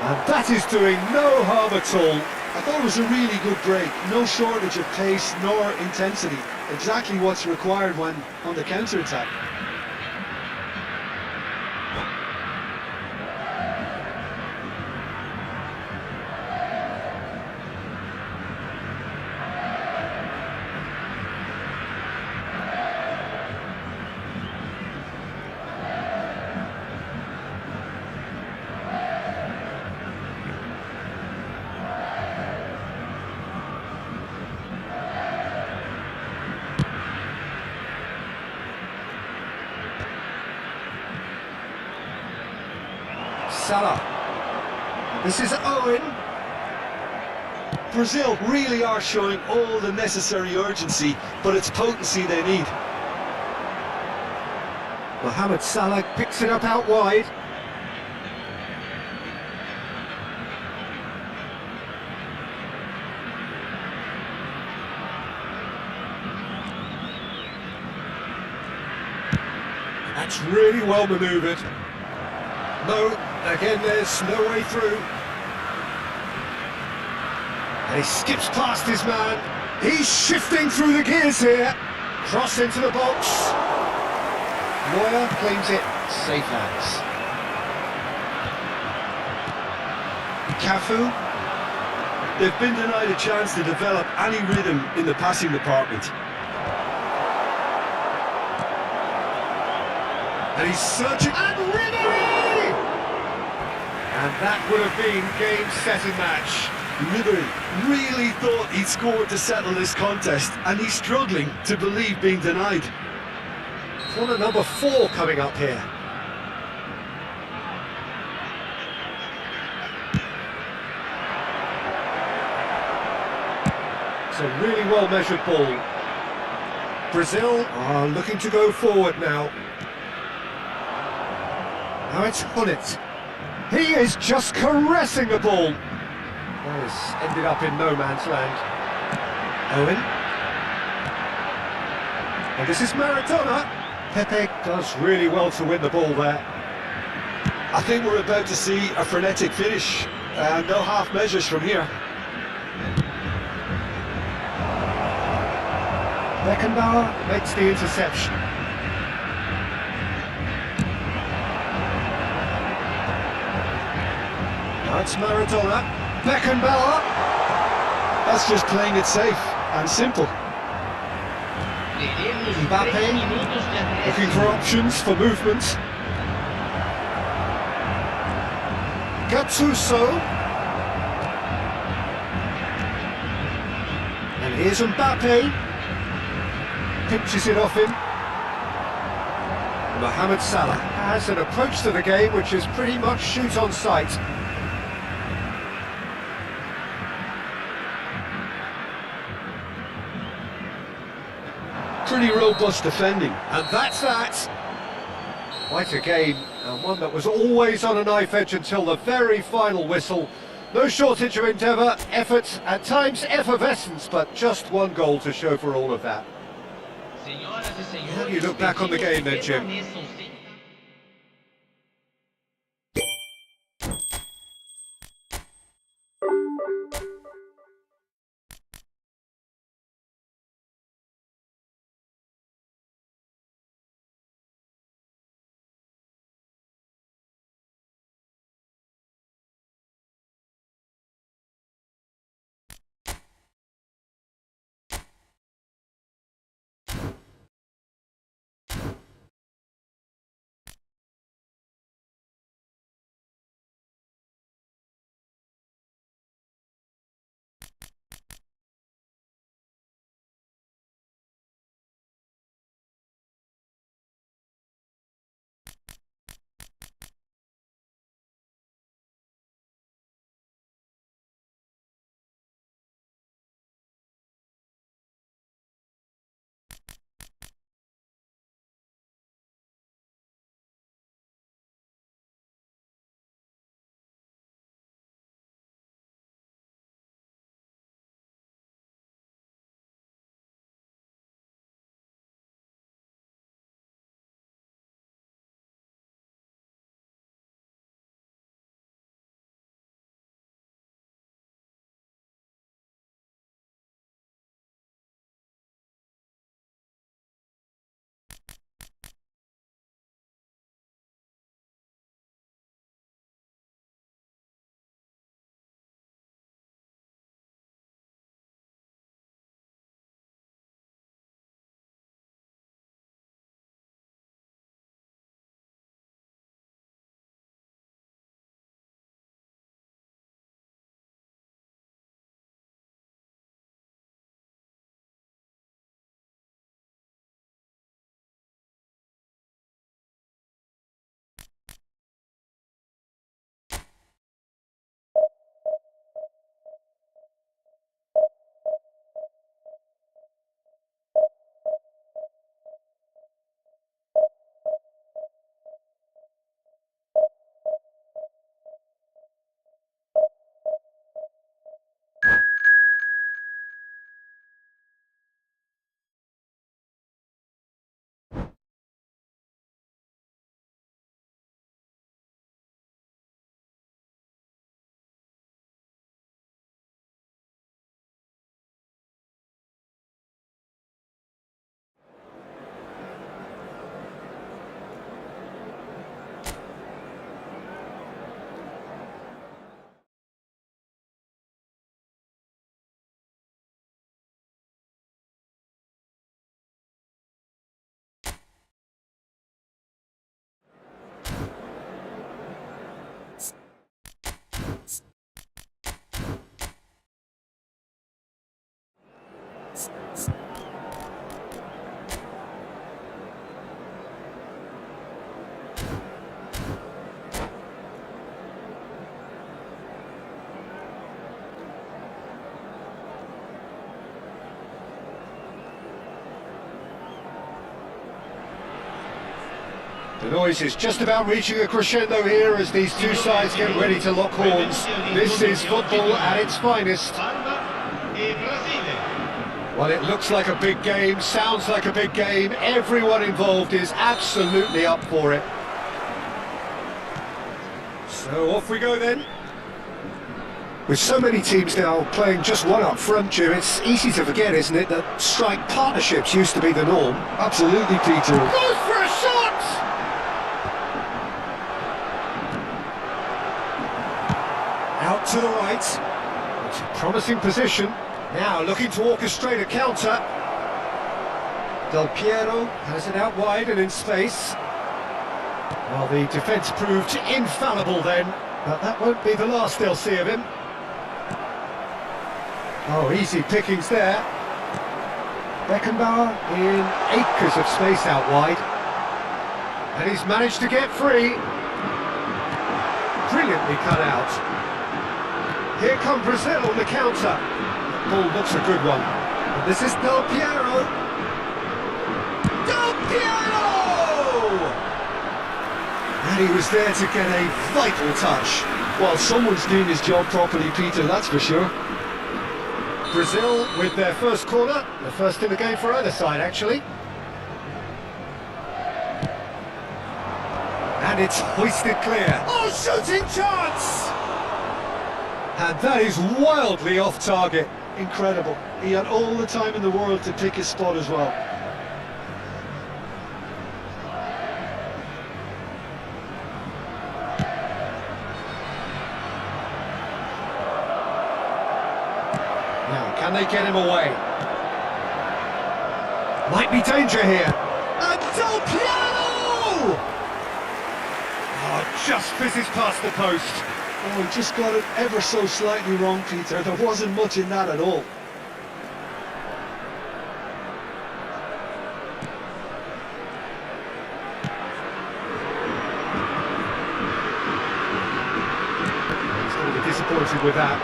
And that is doing no harm at all. I thought it was a really good break. No shortage of pace nor intensity. Exactly what's required when on the counter-attack. Salah. This is Owen. Brazil really are showing all the necessary urgency, but it's potency they need. Mohamed Salah picks it up out wide. That's really well manoeuvred. No, again there's no way through. And he skips past his man. He's shifting through the gears here. Cross into the box. Neuer claims it, safe hands. Cafu. They've been denied a chance to develop any rhythm in the passing department. And he's searching, and Ribery! And that would have been game, set and match. Ribery really thought he'd scored to settle this contest, and he's struggling to believe being denied. Corner number 4 coming up here. It's a really well-measured ball. Brazil are looking to go forward now. Now it's Hunnit. He is just caressing the ball. That has ended up in no man's land. Owen. And this is Maradona. Pepe does really well to win the ball there. I think we're about to see a frenetic finish. No half measures from here. Beckenbauer makes the interception. Now it's Maradona. Beckenbauer. That's just playing it safe and simple. Mbappe looking for options for movement. Gattuso. And here's Mbappe. Pinches it off him. Mohamed Salah has an approach to the game which is pretty much shoot on sight. Pretty robust defending. And that's that. Quite a game, and one that was always on a knife edge until the very final whistle. No shortage of endeavour, effort, at times effervescence, but just one goal to show for all of that. How do you look back on the game then, Jim? The noise is just about reaching a crescendo here as these two sides get ready to lock horns. This is football at its finest. Parma e Brasile. Well, it looks like a big game, sounds like a big game. Everyone involved is absolutely up for it. So off we go then. With so many teams now playing just one up front, Jim, it's easy to forget, isn't it, that strike partnerships used to be the norm. Absolutely, Peter. Goes for a shot! Out to the right. It's a promising position. Now looking to orchestrate a counter. Del Piero has it out wide and in space. Well, the defence proved infallible then, but that won't be the last they'll see of him. Oh, easy pickings there. Beckenbauer in acres of space out wide. And he's managed to get free. Brilliantly cut out. Here come Brazil on the counter. That ball looks a good one. And this is Del Piero. Del Piero! And he was there to get a vital touch. Well, someone's doing his job properly, Peter, that's for sure. Brazil with their first corner, the first in the game for either side actually. And it's hoisted clear. Oh, shooting chance! And that is wildly off target. Incredible. He had all the time in the world to pick his spot as well. Now, can they get him away? Might be danger here. And Del Piero! Oh, just fizzes past the post. Oh, he just got it ever so slightly wrong, Peter. There wasn't much in that at all. He's going to be disappointed with that.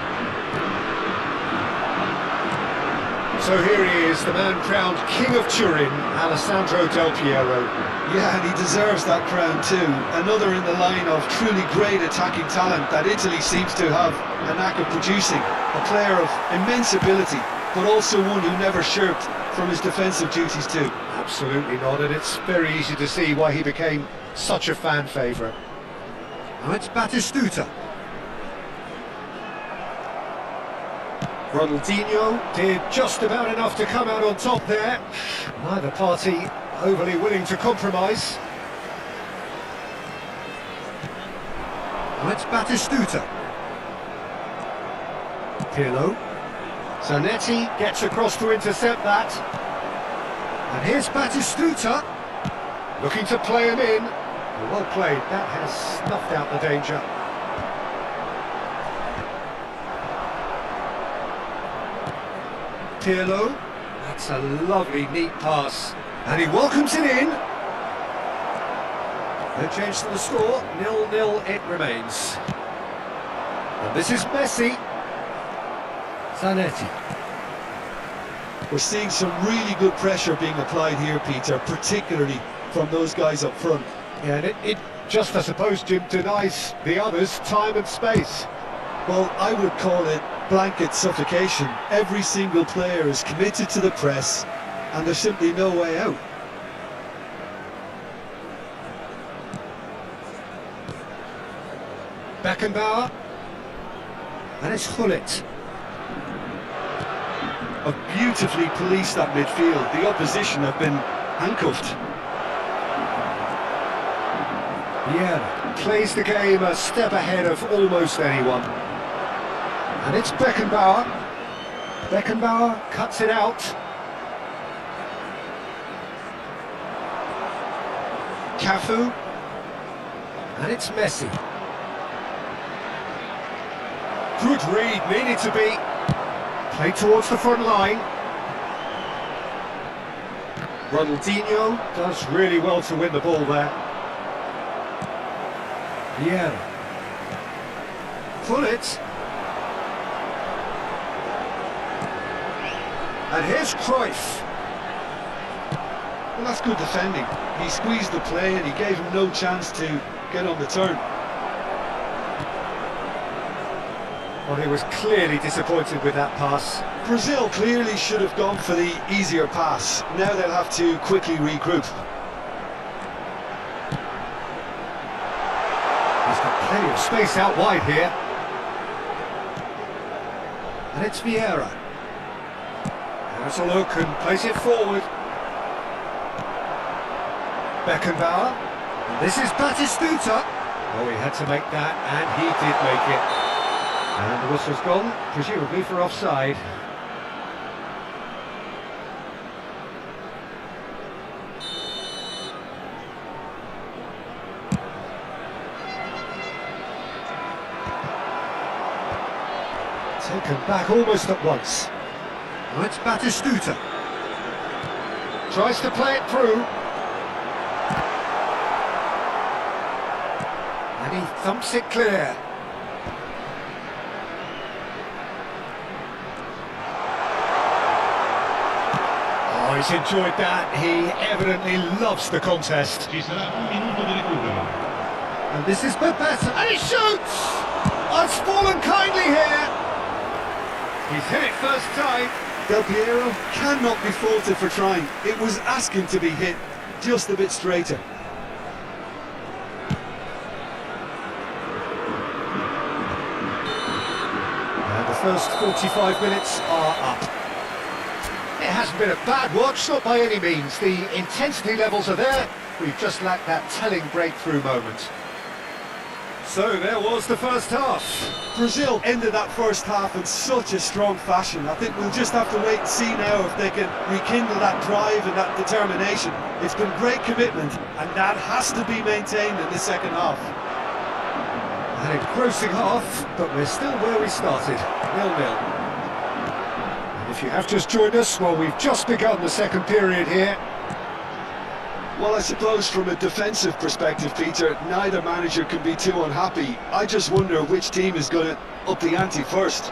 So here he is, the man crowned King of Turin, Alessandro Del Piero. Yeah, and he deserves that crown too. Another in the line of truly great attacking talent that Italy seems to have a knack of producing. A player of immense ability, but also one who never shirked from his defensive duties too. Absolutely not, and it's very easy to see why he became such a fan favourite. Now it's Batistuta. Ronaldinho did just about enough to come out on top there. Neither party overly willing to compromise. Now it's Batistuta. Pirlo. Zanetti gets across to intercept that. And here's Batistuta, looking to play him in. Well played, that has snuffed out the danger. Pirlo, that's a lovely, neat pass. And he welcomes it in. No change to the score, 0-0 it remains. And this is Messi. Zanetti. We're seeing some really good pressure being applied here, Peter, particularly from those guys up front. Yeah, and it just, I suppose, Jim, denies the others time and space. Well, I would call it blanket suffocation. Every single player is committed to the press, and there's simply no way out. Beckenbauer. And it's Gullit. Have beautifully policed that midfield. The opposition have been handcuffed. Yeah, plays the game a step ahead of almost anyone. And it's Beckenbauer. Beckenbauer cuts it out. Cafu. And it's Messi. Good read, needed to be. Played towards the front line. Ronaldinho does really well to win the ball there. Yeah. Gullit. And here's Cruyff. Well, that's good defending. He squeezed the play and he gave him no chance to get on the turn. Well, he was clearly disappointed with that pass. Brazil clearly should have gone for the easier pass. Now they'll have to quickly regroup. He's got plenty of space out wide here. And it's Vieira. Has a look and plays it forward. Beckenbauer. This is Batistuta. Oh, he had to make that, and he did make it. And the whistle's gone, presumably for offside. Taken back almost at once. Now it's Batistuta. Tries to play it through. And he thumps it clear. Oh, he's enjoyed that. He evidently loves the contest. Ci sarà un minuto di recupero. And this is Babetta, and he shoots! Oh, it's fallen kindly here. He's hit it first time. Del Piero cannot be faulted for trying. It was asking to be hit just a bit straighter. And the first 45 minutes are up. It hasn't been a bad watch, not by any means. The intensity levels are there. We've just lacked that telling breakthrough moment. So there was the first half. Brazil ended that first half in such a strong fashion. I think we'll just have to wait and see now if they can rekindle that drive and that determination. It's been great commitment, and that has to be maintained in the second half. An engrossing half, but we're still where we started, 0-0. And if you have just joined us, well, we've just begun the second period here. Well, I suppose from a defensive perspective, Peter, neither manager can be too unhappy. I just wonder which team is going to up the ante first.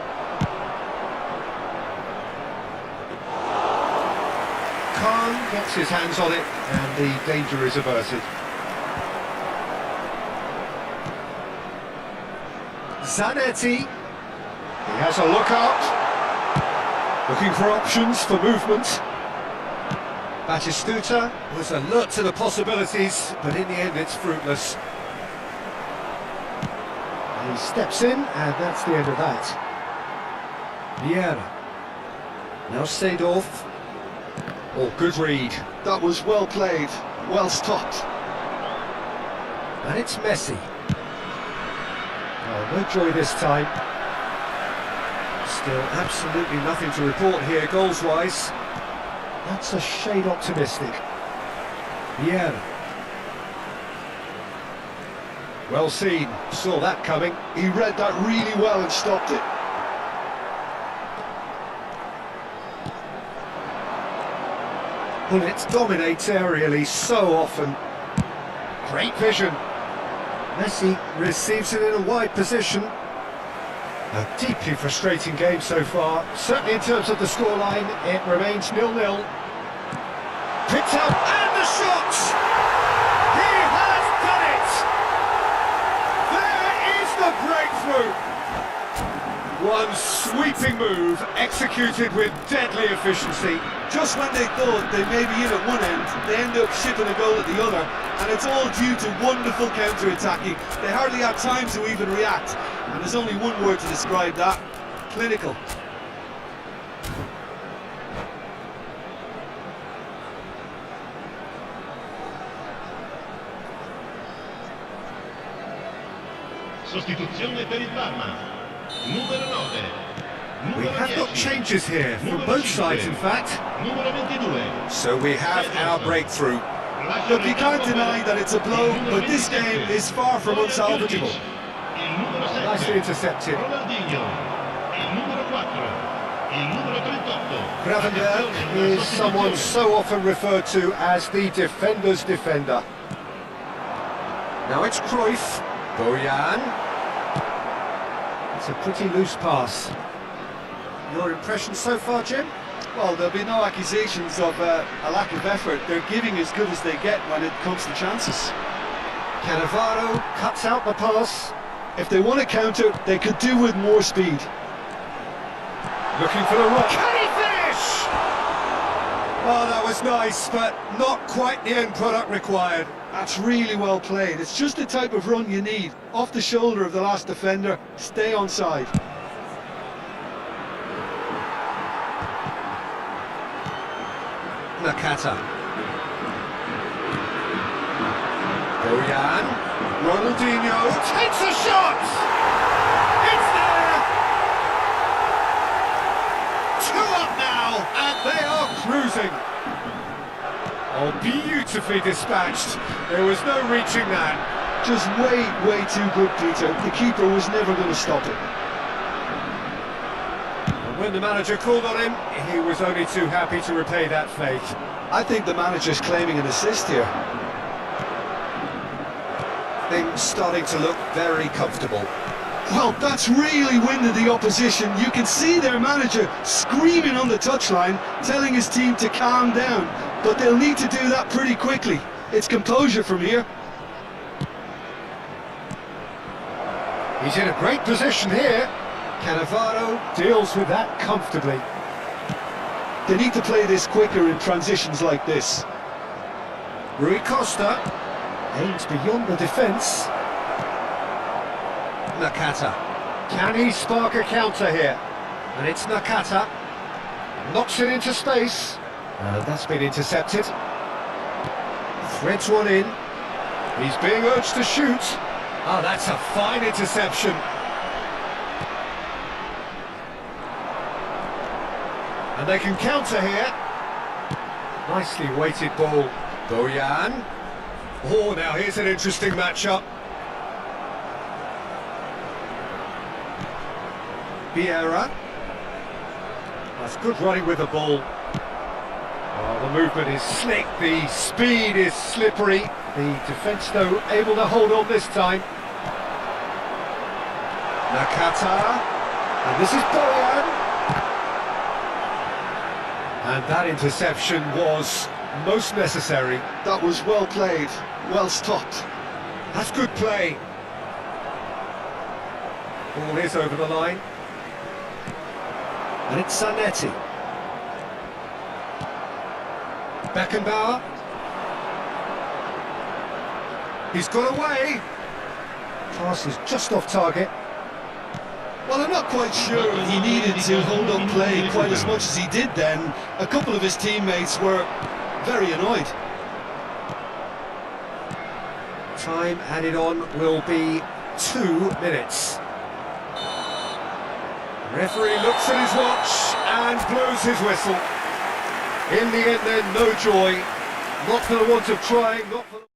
Khan gets his hands on it, and the danger is averted. Zanetti, he has a look out, looking for options for movement. Batistuta was alert to the possibilities, but in the end it's fruitless. He steps in, and that's the end of that. Vieira. Now Seedorf. Oh, good read. That was well played, well stopped. And it's Messi. Oh, no joy this time. Still absolutely nothing to report here goals-wise. That's a shade optimistic. Vieira. Well seen, saw that coming. He read that really well and stopped it. Bullet dominates aerially so often. Great vision. Messi receives it in a wide position. A deeply frustrating game so far. Certainly in terms of the scoreline, it remains 0-0. Picked up, and the shot! He has done it! There is the breakthrough! One sweeping move, executed with deadly efficiency. Just when they thought they may be in at one end, they end up shipping a goal at the other, and it's all due to wonderful counter-attacking. They hardly had time to even react, and there's only one word to describe that: clinical. Sostituzione per il Parma. Numero 9. We have got changes here, from both sides in fact. Numero 22. So we have our breakthrough. Look, you can't deny that it's a blow, but this game is far from unsalvageable. Nicely intercepted. Ronaldinho. Il numero 4. Il numero 38. Gravenberg is someone so often referred to as the defender's defender. Now it's Cruyff. Bojan. It's a pretty loose pass. Your impression so far, Jim? Well, there'll be no accusations of a lack of effort. They're giving as good as they get when it comes to chances. Cannavaro cuts out the pass. If they want to counter, they could do with more speed. Looking for the rock. Can he finish? Oh, that was nice, but not quite the end product required. That's really well played. It's just the type of run you need. Off the shoulder of the last defender, stay onside. Nakata. Bojan. Ronaldinho takes a shot! It's there! 2 up now, and they are cruising. Oh, beautifully dispatched. There was no reaching that. Just way too good, Peter. The keeper was never going to stop it. And when the manager called on him, he was only too happy to repay that fate. I think the manager's claiming an assist here. Things starting to look very comfortable. Well, that's really winded the opposition. You can see their manager screaming on the touchline, telling his team to calm down. But they'll need to do that pretty quickly. It's composure from here. He's in a great position here. Cannavaro deals with that comfortably. They need to play this quicker in transitions like this. Rui Costa aims beyond the defence. Nakata. Can he spark a counter here? And it's Nakata. Knocks it into space. That's been intercepted. Threads one in. He's being urged to shoot. Oh, that's a fine interception. And they can counter here. Nicely weighted ball. Bojan. Oh, now here's an interesting matchup. Vieira. That's good running with the ball. Oh, the movement is slick, the speed is slippery. The defence, though, able to hold on this time. Nakata. And this is Bojan. And that interception was most necessary. That was well played, well stopped. That's good play. Ball is over the line. And it's Zanetti. Beckenbauer. He's got away. Pass is just off target. Well, I'm not quite sure he needed to hold up play quite as much as he did then. A couple of his teammates were very annoyed. Time added on will be 2 minutes. Referee looks at his watch and blows his whistle. In the end then, no joy. Not for the want of trying, not for the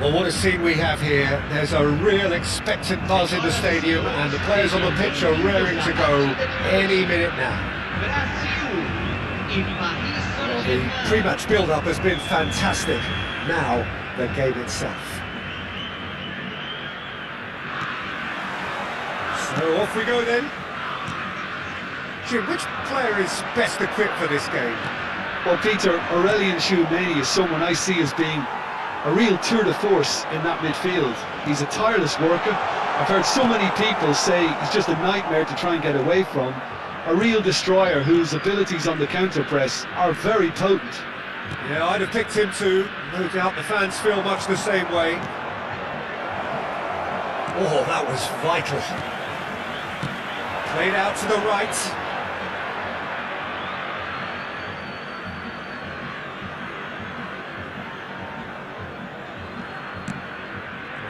Well, what a scene we have here. There's a real expectant buzz in the stadium, and the players on the pitch are raring to go any minute now. Brasil e Paris Well, the Saint-Germain. pre-match build-up has been fantastic. Now, the game itself. So off we go then. Jim, which player is best equipped for this game? Well, Peter, Aurelien Tchouameni is someone I see as being a real tour de force in that midfield. He's a tireless worker. I've heard so many people say he's just a nightmare to try and get away from. A real destroyer whose abilities on the counter-press are very potent. Yeah, I'd have picked him too. No doubt the fans feel much the same way. Oh, that was vital. Played out to the right.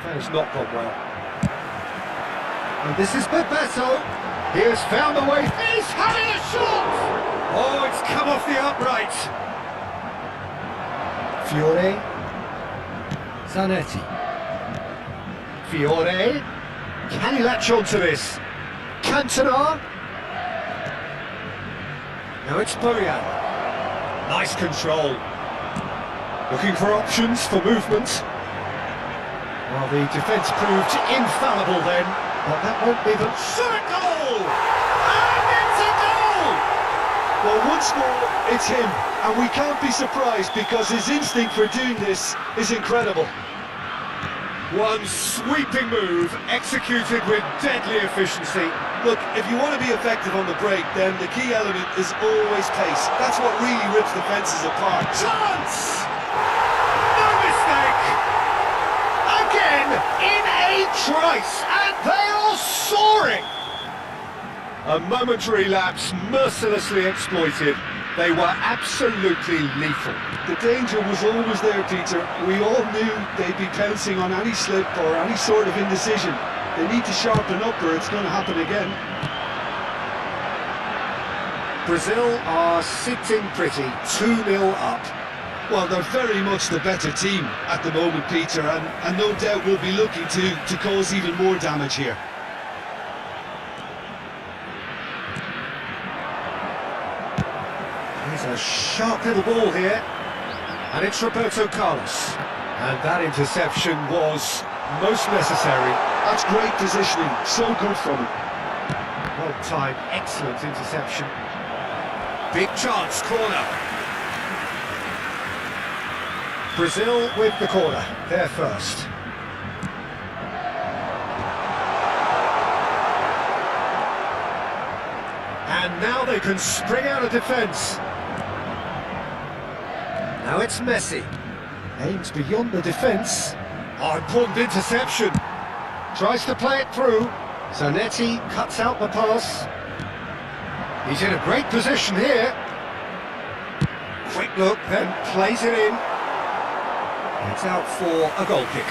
That has not gone well. And this is Bebeto. He has found the way. He's having a shot! Oh, it's come off the upright. Fiore. Zanetti. Fiore. Can he latch on to this? Cantona. Now it's Bojan. Nice control. Looking for options for movement. Well, the defence proved infallible then, but that won't be the shot goal! And it's a goal! Well, once more, it's him, and we can't be surprised because his instinct for doing this is incredible. One sweeping move, executed with deadly efficiency. Look, if you want to be effective on the break, then the key element is always pace. That's what really rips defences apart. Chance! No mistake! Again, in a trice, and they are soaring! A momentary lapse, mercilessly exploited. They were absolutely lethal. The danger was always there, Peter. We all knew they'd be pouncing on any slip or any sort of indecision. They need to sharpen up or it's going to happen again. Brazil are sitting pretty, 2-0 up. Well, they're very much the better team at the moment, Peter, and no doubt will be looking to cause even more damage here. There's a sharp little ball here, and it's Roberto Carlos. And that interception was most necessary. That's great positioning, so good from him. Well timed, excellent interception. Big chance, corner. Brazil with the corner, they're first. And now they can spring out of defence. Now it's Messi. Aims beyond the defence. Oh, important interception. Tries to play it through. Zanetti cuts out the pass. He's in a great position here. Quick look, then plays it in. It's out for a goal kick.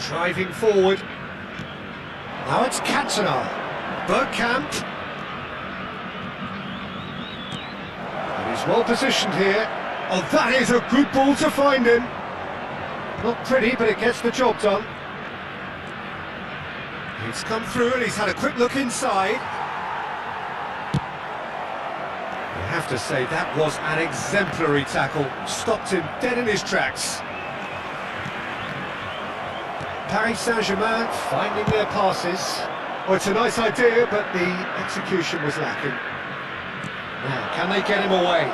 Driving forward. Now it's Cantona. Bergkamp. And he's well positioned here. Oh, that is a good ball to find him. Not pretty, but it gets the job done. He's come through and he's had a quick look inside. You have to say that was an exemplary tackle. Stopped him dead in his tracks. Paris Saint-Germain finding their passes. Well, it's a nice idea, but the execution was lacking. Now, can they get him away?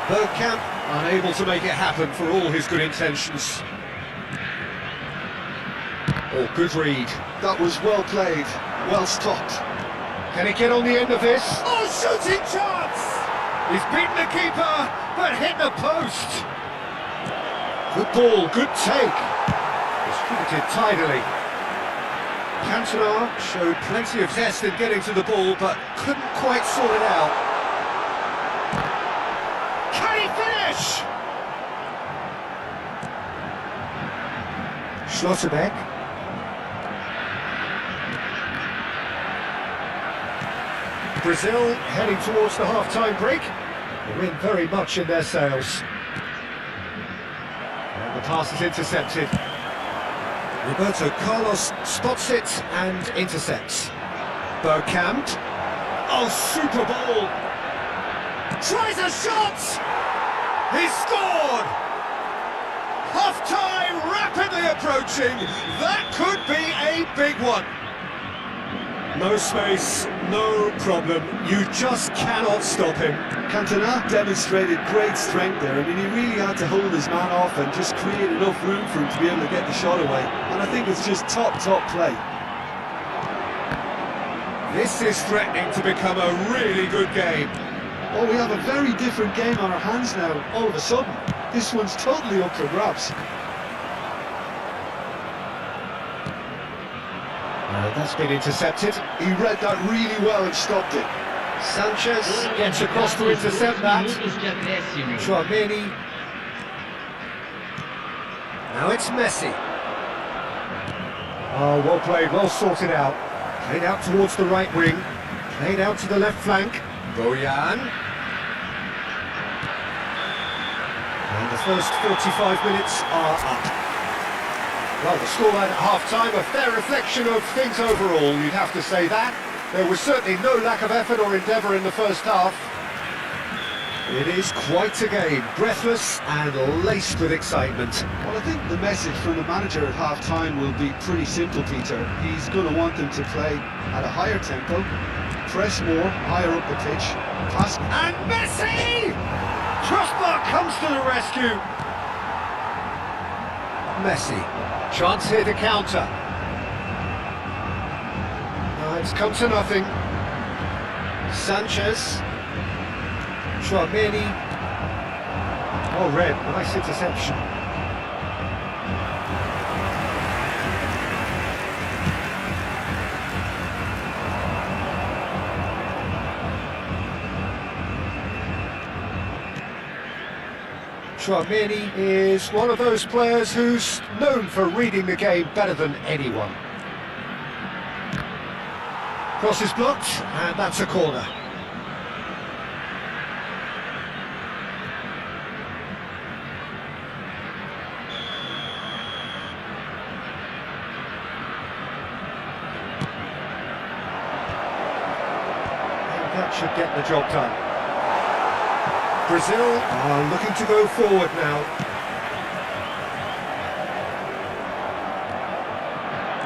Bergkamp unable to make it happen for all his good intentions. Oh, good read. That was well played, well stopped. Can he get on the end of this? Oh, shooting chance! He's beaten the keeper, but hit the post. Good ball, good take. Distributed tidily. Cantona showed plenty of zest in getting to the ball, but couldn't quite sort it out. Can he finish? Schlotterbeck. Brazil heading towards the half-time break. The wind very much in their sails. And the pass is intercepted. Roberto Carlos spots it and intercepts. Bergkamp. Oh, super ball! Tries a shot! He scored! Half-time rapidly approaching. That could be a big one. No space, no problem. You just cannot stop him. Cantona demonstrated great strength there. I mean, he really had to hold his man off and just create enough room for him to be able to get the shot away. And I think it's just top play. This is threatening to become a really good game. Oh, we have a very different game on our hands now, all of a sudden. This one's totally up for grabs. That's been intercepted. He read that really well and stopped it. Sanchez gets across to intercept that. Chouameni. Now it's Messi. Oh, well played, well sorted out. Played out towards the right wing. Played out to the left flank. Bojan. And the first 45 minutes are up. Well, the scoreline at half-time, a fair reflection of things overall, you'd have to say that. There was certainly no lack of effort or endeavour in the first half. It is quite a game, breathless and laced with excitement. Well, I think the message from the manager at half-time will be pretty simple, Peter. He's going to want them to play at a higher tempo, press more, higher up the pitch, pass... And Messi! Crossbar comes to the rescue. Messi. Chance here to counter. It's come to nothing. Sanchez. Chouameni. Oh, red. Nice interception. Chouameni is one of those players who's known for reading the game better than anyone. Cross is blocked, and that's a corner. And that should get the job done. Brazil are looking to go forward now.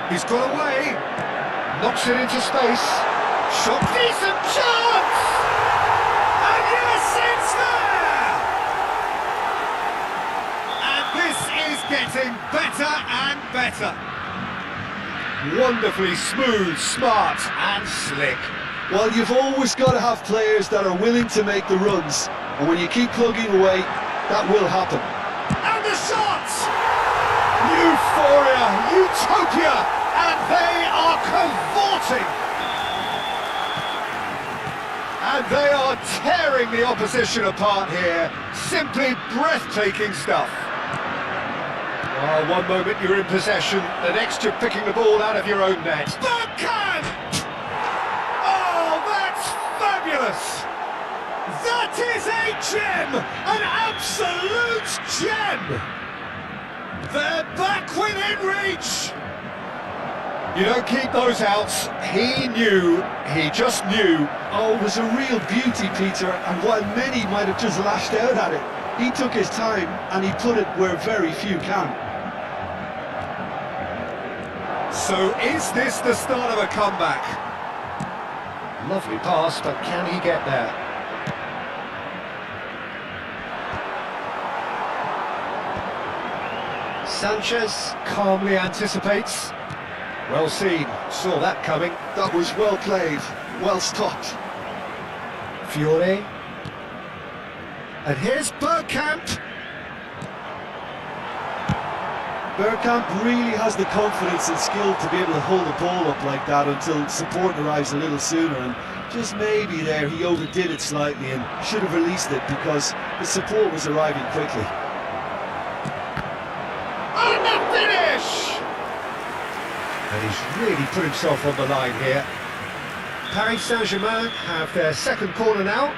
He's got away, knocks it into space, shot, decent chance! And yes, it's there! And this is getting better and better. Wonderfully smooth, smart and slick. Well, you've always got to have players that are willing to make the runs. And when you keep plugging away, that will happen. And the shot! Euphoria, utopia, and they are cavorting. And they are tearing the opposition apart here. Simply breathtaking stuff. Oh, one moment you're in possession, the next you're picking the ball out of your own net. Bergkamp! Oh, that's fabulous! That is a gem! An absolute gem! They're back within reach! You don't keep those outs. He just knew. Oh, it was a real beauty, Peter, and while many might have just lashed out at it, he took his time and he put it where very few can. So is this the start of a comeback? Lovely pass, but can he get there? Sanchez calmly anticipates. Well seen, saw that coming. That was well played, well stopped. Fiore. And here's Bergkamp. Bergkamp really has the confidence and skill to be able to hold the ball up like that until support arrives a little sooner, and just maybe there he overdid it slightly and should have released it because the support was arriving quickly. And the finish! And he's really put himself on the line here. Paris Saint-Germain have their second corner now.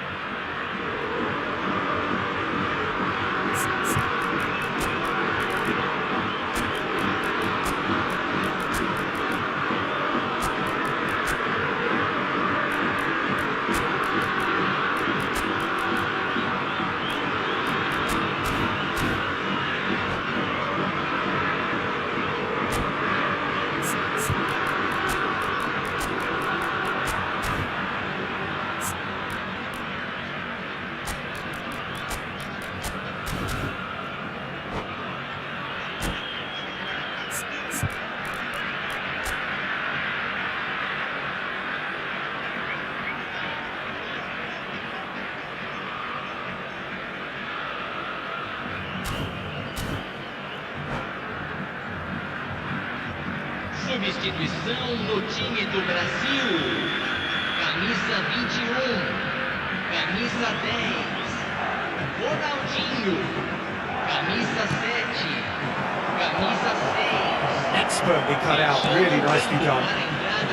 Substituição no time do Brasil. Camisa 21, camisa 10, Ronaldinho, camisa 7, camisa 6. Expertly cut out, really nicely done.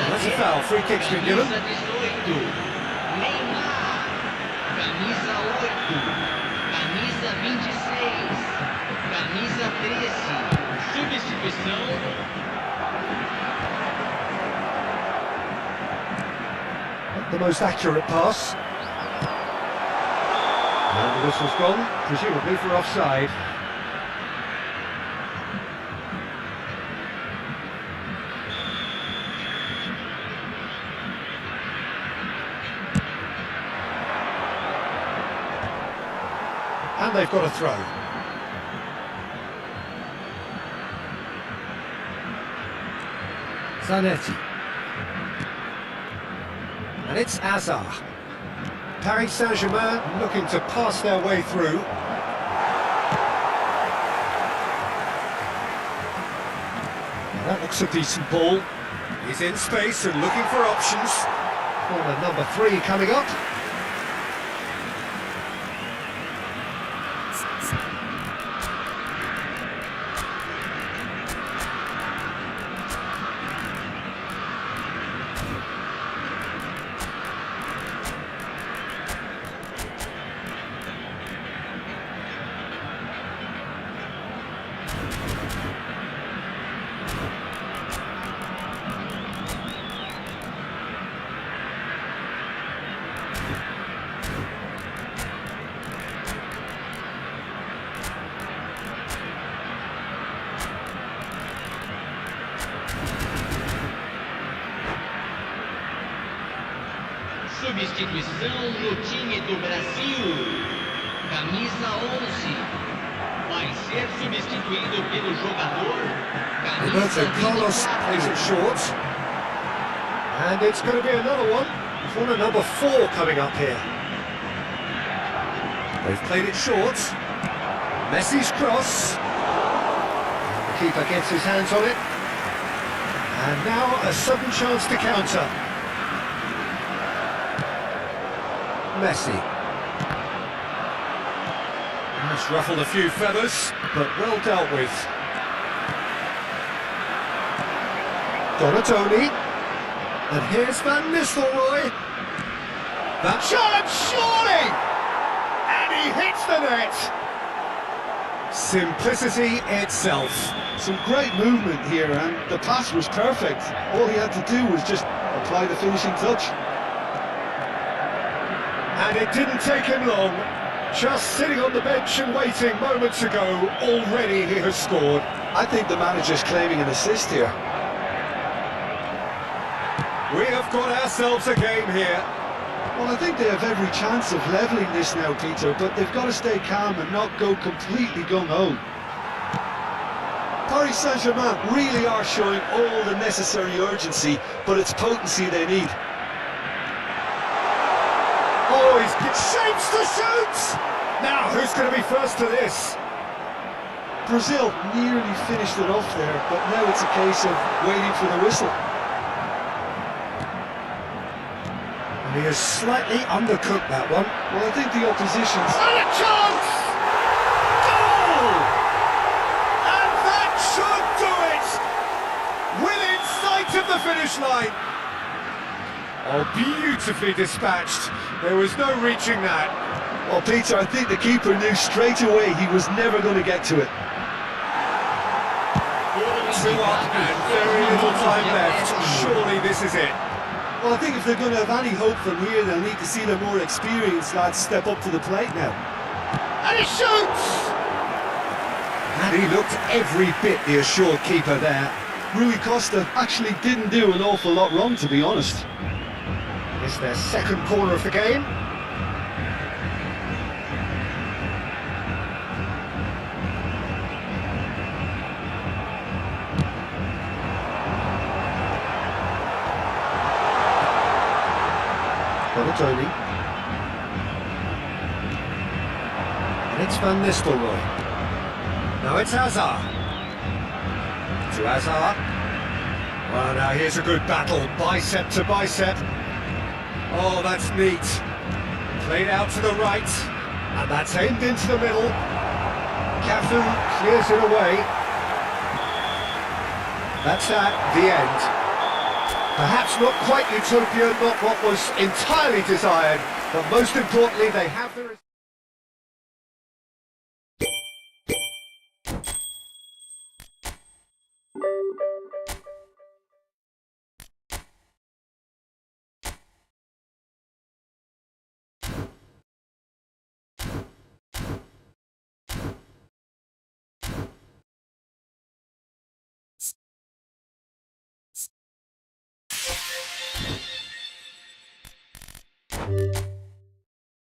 That's a foul, free kick's been given. Camisa 18, Neymar, camisa 8, camisa 26, camisa 13. Substituição. The most accurate pass. And the whistle's gone, presumably for offside. And they've got a throw. Zanetti. And it's Hazard. Paris Saint-Germain looking to pass their way through. And that looks a decent ball. He's in space and looking for options. Corner number 3 coming up. Substituição no time do Brasil. Camisa 11. Vai ser substituído pelo jogador. Camisa Roberto Carlos plays it short. And it's going to be another one. Corner number 4 coming up here. They've played it short. Messi's cross. The keeper gets his hands on it. And now a sudden chance to counter. Messi. That's ruffled a few feathers, but well dealt with. Donatoni. And here's Van Nistelrooy. That chance, surely! And he hits the net! Simplicity itself. Some great movement here, and the pass was perfect. All he had to do was just apply the finishing touch. And it didn't take him long. Just sitting on the bench and waiting moments ago, already he has scored. I think the manager's claiming an assist here. We have got ourselves a game here. Well, I think they have every chance of levelling this now, Peter, but they've got to stay calm and not go completely gung-ho. Paris Saint-Germain really are showing all the necessary urgency, but it's potency they need. Oh, he's shapes to shoot! Now, who's going to be first to this? Brazil nearly finished it off there, but now it's a case of waiting for the whistle. And he has slightly undercooked that one. Well, I think the opposition's... And a chance! Goal! And that should do it! Within sight of the finish line. Oh, beautifully dispatched. There was no reaching that. Well, Peter, I think the keeper knew straight away he was never going to get to it. 2 up and very little time left. Surely this is it. Well, I think if they're going to have any hope from here, they'll need to see the more experienced lads step up to the plate now. And he shoots! And he looked every bit the assured keeper there. Rui Costa actually didn't do an awful lot wrong, to be honest. It's their second corner of the game. Tony. And it's Van Nistelrooy. Now it's Hazard. To Hazard. Well, now here's a good battle, bicep to bicep. Oh, that's neat. Played out to the right, and that's aimed into the middle. Cafu clears it away. That's that, the end. Perhaps not quite utopian, not what was entirely desired, but most importantly, they have the...